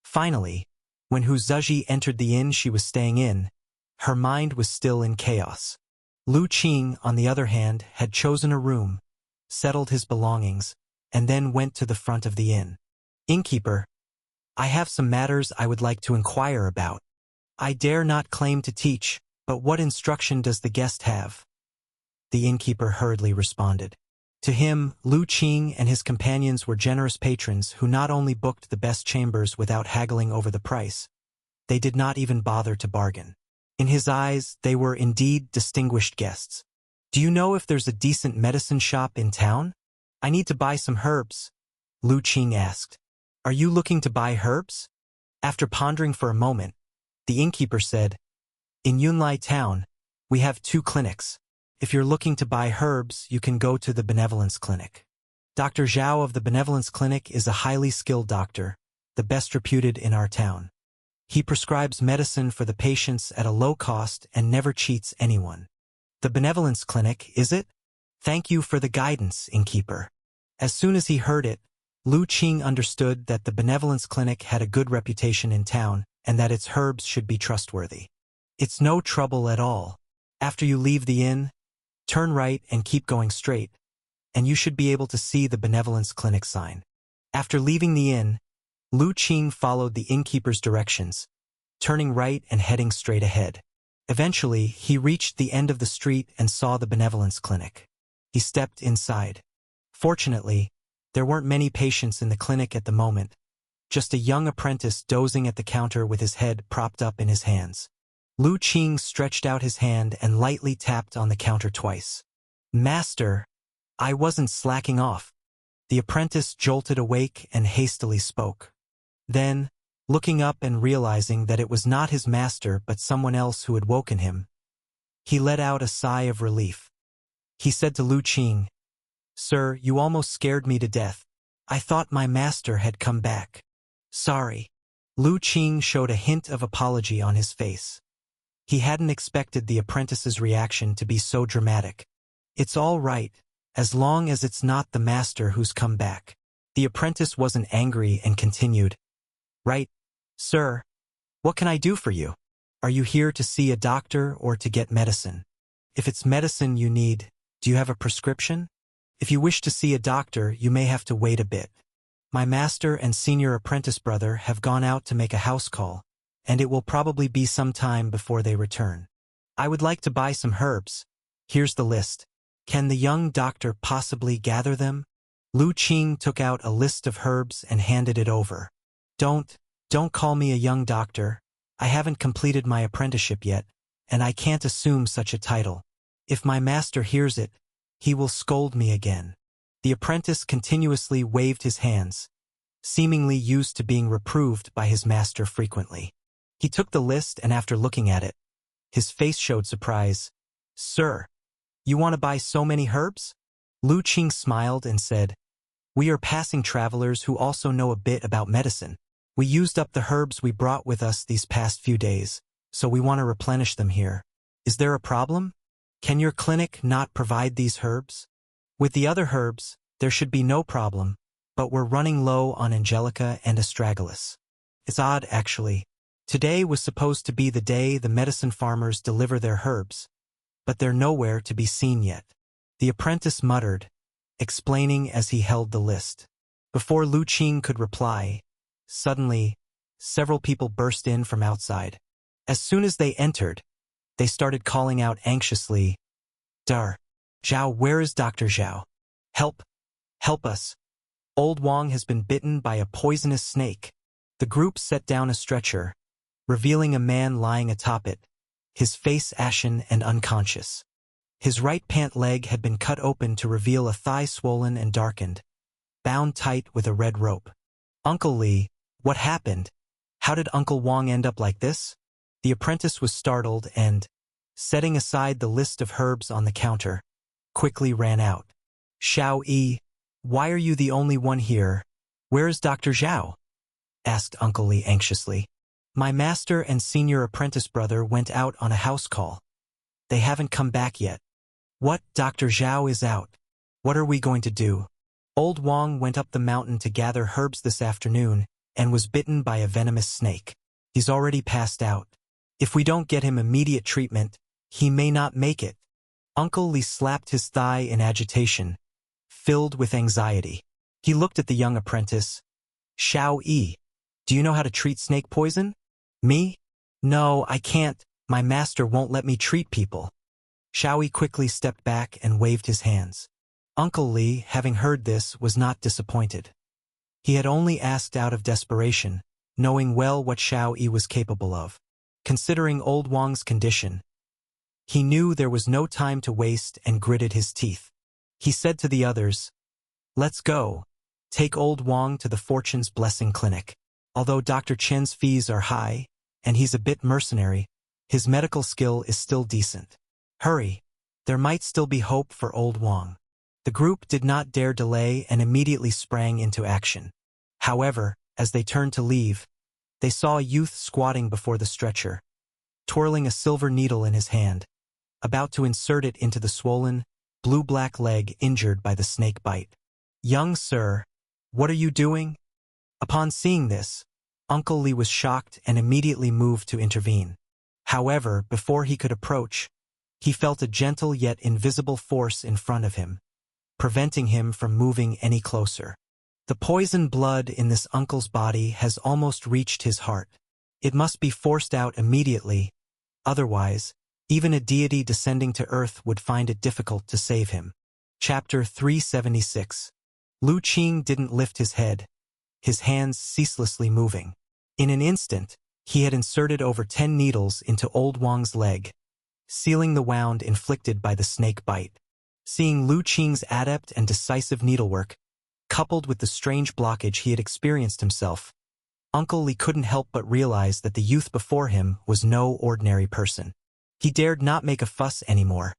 A: Finally, when Hu Zheji entered the inn she was staying in, her mind was still in chaos. Lu Qing, on the other hand, had chosen a room, settled his belongings, and then went to the front of the inn. Innkeeper, I have some matters I would like to inquire about. I dare not claim to teach, but what instruction does the guest have? The innkeeper hurriedly responded. To him, Lu Qing and his companions were generous patrons who not only booked the best chambers without haggling over the price, they did not even bother to bargain. In his eyes, they were indeed distinguished guests. Do you know if there's a decent medicine shop in town? I need to buy some herbs, Lu Qing asked. Are you looking to buy herbs? After pondering for a moment, the innkeeper said, in Yunlai Town, we have 2 clinics. If you're looking to buy herbs, you can go to the Benevolence Clinic. Dr. Zhao of the Benevolence Clinic is a highly skilled doctor, the best reputed in our town. He prescribes medicine for the patients at a low cost and never cheats anyone. The Benevolence Clinic, is it? Thank you for the guidance, innkeeper. As soon as he heard it, Lu Qing understood that the Benevolence Clinic had a good reputation in town and that its herbs should be trustworthy. It's no trouble at all. After you leave the inn, turn right and keep going straight, and you should be able to see the Benevolence Clinic sign. After leaving the inn, Lu Qing followed the innkeeper's directions, turning right and heading straight ahead. Eventually, he reached the end of the street and saw the Benevolence Clinic. He stepped inside. Fortunately, there weren't many patients in the clinic at the moment, just a young apprentice dozing at the counter with his head propped up in his hands. Lu Qing stretched out his hand and lightly tapped on the counter twice. "Master, I wasn't slacking off." The apprentice jolted awake and hastily spoke. Then, looking up and realizing that it was not his master but someone else who had woken him, he let out a sigh of relief. He said to Lu Qing, "Sir, you almost scared me to death. I thought my master had come back." "Sorry." Lu Qing showed a hint of apology on his face. He hadn't expected the apprentice's reaction to be so dramatic. "It's all right, as long as it's not the master who's come back." The apprentice wasn't angry and continued, "Right, sir. What can I do for you? Are you here to see a doctor or to get medicine? If it's medicine you need, do you have a prescription? If you wish to see a doctor, you may have to wait a bit. My master and senior apprentice brother have gone out to make a house call, and it will probably be some time before they return. I would like to buy some herbs. Here's the list. Can the young doctor possibly gather them?" Lu Qing took out a list of herbs and handed it over. Don't call me a young doctor. I haven't completed my apprenticeship yet, and I can't assume such a title. If my master hears it, he will scold me again." The apprentice continuously waved his hands, seemingly used to being reproved by his master frequently. He took the list and after looking at it, his face showed surprise. "Sir, you want to buy so many herbs?" Lu Qing smiled and said, "We are passing travelers who also know a bit about medicine. We used up the herbs we brought with us these past few days, so we want to replenish them here. Is there a problem? Can your clinic not provide these herbs? With the other herbs, there should be no problem, but we're running low on Angelica and Astragalus. It's odd, actually. Today was supposed to be the day the medicine farmers deliver their herbs, but they're nowhere to be seen yet." The apprentice muttered, explaining as he held the list. Before Lu Qing could reply, suddenly, several people burst in from outside. As soon as they entered, they started calling out anxiously, "Dar, Zhao, where is Dr. Zhao? Help! Help us! Old Wang has been bitten by a poisonous snake." The group set down a stretcher, revealing a man lying atop it, his face ashen and unconscious. His right pant leg had been cut open to reveal a thigh swollen and darkened, bound tight with a red rope. "Uncle Li, what happened? How did Uncle Wang end up like this?" The apprentice was startled and, setting aside the list of herbs on the counter, quickly ran out. "Xiao Yi, why are you the only one here? Where is Dr. Zhao?" asked Uncle Li anxiously. "My master and senior apprentice brother went out on a house call. They haven't come back yet." "What? Dr. Zhao is out. What are we going to do?" "Old Wang went up the mountain to gather herbs this afternoon and was bitten by a venomous snake. He's already passed out. If we don't get him immediate treatment, he may not make it." Uncle Li slapped his thigh in agitation, filled with anxiety. He looked at the young apprentice. "Xiao Yi, do you know how to treat snake poison?" "Me? No, I can't. My master won't let me treat people." Xiao Yi quickly stepped back and waved his hands. Uncle Li, having heard this, was not disappointed. He had only asked out of desperation, knowing well what Xiao Yi was capable of. Considering old Wang's condition, he knew there was no time to waste and gritted his teeth. He said to the others, "Let's go. Take old Wang to the Fortune's Blessing Clinic. Although Dr. Chen's fees are high, and he's a bit mercenary, his medical skill is still decent. Hurry, there might still be hope for old Wang." The group did not dare delay and immediately sprang into action. However, as they turned to leave, they saw a youth squatting before the stretcher, twirling a silver needle in his hand, about to insert it into the swollen, blue-black leg injured by the snake bite. "Young sir, what are you doing?" Upon seeing this, Uncle Lee was shocked and immediately moved to intervene. However, before he could approach, he felt a gentle yet invisible force in front of him, preventing him from moving any closer. The poison blood in this uncle's body has almost reached his heart. It must be forced out immediately, otherwise, even a deity descending to earth would find it difficult to save him. Chapter 376. Lu Qing didn't lift his head, his hands ceaselessly moving. In an instant, he had inserted over 10 needles into old Wang's leg, sealing the wound inflicted by the snake bite. Seeing Lu Qing's adept and decisive needlework, coupled with the strange blockage he had experienced himself, Uncle Lee couldn't help but realize that the youth before him was no ordinary person. He dared not make a fuss anymore.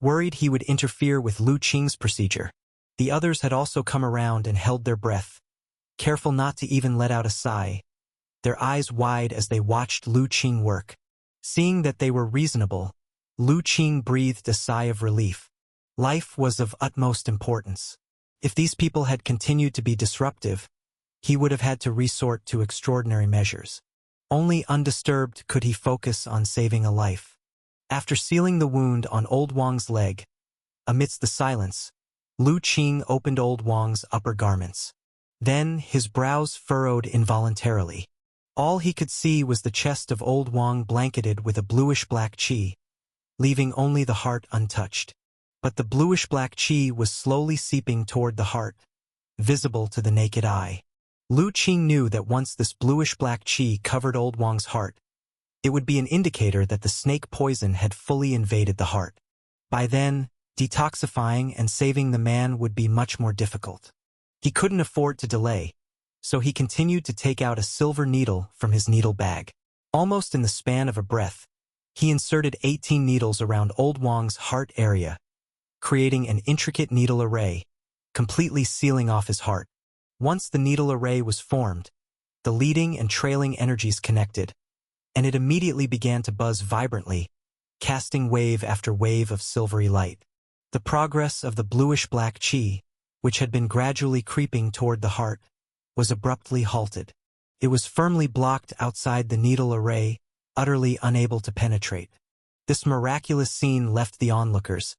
A: Worried he would interfere with Lu Qing's procedure, the others had also come around and held their breath, careful not to even let out a sigh, their eyes wide as they watched Lu Qing work. Seeing that they were reasonable, Lu Qing breathed a sigh of relief. Life was of utmost importance. If these people had continued to be disruptive, he would have had to resort to extraordinary measures. Only undisturbed could he focus on saving a life. After sealing the wound on old Wang's leg, amidst the silence, Lu Qing opened old Wang's upper garments. Then his brows furrowed involuntarily. All he could see was the chest of old Wang blanketed with a bluish-black qi, leaving only the heart untouched. But the bluish-black qi was slowly seeping toward the heart, visible to the naked eye. Lu Qing knew that once this bluish-black qi covered old Wang's heart, it would be an indicator that the snake poison had fully invaded the heart. By then, detoxifying and saving the man would be much more difficult. He couldn't afford to delay, so he continued to take out a silver needle from his needle bag. Almost in the span of a breath, he inserted 18 needles around old Wang's heart area, creating an intricate needle array, completely sealing off his heart. Once the needle array was formed, the leading and trailing energies connected, and it immediately began to buzz vibrantly, casting wave after wave of silvery light. The progress of the bluish-black qi, which had been gradually creeping toward the heart, was abruptly halted. It was firmly blocked outside the needle array, utterly unable to penetrate. This miraculous scene left the onlookers,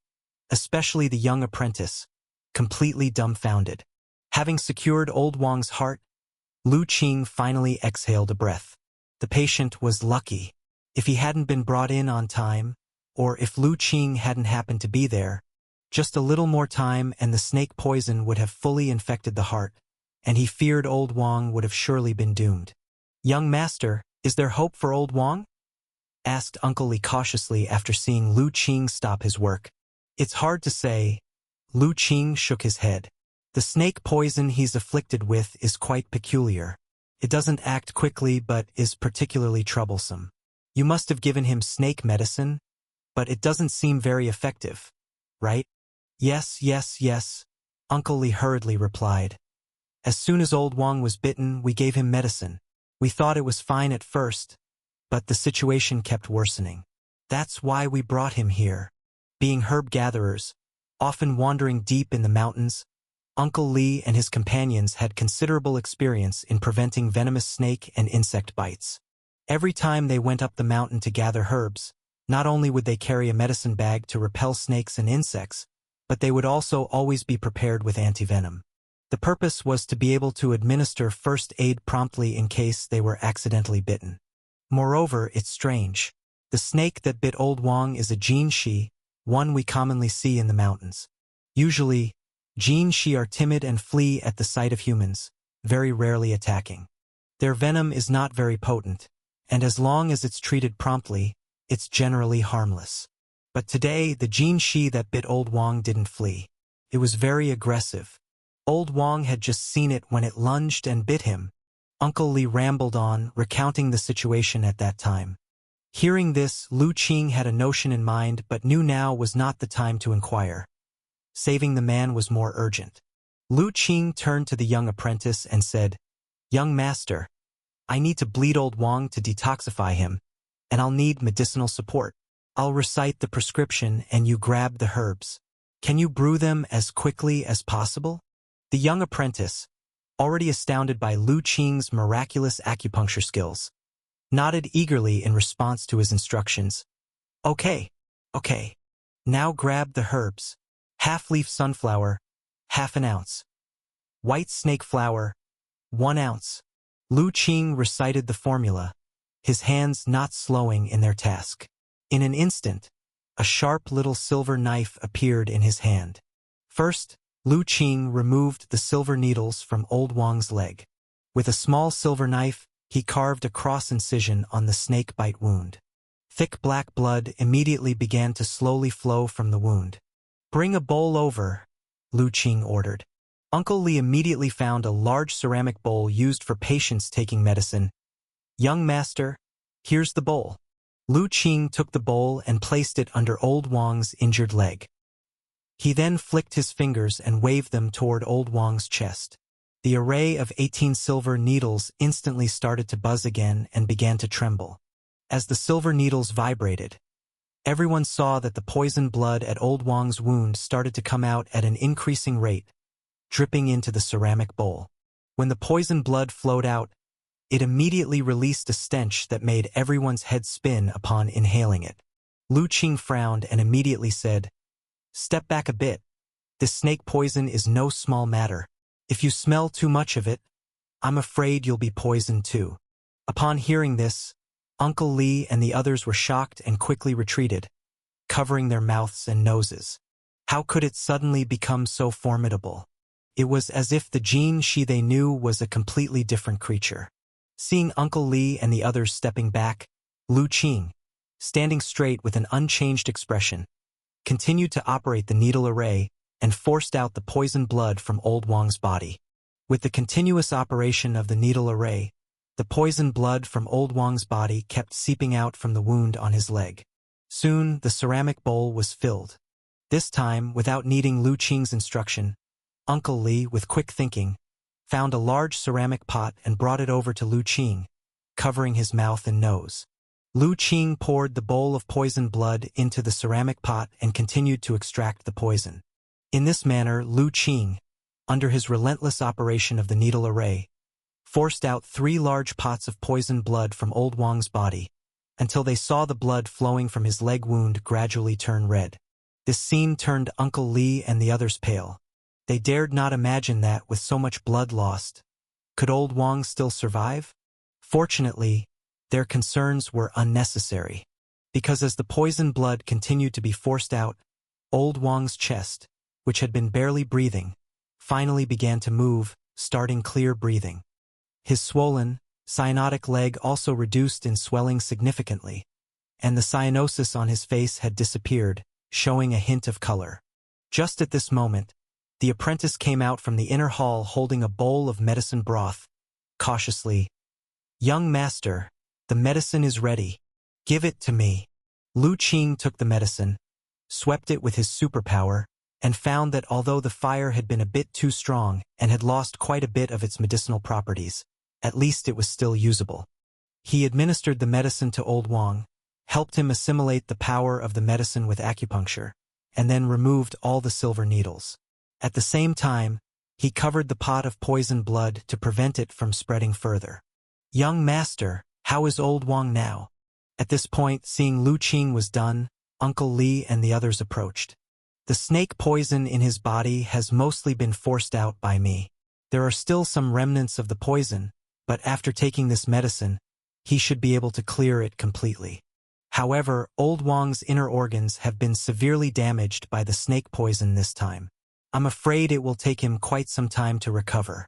A: especially the young apprentice, completely dumbfounded. Having secured old Wang's heart, Lu Qing finally exhaled a breath. The patient was lucky. If he hadn't been brought in on time, or if Lu Qing hadn't happened to be there, just a little more time and the snake poison would have fully infected the heart, and he feared old Wang would have surely been doomed. "Young master, is there hope for old Wang?" asked Uncle Lee cautiously after seeing Lu Qing stop his work. "It's hard to say." Lu Qing shook his head. "The snake poison he's afflicted with is quite peculiar. It doesn't act quickly but is particularly troublesome. You must have given him snake medicine, but it doesn't seem very effective, right?" Yes, Uncle Lee hurriedly replied. "As soon as old Wang was bitten, we gave him medicine. We thought it was fine at first, but the situation kept worsening. That's why we brought him here." Being herb gatherers, often wandering deep in the mountains, Uncle Lee and his companions had considerable experience in preventing venomous snake and insect bites. Every time they went up the mountain to gather herbs, not only would they carry a medicine bag to repel snakes and insects, but they would also always be prepared with antivenom. The purpose was to be able to administer first aid promptly in case they were accidentally bitten. Moreover, it's strange. The snake that bit old Wang is a Jinshi, one we commonly see in the mountains. Usually, Jinshi are timid and flee at the sight of humans, very rarely attacking. Their venom is not very potent, and as long as it's treated promptly, it's generally harmless. But today, the Jinshi that bit old Wang didn't flee. It was very aggressive. Old Wang had just seen it when it lunged and bit him. Uncle Lee rambled on, recounting the situation at that time. Hearing this, Lu Qing had a notion in mind but knew now was not the time to inquire. Saving the man was more urgent. Lu Qing turned to the young apprentice and said, "Young master, I need to bleed old Wang to detoxify him, and I'll need medicinal support. I'll recite the prescription and you grab the herbs. Can you brew them as quickly as possible?" The young apprentice, already astounded by Lu Qing's miraculous acupuncture skills, nodded eagerly in response to his instructions. Okay. Now grab the herbs. Half-leaf sunflower, 1/2 ounce. White snake flower, 1 ounce. Lu Qing recited the formula, his hands not slowing in their task. In an instant, a sharp little silver knife appeared in his hand. First, Lu Qing removed the silver needles from old Wang's leg. With a small silver knife, he carved a cross-incision on the snake bite wound. Thick black blood immediately began to slowly flow from the wound. "Bring a bowl over," Lu Qing ordered. Uncle Li immediately found a large ceramic bowl used for patients taking medicine. "Young master, here's the bowl." Lu Qing took the bowl and placed it under old Wang's injured leg. He then flicked his fingers and waved them toward old Wang's chest. The array of 18 silver needles instantly started to buzz again and began to tremble. As the silver needles vibrated, everyone saw that the poison blood at old Wang's wound started to come out at an increasing rate, dripping into the ceramic bowl. When the poison blood flowed out, it immediately released a stench that made everyone's head spin upon inhaling it. Lu Qing frowned and immediately said, "Step back a bit. This snake poison is no small matter. If you smell too much of it, I'm afraid you'll be poisoned too." Upon hearing this, Uncle Li and the others were shocked and quickly retreated, covering their mouths and noses. How could it suddenly become so formidable? It was as if the Jin Shi they knew was a completely different creature. Seeing Uncle Li and the others stepping back, Lu Qing, standing straight with an unchanged expression, continued to operate the needle array and forced out the poisoned blood from old Wang's body. With the continuous operation of the needle array, the poisoned blood from old Wang's body kept seeping out from the wound on his leg. Soon, the ceramic bowl was filled. This time, without needing Lu Qing's instruction, Uncle Li, with quick thinking, found a large ceramic pot and brought it over to Lu Qing, covering his mouth and nose. Lu Qing poured the bowl of poisoned blood into the ceramic pot and continued to extract the poison. In this manner, Lu Qing, under his relentless operation of the needle array, forced out 3 large pots of poisoned blood from old Wang's body, until they saw the blood flowing from his leg wound gradually turn red. This scene turned Uncle Li and the others pale. They dared not imagine that, with so much blood lost, could old Wang still survive? Fortunately, their concerns were unnecessary, because as the poisoned blood continued to be forced out, old Wang's chest, which had been barely breathing, finally began to move, starting clear breathing. His swollen, cyanotic leg also reduced in swelling significantly, and the cyanosis on his face had disappeared, showing a hint of color. Just at this moment, the apprentice came out from the inner hall holding a bowl of medicine broth. Cautiously, "Young master, the medicine is ready. Give it to me." Lu Qing took the medicine, swept it with his superpower, and found that although the fire had been a bit too strong and had lost quite a bit of its medicinal properties, at least it was still usable. He administered the medicine to old Wang, helped him assimilate the power of the medicine with acupuncture, and then removed all the silver needles. At the same time, he covered the pot of poisoned blood to prevent it from spreading further. "Young master, how is old Wang now?" At this point, seeing Lu Qing was done, Uncle Li and the others approached. "The snake poison in his body has mostly been forced out by me. There are still some remnants of the poison, but after taking this medicine, he should be able to clear it completely. However, old Wang's inner organs have been severely damaged by the snake poison this time. I'm afraid it will take him quite some time to recover.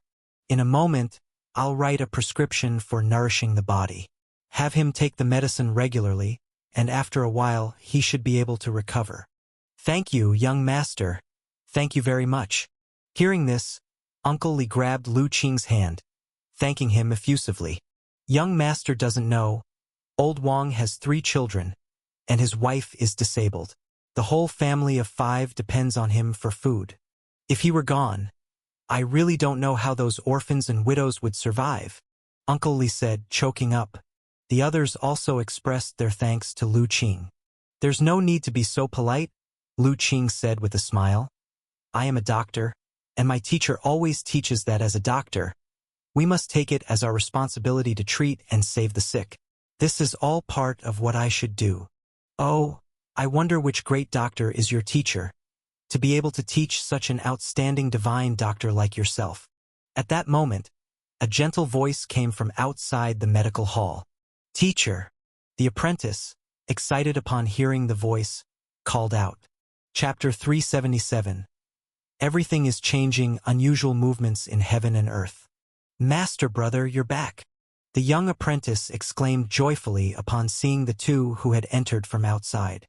A: In a moment, I'll write a prescription for nourishing the body. Have him take the medicine regularly, and after a while he should be able to recover." "Thank you, young master. Thank you very much." Hearing this, Uncle Li grabbed Lu Qing's hand, thanking him effusively. "Young master doesn't know, old Wang has 3 children, and his wife is disabled. The whole family of 5 depends on him for food. If he were gone, I really don't know how those orphans and widows would survive, Uncle Li said, choking up. The others also expressed their thanks to Lu Qing. There's no need to be so polite, Lu Qing said with a smile. I am a doctor, and my teacher always teaches that as a doctor, we must take it as our responsibility to treat and save the sick. This is all part of what I should do. Oh, I wonder which great doctor is your teacher, to be able to teach such an outstanding divine doctor like yourself. At that moment, a gentle voice came from outside the medical hall. Teacher, the apprentice, excited upon hearing the voice, called out. Chapter 377. Everything is changing, unusual movements in heaven and earth. Master brother, you're back. The young apprentice exclaimed joyfully upon seeing the 2 who had entered from outside.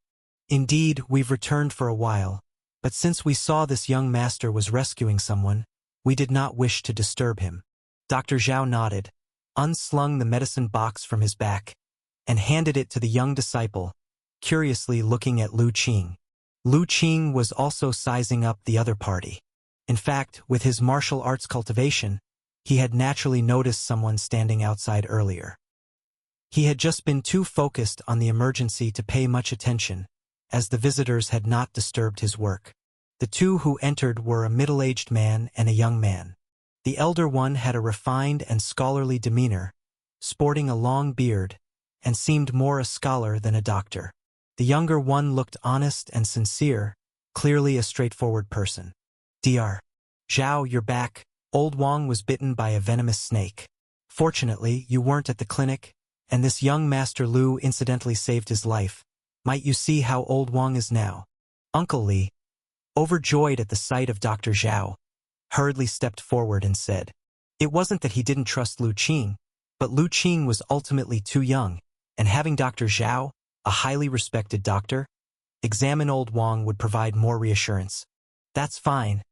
A: Indeed, we've returned for a while, but since we saw this young master was rescuing someone, we did not wish to disturb him. Dr. Zhao nodded, unslung the medicine box from his back, and handed it to the young disciple, curiously looking at Lu Qing. Lu Qing was also sizing up the other party. In fact, with his martial arts cultivation, he had naturally noticed someone standing outside earlier. He had just been too focused on the emergency to pay much attention, as the visitors had not disturbed his work. The 2 who entered were a middle-aged man and a young man. The elder one had a refined and scholarly demeanor, sporting a long beard, and seemed more a scholar than a doctor. The younger one looked honest and sincere, clearly a straightforward person. Dr. Zhao, you're back. Old Wang was bitten by a venomous snake. Fortunately, you weren't at the clinic, and this young Master Lu incidentally saved his life. Might you see how old Wang is now? Uncle Li, overjoyed at the sight of Dr. Zhao, hurriedly stepped forward and said, it wasn't that he didn't trust Lu Qing, but Lu Qing was ultimately too young, and having Dr. Zhao, a highly respected doctor, examine old Wang would provide more reassurance. That's fine.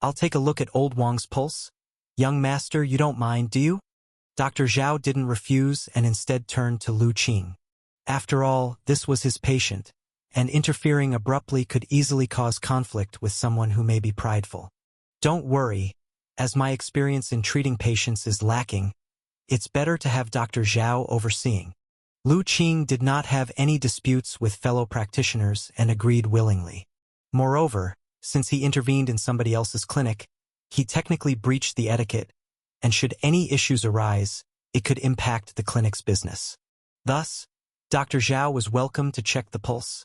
A: I'll take a look at old Wang's pulse. Young master, you don't mind, do you? Dr. Zhao didn't refuse and instead turned to Lu Qing. After all, this was his patient, and interfering abruptly could easily cause conflict with someone who may be prideful. Don't worry, as my experience in treating patients is lacking, it's better to have Dr. Zhao overseeing. Lu Qing did not have any disputes with fellow practitioners and agreed willingly. Moreover, since he intervened in somebody else's clinic, he technically breached the etiquette, and should any issues arise, it could impact the clinic's business. Thus, Dr. Zhao was welcome to check the pulse,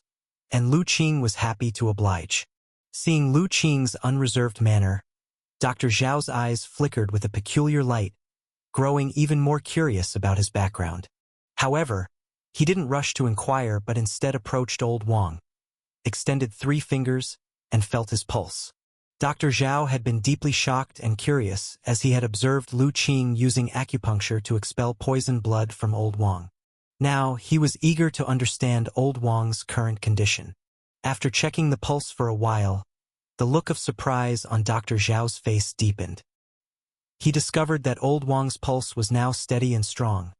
A: and Lu Qing was happy to oblige. Seeing Lu Qing's unreserved manner, Dr. Zhao's eyes flickered with a peculiar light, growing even more curious about his background. However, he didn't rush to inquire but instead approached old Wang, extended 3 fingers, and felt his pulse. Dr. Zhao had been deeply shocked and curious as he had observed Lu Qing using acupuncture to expel poisoned blood from old Wang. Now, he was eager to understand old Wang's current condition. After checking the pulse for a while, the look of surprise on Dr. Zhao's face deepened. He discovered that old Wang's pulse was now steady and strong.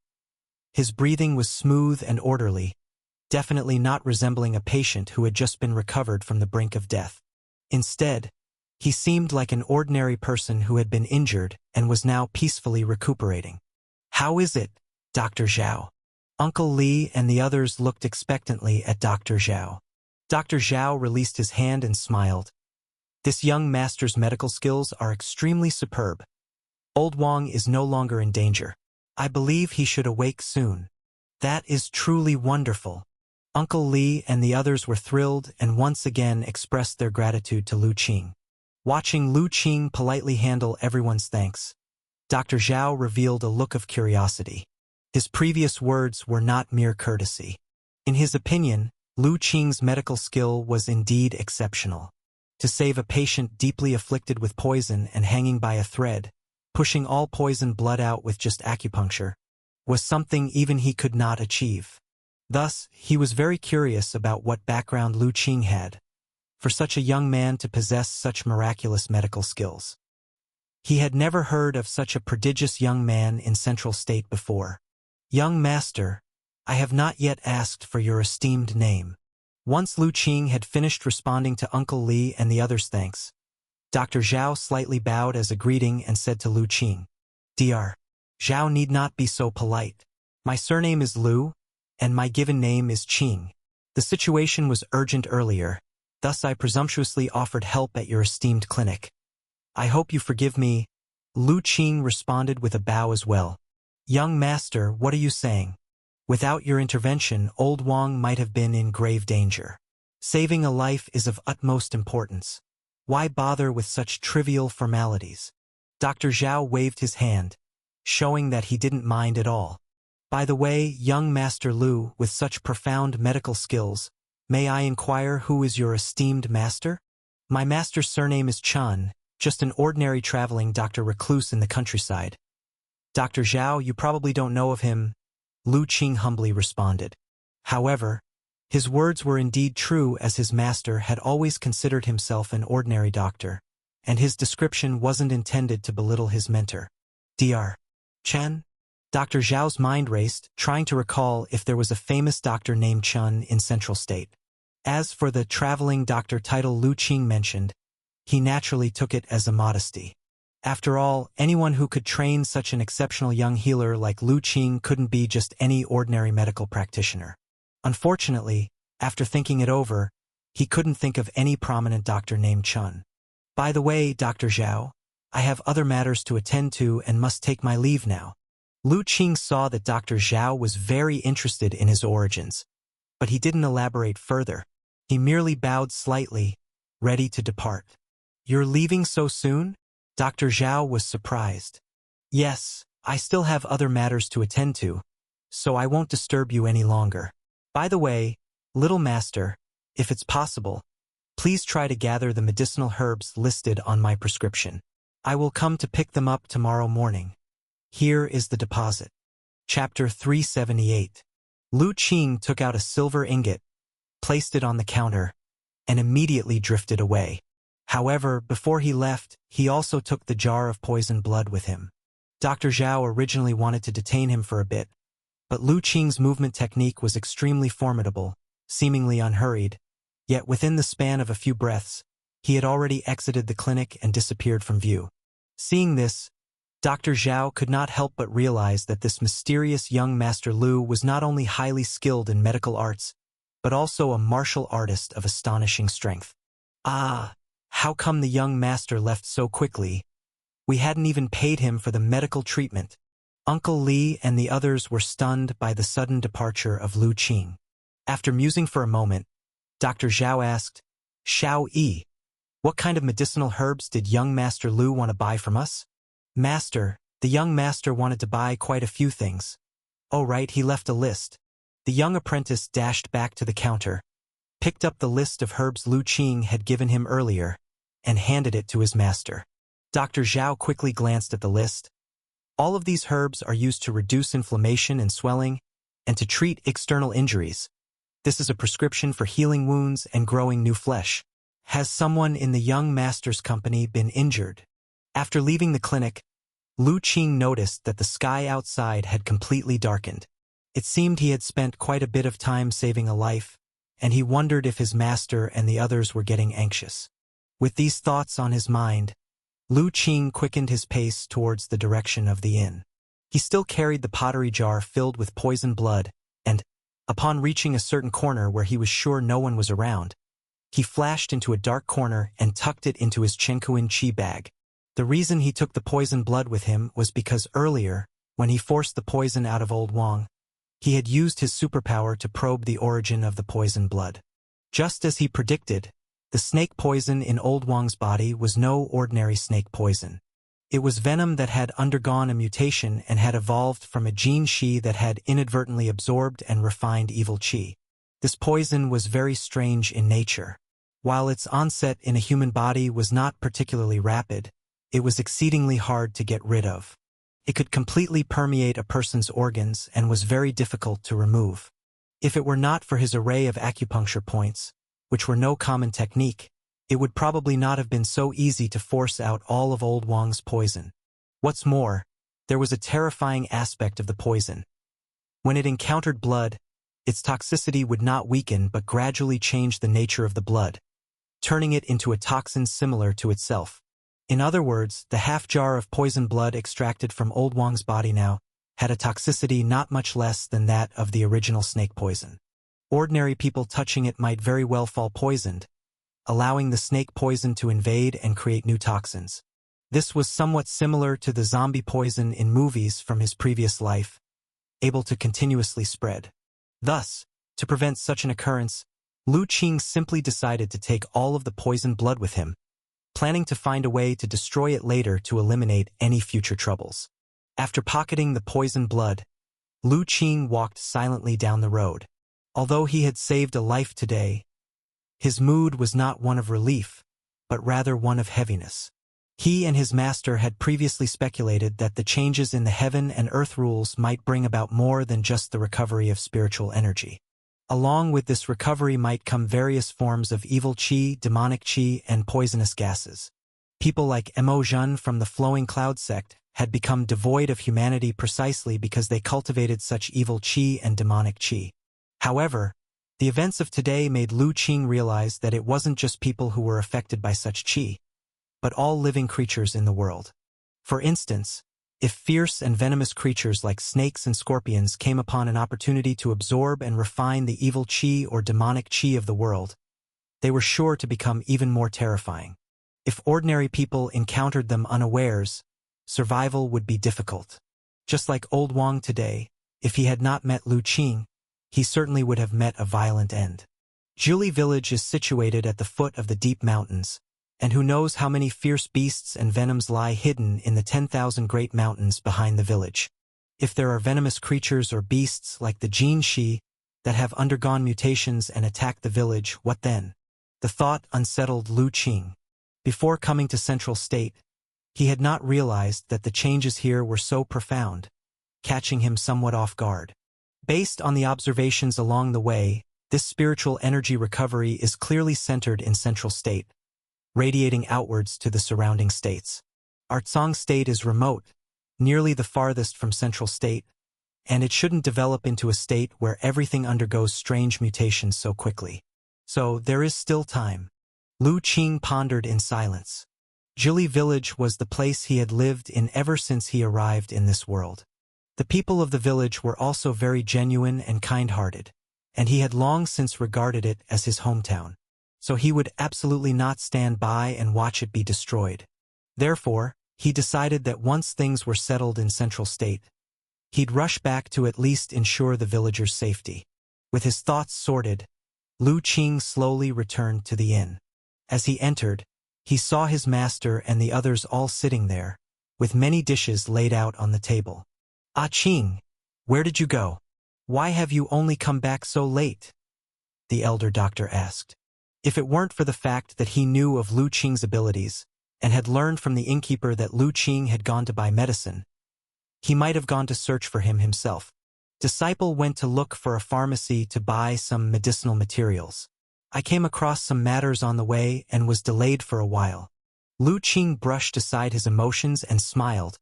A: His breathing was smooth and orderly, definitely not resembling a patient who had just been recovered from the brink of death. Instead, he seemed like an ordinary person who had been injured and was now peacefully recuperating. How is it, Dr. Zhao? Uncle Li and the others looked expectantly at Dr. Zhao. Dr. Zhao released his hand and smiled. This young master's medical skills are extremely superb. Old Wang is no longer in danger. I believe he should awake soon. That is truly wonderful. Uncle Li and the others were thrilled and once again expressed their gratitude to Lu Qing. Watching Lu Qing politely handle everyone's thanks, Dr. Zhao revealed a look of curiosity. His previous words were not mere courtesy. In his opinion, Lu Qing's medical skill was indeed exceptional. To save a patient deeply afflicted with poison and hanging by a thread, pushing all poisoned blood out with just acupuncture, was something even he could not achieve. Thus, he was very curious about what background Lu Qing had, for such a young man to possess such miraculous medical skills. He had never heard of such a prodigious young man in Central State before. Young master, I have not yet asked for your esteemed name. Once Lu Qing had finished responding to Uncle Li and the others' thanks, Dr. Zhao slightly bowed as a greeting and said to Lu Qing, "Dr. Zhao need not be so polite. My surname is Lu, and my given name is Qing. The situation was urgent earlier, thus I presumptuously offered help at your esteemed clinic. I hope you forgive me." Lu Qing responded with a bow as well. "Young master, what are you saying? Without your intervention, old Wang might have been in grave danger. Saving a life is of utmost importance. Why bother with such trivial formalities?" Dr. Zhao waved his hand, showing that he didn't mind at all. "By the way, young Master Lu, with such profound medical skills, may I inquire who is your esteemed master?" "My master's surname is Chun, just an ordinary traveling doctor recluse in the countryside." "Dr. Zhao, you probably don't know of him," Lu Qing humbly responded. However, his words were indeed true, as his master had always considered himself an ordinary doctor, and his description wasn't intended to belittle his mentor. "Dr. Chen?" Dr. Zhao's mind raced, trying to recall if there was a famous doctor named Chun in Central State. As for the traveling doctor title Lu Qing mentioned, he naturally took it as a modesty. After all, anyone who could train such an exceptional young healer like Lu Qing couldn't be just any ordinary medical practitioner. Unfortunately, after thinking it over, he couldn't think of any prominent doctor named Chun. "By the way, Dr. Zhao, I have other matters to attend to and must take my leave now." Lu Qing saw that Dr. Zhao was very interested in his origins, but he didn't elaborate further. He merely bowed slightly, ready to depart. "You're leaving so soon?" Dr. Zhao was surprised. "Yes, I still have other matters to attend to, so I won't disturb you any longer. By the way, little master, if it's possible, please try to gather the medicinal herbs listed on my prescription. I will come to pick them up tomorrow morning. Here is the deposit." Chapter 378. Lu Qing took out a silver ingot, placed it on the counter, and immediately drifted away. However, before he left, he also took the jar of poisoned blood with him. Dr. Zhao originally wanted to detain him for a bit, but Lu Qing's movement technique was extremely formidable, seemingly unhurried, yet within the span of a few breaths, he had already exited the clinic and disappeared from view. Seeing this, Dr. Zhao could not help but realize that this mysterious young Master Lu was not only highly skilled in medical arts, but also a martial artist of astonishing strength. "Ah, how come the young master left so quickly? We hadn't even paid him for the medical treatment." Uncle Li and the others were stunned by the sudden departure of Lu Qing. After musing for a moment, Dr. Zhao asked, "Xiao Yi, what kind of medicinal herbs did young Master Lu want to buy from us?" "Master, the young master wanted to buy quite a few things." "Oh right, he left a list." The young apprentice dashed back to the counter, picked up the list of herbs Lu Qing had given him earlier, and handed it to his master. Dr. Zhao quickly glanced at the list. All of these herbs are used to reduce inflammation and swelling, and to treat external injuries. This is a prescription for healing wounds and growing new flesh. Has someone in the young master's company been injured? After leaving the clinic, Lu Qing noticed that the sky outside had completely darkened. It seemed he had spent quite a bit of time saving a life, and he wondered if his master and the others were getting anxious. With these thoughts on his mind, Lu Qing quickened his pace towards the direction of the inn. He still carried the pottery jar filled with poisoned blood, and, upon reaching a certain corner where he was sure no one was around, he flashed into a dark corner and tucked it into his Chenkuin Qi bag. The reason he took the poisoned blood with him was because earlier, when he forced the poison out of Old Wang, he had used his superpower to probe the origin of the poisoned blood. Just as he predicted, the snake poison in Old Wang's body was no ordinary snake poison. It was venom that had undergone a mutation and had evolved from a gene qi that had inadvertently absorbed and refined evil qi. This poison was very strange in nature. While its onset in a human body was not particularly rapid, it was exceedingly hard to get rid of. It could completely permeate a person's organs and was very difficult to remove. If it were not for his array of acupuncture points, which were no common technique, it would probably not have been so easy to force out all of Old Wang's poison. What's more, there was a terrifying aspect of the poison. When it encountered blood, its toxicity would not weaken but gradually change the nature of the blood, turning it into a toxin similar to itself. In other words, the half jar of poison blood extracted from Old Wang's body now had a toxicity not much less than that of the original snake poison. Ordinary people touching it might very well fall poisoned, allowing the snake poison to invade and create new toxins. This was somewhat similar to the zombie poison in movies from his previous life, able to continuously spread. Thus, to prevent such an occurrence, Lu Qing simply decided to take all of the poisoned blood with him, planning to find a way to destroy it later to eliminate any future troubles. After pocketing the poisoned blood, Lu Qing walked silently down the road. Although he had saved a life today, his mood was not one of relief, but rather one of heaviness. He and his master had previously speculated that the changes in the heaven and earth rules might bring about more than just the recovery of spiritual energy. Along with this recovery might come various forms of evil qi, demonic qi, and poisonous gases. People like Mo Jun from the Flowing Cloud sect had become devoid of humanity precisely because they cultivated such evil qi and demonic qi. However, the events of today made Lu Qing realize that it wasn't just people who were affected by such qi, but all living creatures in the world. For instance, if fierce and venomous creatures like snakes and scorpions came upon an opportunity to absorb and refine the evil qi or demonic qi of the world, they were sure to become even more terrifying. If ordinary people encountered them unawares, survival would be difficult. Just like Old Wang today, if he had not met Lu Qing, he certainly would have met a violent end. Zhili village is situated at the foot of the deep mountains, and who knows how many fierce beasts and venoms lie hidden in the 10,000 great mountains behind the village. If there are venomous creatures or beasts like the Jin Shi that have undergone mutations and attack the village, what then? The thought unsettled Lu Qing. Before coming to Central State, he had not realized that the changes here were so profound, catching him somewhat off guard. Based on the observations along the way, this spiritual energy recovery is clearly centered in Central State, radiating outwards to the surrounding states. Artsong State is remote, nearly the farthest from Central State, and it shouldn't develop into a state where everything undergoes strange mutations so quickly. So there is still time. Lu Qing pondered in silence. Zhili village was the place he had lived in ever since he arrived in this world. The people of the village were also very genuine and kind-hearted, and he had long since regarded it as his hometown. So he would absolutely not stand by and watch it be destroyed. Therefore, he decided that once things were settled in Central State, he'd rush back to at least ensure the villagers' safety. With his thoughts sorted, Lu Qing slowly returned to the inn. As he entered, he saw his master and the others all sitting there, with many dishes laid out on the table. "Ah Qing, where did you go? Why have you only come back so late?" the elder doctor asked. If it weren't for the fact that he knew of Lu Qing's abilities, and had learned from the innkeeper that Lu Qing had gone to buy medicine, he might have gone to search for him himself. Disciple went to look for a pharmacy to buy some medicinal materials. I came across some matters on the way and was delayed for a while. Lu Qing brushed aside his emotions and smiled,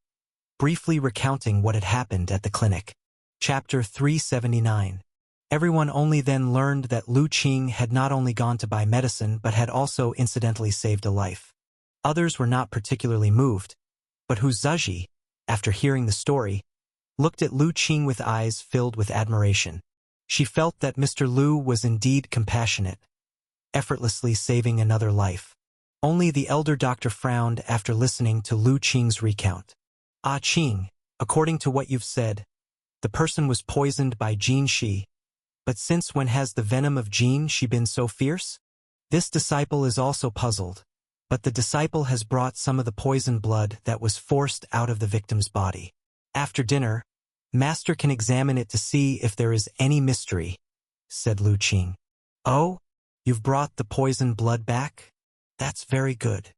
A: briefly recounting what had happened at the clinic. Chapter 379. Everyone only then learned that Lu Qing had not only gone to buy medicine but had also incidentally saved a life. Others were not particularly moved, but Hu Ziji, after hearing the story, looked at Lu Qing with eyes filled with admiration. She felt that Mr. Lu was indeed compassionate, effortlessly saving another life. Only the elder doctor frowned after listening to Lu Qing's recount. "Ah Qing, according to what you've said, the person was poisoned by Jin Shi. But since when has the venom of Jin Shi been so fierce?" This disciple is also puzzled, but the disciple has brought some of the poisoned blood that was forced out of the victim's body. After dinner, Master can examine it to see if there is any mystery, said Lu Qing. "Oh, you've brought the poisoned blood back? That's very good."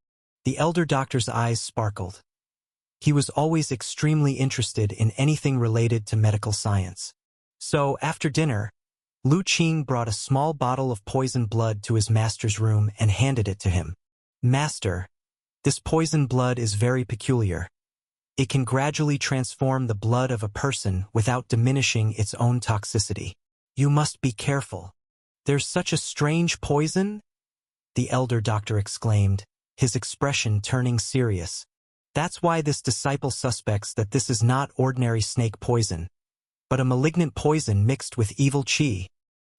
A: The elder doctor's eyes sparkled. He was always extremely interested in anything related to medical science. So, after dinner, Lu Qing brought a small bottle of poisoned blood to his master's room and handed it to him. "Master, this poisoned blood is very peculiar. It can gradually transform the blood of a person without diminishing its own toxicity. You must be careful. There's such a strange poison? The elder doctor exclaimed, his expression turning serious. That's why this disciple suspects that this is not ordinary snake poison, but a malignant poison mixed with evil qi.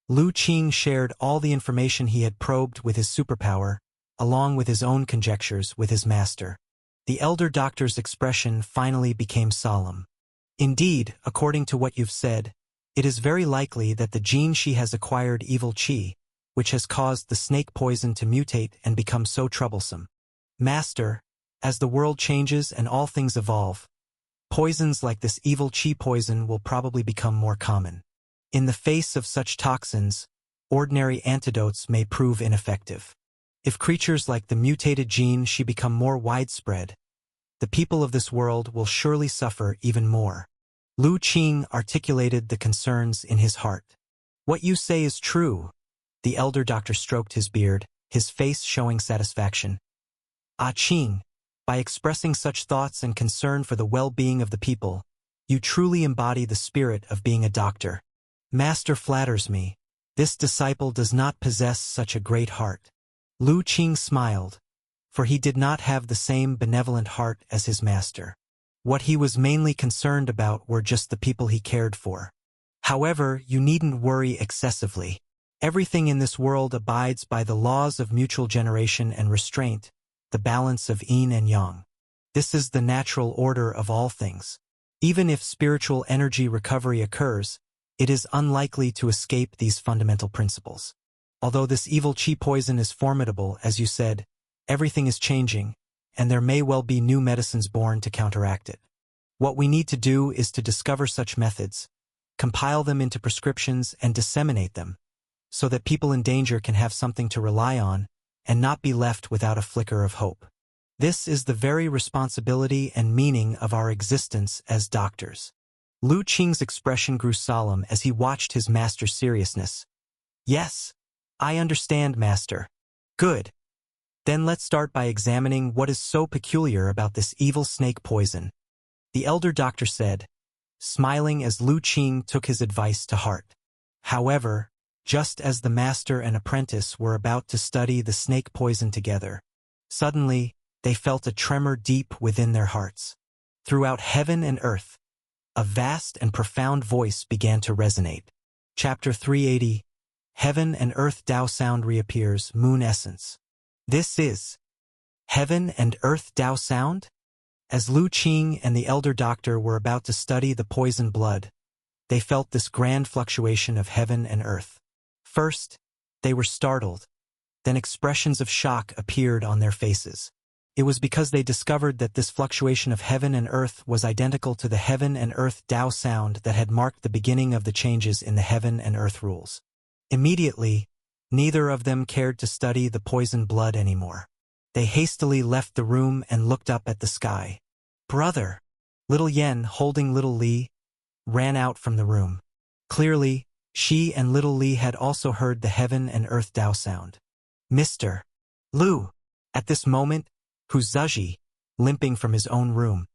A: Lu Qing shared all the information he had probed with his superpower, along with his own conjectures with his master. The elder doctor's expression finally became solemn. Indeed, according to what you've said, it is very likely that the gene she has acquired evil qi, which has caused the snake poison to mutate and become so troublesome. Master, as the world changes and all things evolve, poisons like this evil qi poison will probably become more common. In the face of such toxins, ordinary antidotes may prove ineffective. If creatures like the mutated gene she become more widespread, the people of this world will surely suffer even more. Lu Qing articulated the concerns in his heart. What you say is true. The elder doctor stroked his beard, his face showing satisfaction. Ah Qing, by expressing such thoughts and concern for the well-being of the people, you truly embody the spirit of being a doctor. Master flatters me. This disciple does not possess such a great heart. Lu Qing smiled, for he did not have the same benevolent heart as his master. What he was mainly concerned about were just the people he cared for. However, you needn't worry excessively. Everything in this world abides by the laws of mutual generation and restraint, the balance of yin and yang. This is the natural order of all things. Even if spiritual energy recovery occurs, it is unlikely to escape these fundamental principles. Although this evil qi poison is formidable, as you said, everything is changing, and there may well be new medicines born to counteract it. What we need to do is to discover such methods, compile them into prescriptions and disseminate them, so that people in danger can have something to rely on and not be left without a flicker of hope. This is the very responsibility and meaning of our existence as doctors. Lu Qing's expression grew solemn as he watched his master's seriousness. Yes, I understand, Master. Good. Then let's start by examining what is so peculiar about this evil snake poison. The elder doctor said, smiling as Lu Qing took his advice to heart. However, just as the master and apprentice were about to study the snake poison together, suddenly they felt a tremor deep within their hearts. Throughout heaven and earth, a vast and profound voice began to resonate. Chapter 380, Heaven and Earth Tao Sound reappears, Moon Essence. This is Heaven and Earth Tao Sound? As Lu Qing and the elder doctor were about to study the poison blood, they felt this grand fluctuation of heaven and earth. First, they were startled. Then expressions of shock appeared on their faces. It was because they discovered that this fluctuation of heaven and earth was identical to the Heaven and Earth Tao Sound that had marked the beginning of the changes in the heaven and earth rules. Immediately, neither of them cared to study the poisoned blood anymore. They hastily left the room and looked up at the sky. Brother! Little Yen, holding little Li, ran out from the room. Clearly, she and little Li had also heard the Heaven and Earth Tao Sound. Mr. Lu! At this moment, Hu Zheji, limping from his own room,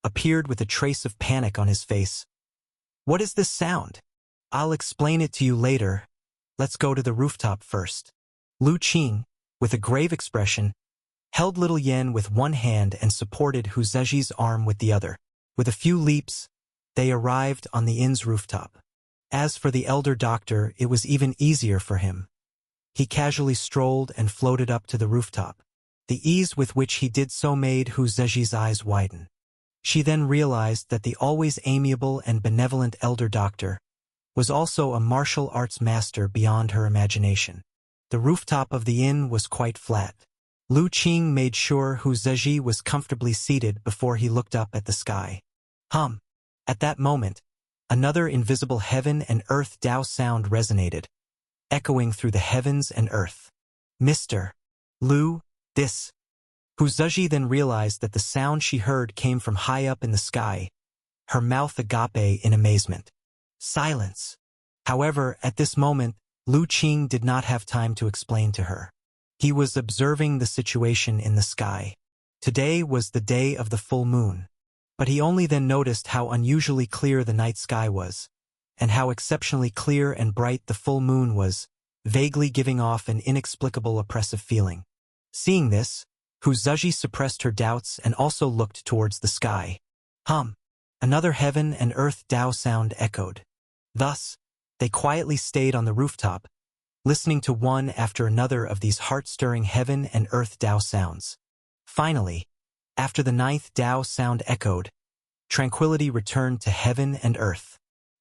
A: appeared with a trace of panic on his face. What is this sound? I'll explain it to you later. Let's go to the rooftop first. Lu Qing, with a grave expression, held little Yen with one hand and supported Hu Zheji's arm with the other. With a few leaps, they arrived on the inn's rooftop. As for the elder doctor, it was even easier for him. He casually strolled and floated up to the rooftop. The ease with which he did so made Hu Zheji's eyes widen. She then realized that the always amiable and benevolent elder doctor was also a martial arts master beyond her imagination. The rooftop of the inn was quite flat. Lu Qing made sure Hu Zheji was comfortably seated before he looked up at the sky. At that moment, another invisible Heaven and Earth Tao sound resonated, echoing through the heavens and earth. Mr. Lu, this. Hu Zheji then realized that the sound she heard came from high up in the sky, her mouth agape in amazement. Silence. However, at this moment, Lu Qing did not have time to explain to her. He was observing the situation in the sky. Today was the day of the full moon, but he only then noticed how unusually clear the night sky was. and how exceptionally clear and bright the full moon was, vaguely giving off an inexplicable oppressive feeling. Seeing this, Huzaji suppressed her doubts and also looked towards the sky. Another heaven and earth Dao sound echoed. Thus, they quietly stayed on the rooftop, listening to one after another of these heart-stirring heaven and earth Dao sounds. Finally, after the ninth Dao sound echoed, tranquility returned to heaven and earth.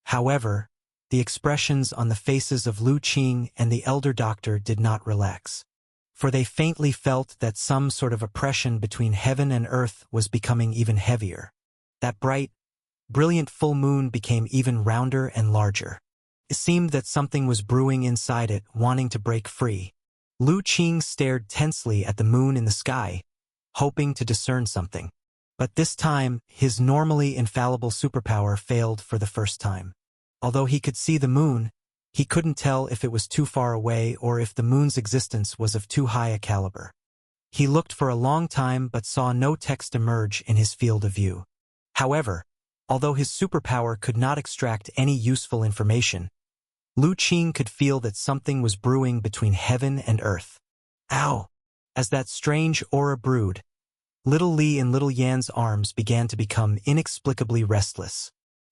A: However, the expressions on the faces of Lu Qing and the elder doctor did not relax, for they faintly felt that some sort of oppression between heaven and earth was becoming even heavier. That bright, brilliant full moon became even rounder and larger. It seemed that something was brewing inside it, wanting to break free. Lu Qing stared tensely at the moon in the sky, hoping to discern something. But this time, his normally infallible superpower failed for the first time. Although he could see the moon, he couldn't tell if it was too far away or if the moon's existence was of too high a caliber. He looked for a long time but saw no text emerge in his field of view. However, although his superpower could not extract any useful information, Lu Qing could feel that something was brewing between heaven and earth. Ow! As that strange aura brewed, Little Li in Little Yan's arms began to become inexplicably restless.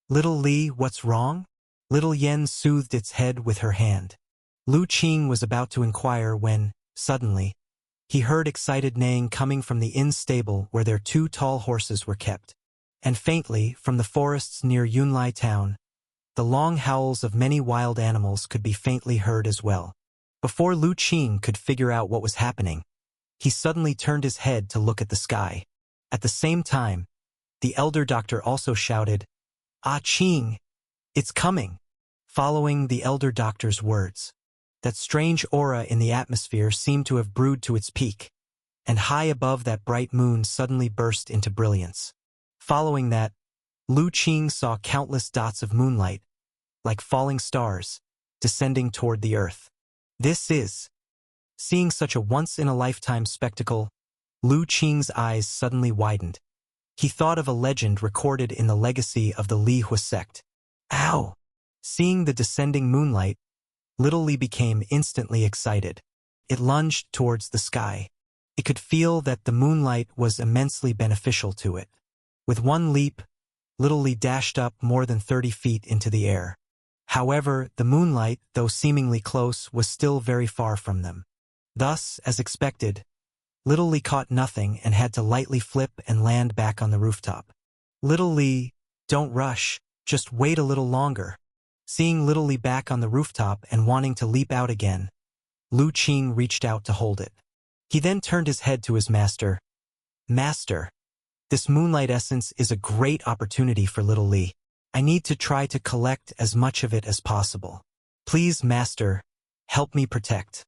A: Little Li, what's wrong? Little Yan soothed its head with her hand. Lu Qing was about to inquire when, suddenly, he heard excited neighing coming from the inn stable where their 2 tall horses were kept. And faintly, from the forests near Yunlai town, the long howls of many wild animals could be faintly heard as well. Before Lu Qing could figure out what was happening, he suddenly turned his head to look at the sky. At the same time, the elder doctor also shouted, "Ah Qing! It's coming!" Following the elder doctor's words, that strange aura in the atmosphere seemed to have brewed to its peak, and high above that bright moon suddenly burst into brilliance. Following that, Lu Qing saw countless dots of moonlight, like falling stars, descending toward the earth. Seeing such a once-in-a-lifetime spectacle, Lu Qing's eyes suddenly widened. He thought of a legend recorded in the legacy of the Li Hui sect. Ow! Seeing the descending moonlight, Little Li became instantly excited. It lunged towards the sky. It could feel that the moonlight was immensely beneficial to it. With one leap, Little Li dashed up more than 30 feet into the air. However, the moonlight, though seemingly close, was still very far from them. Thus, as expected, Little Li caught nothing and had to lightly flip and land back on the rooftop. Little Li, don't rush, just wait a little longer. Seeing Little Li back on the rooftop and wanting to leap out again, Lu Qing reached out to hold it. He then turned his head to his master. "Master, this moonlight essence is a great opportunity for Little Li. I need to try to collect as much of it as possible. Please, Master, help me protect."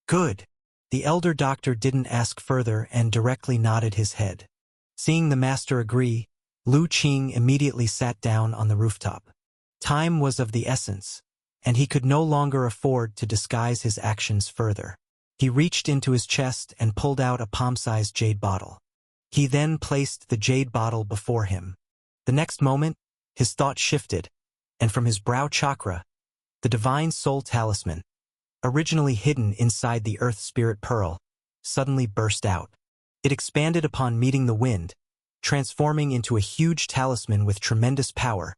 A: "Good." The elder doctor didn't ask further and directly nodded his head. Seeing the master agree, Lu Qing immediately sat down on the rooftop. Time was of the essence, and he could no longer afford to disguise his actions further. He reached into his chest and pulled out a palm-sized jade bottle. He then placed the jade bottle before him. The next moment, his thought shifted, and from his brow chakra, the divine soul talisman, originally hidden inside the earth spirit pearl, suddenly burst out. It expanded upon meeting the wind, transforming into a huge talisman with tremendous power,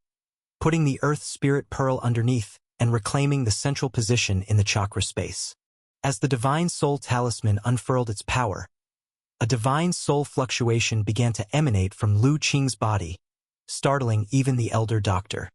A: putting the earth spirit pearl underneath and reclaiming the central position in the chakra space. As the divine soul talisman unfurled its power, a divine soul fluctuation began to emanate from Lu Qing's body, startling even the elder doctor.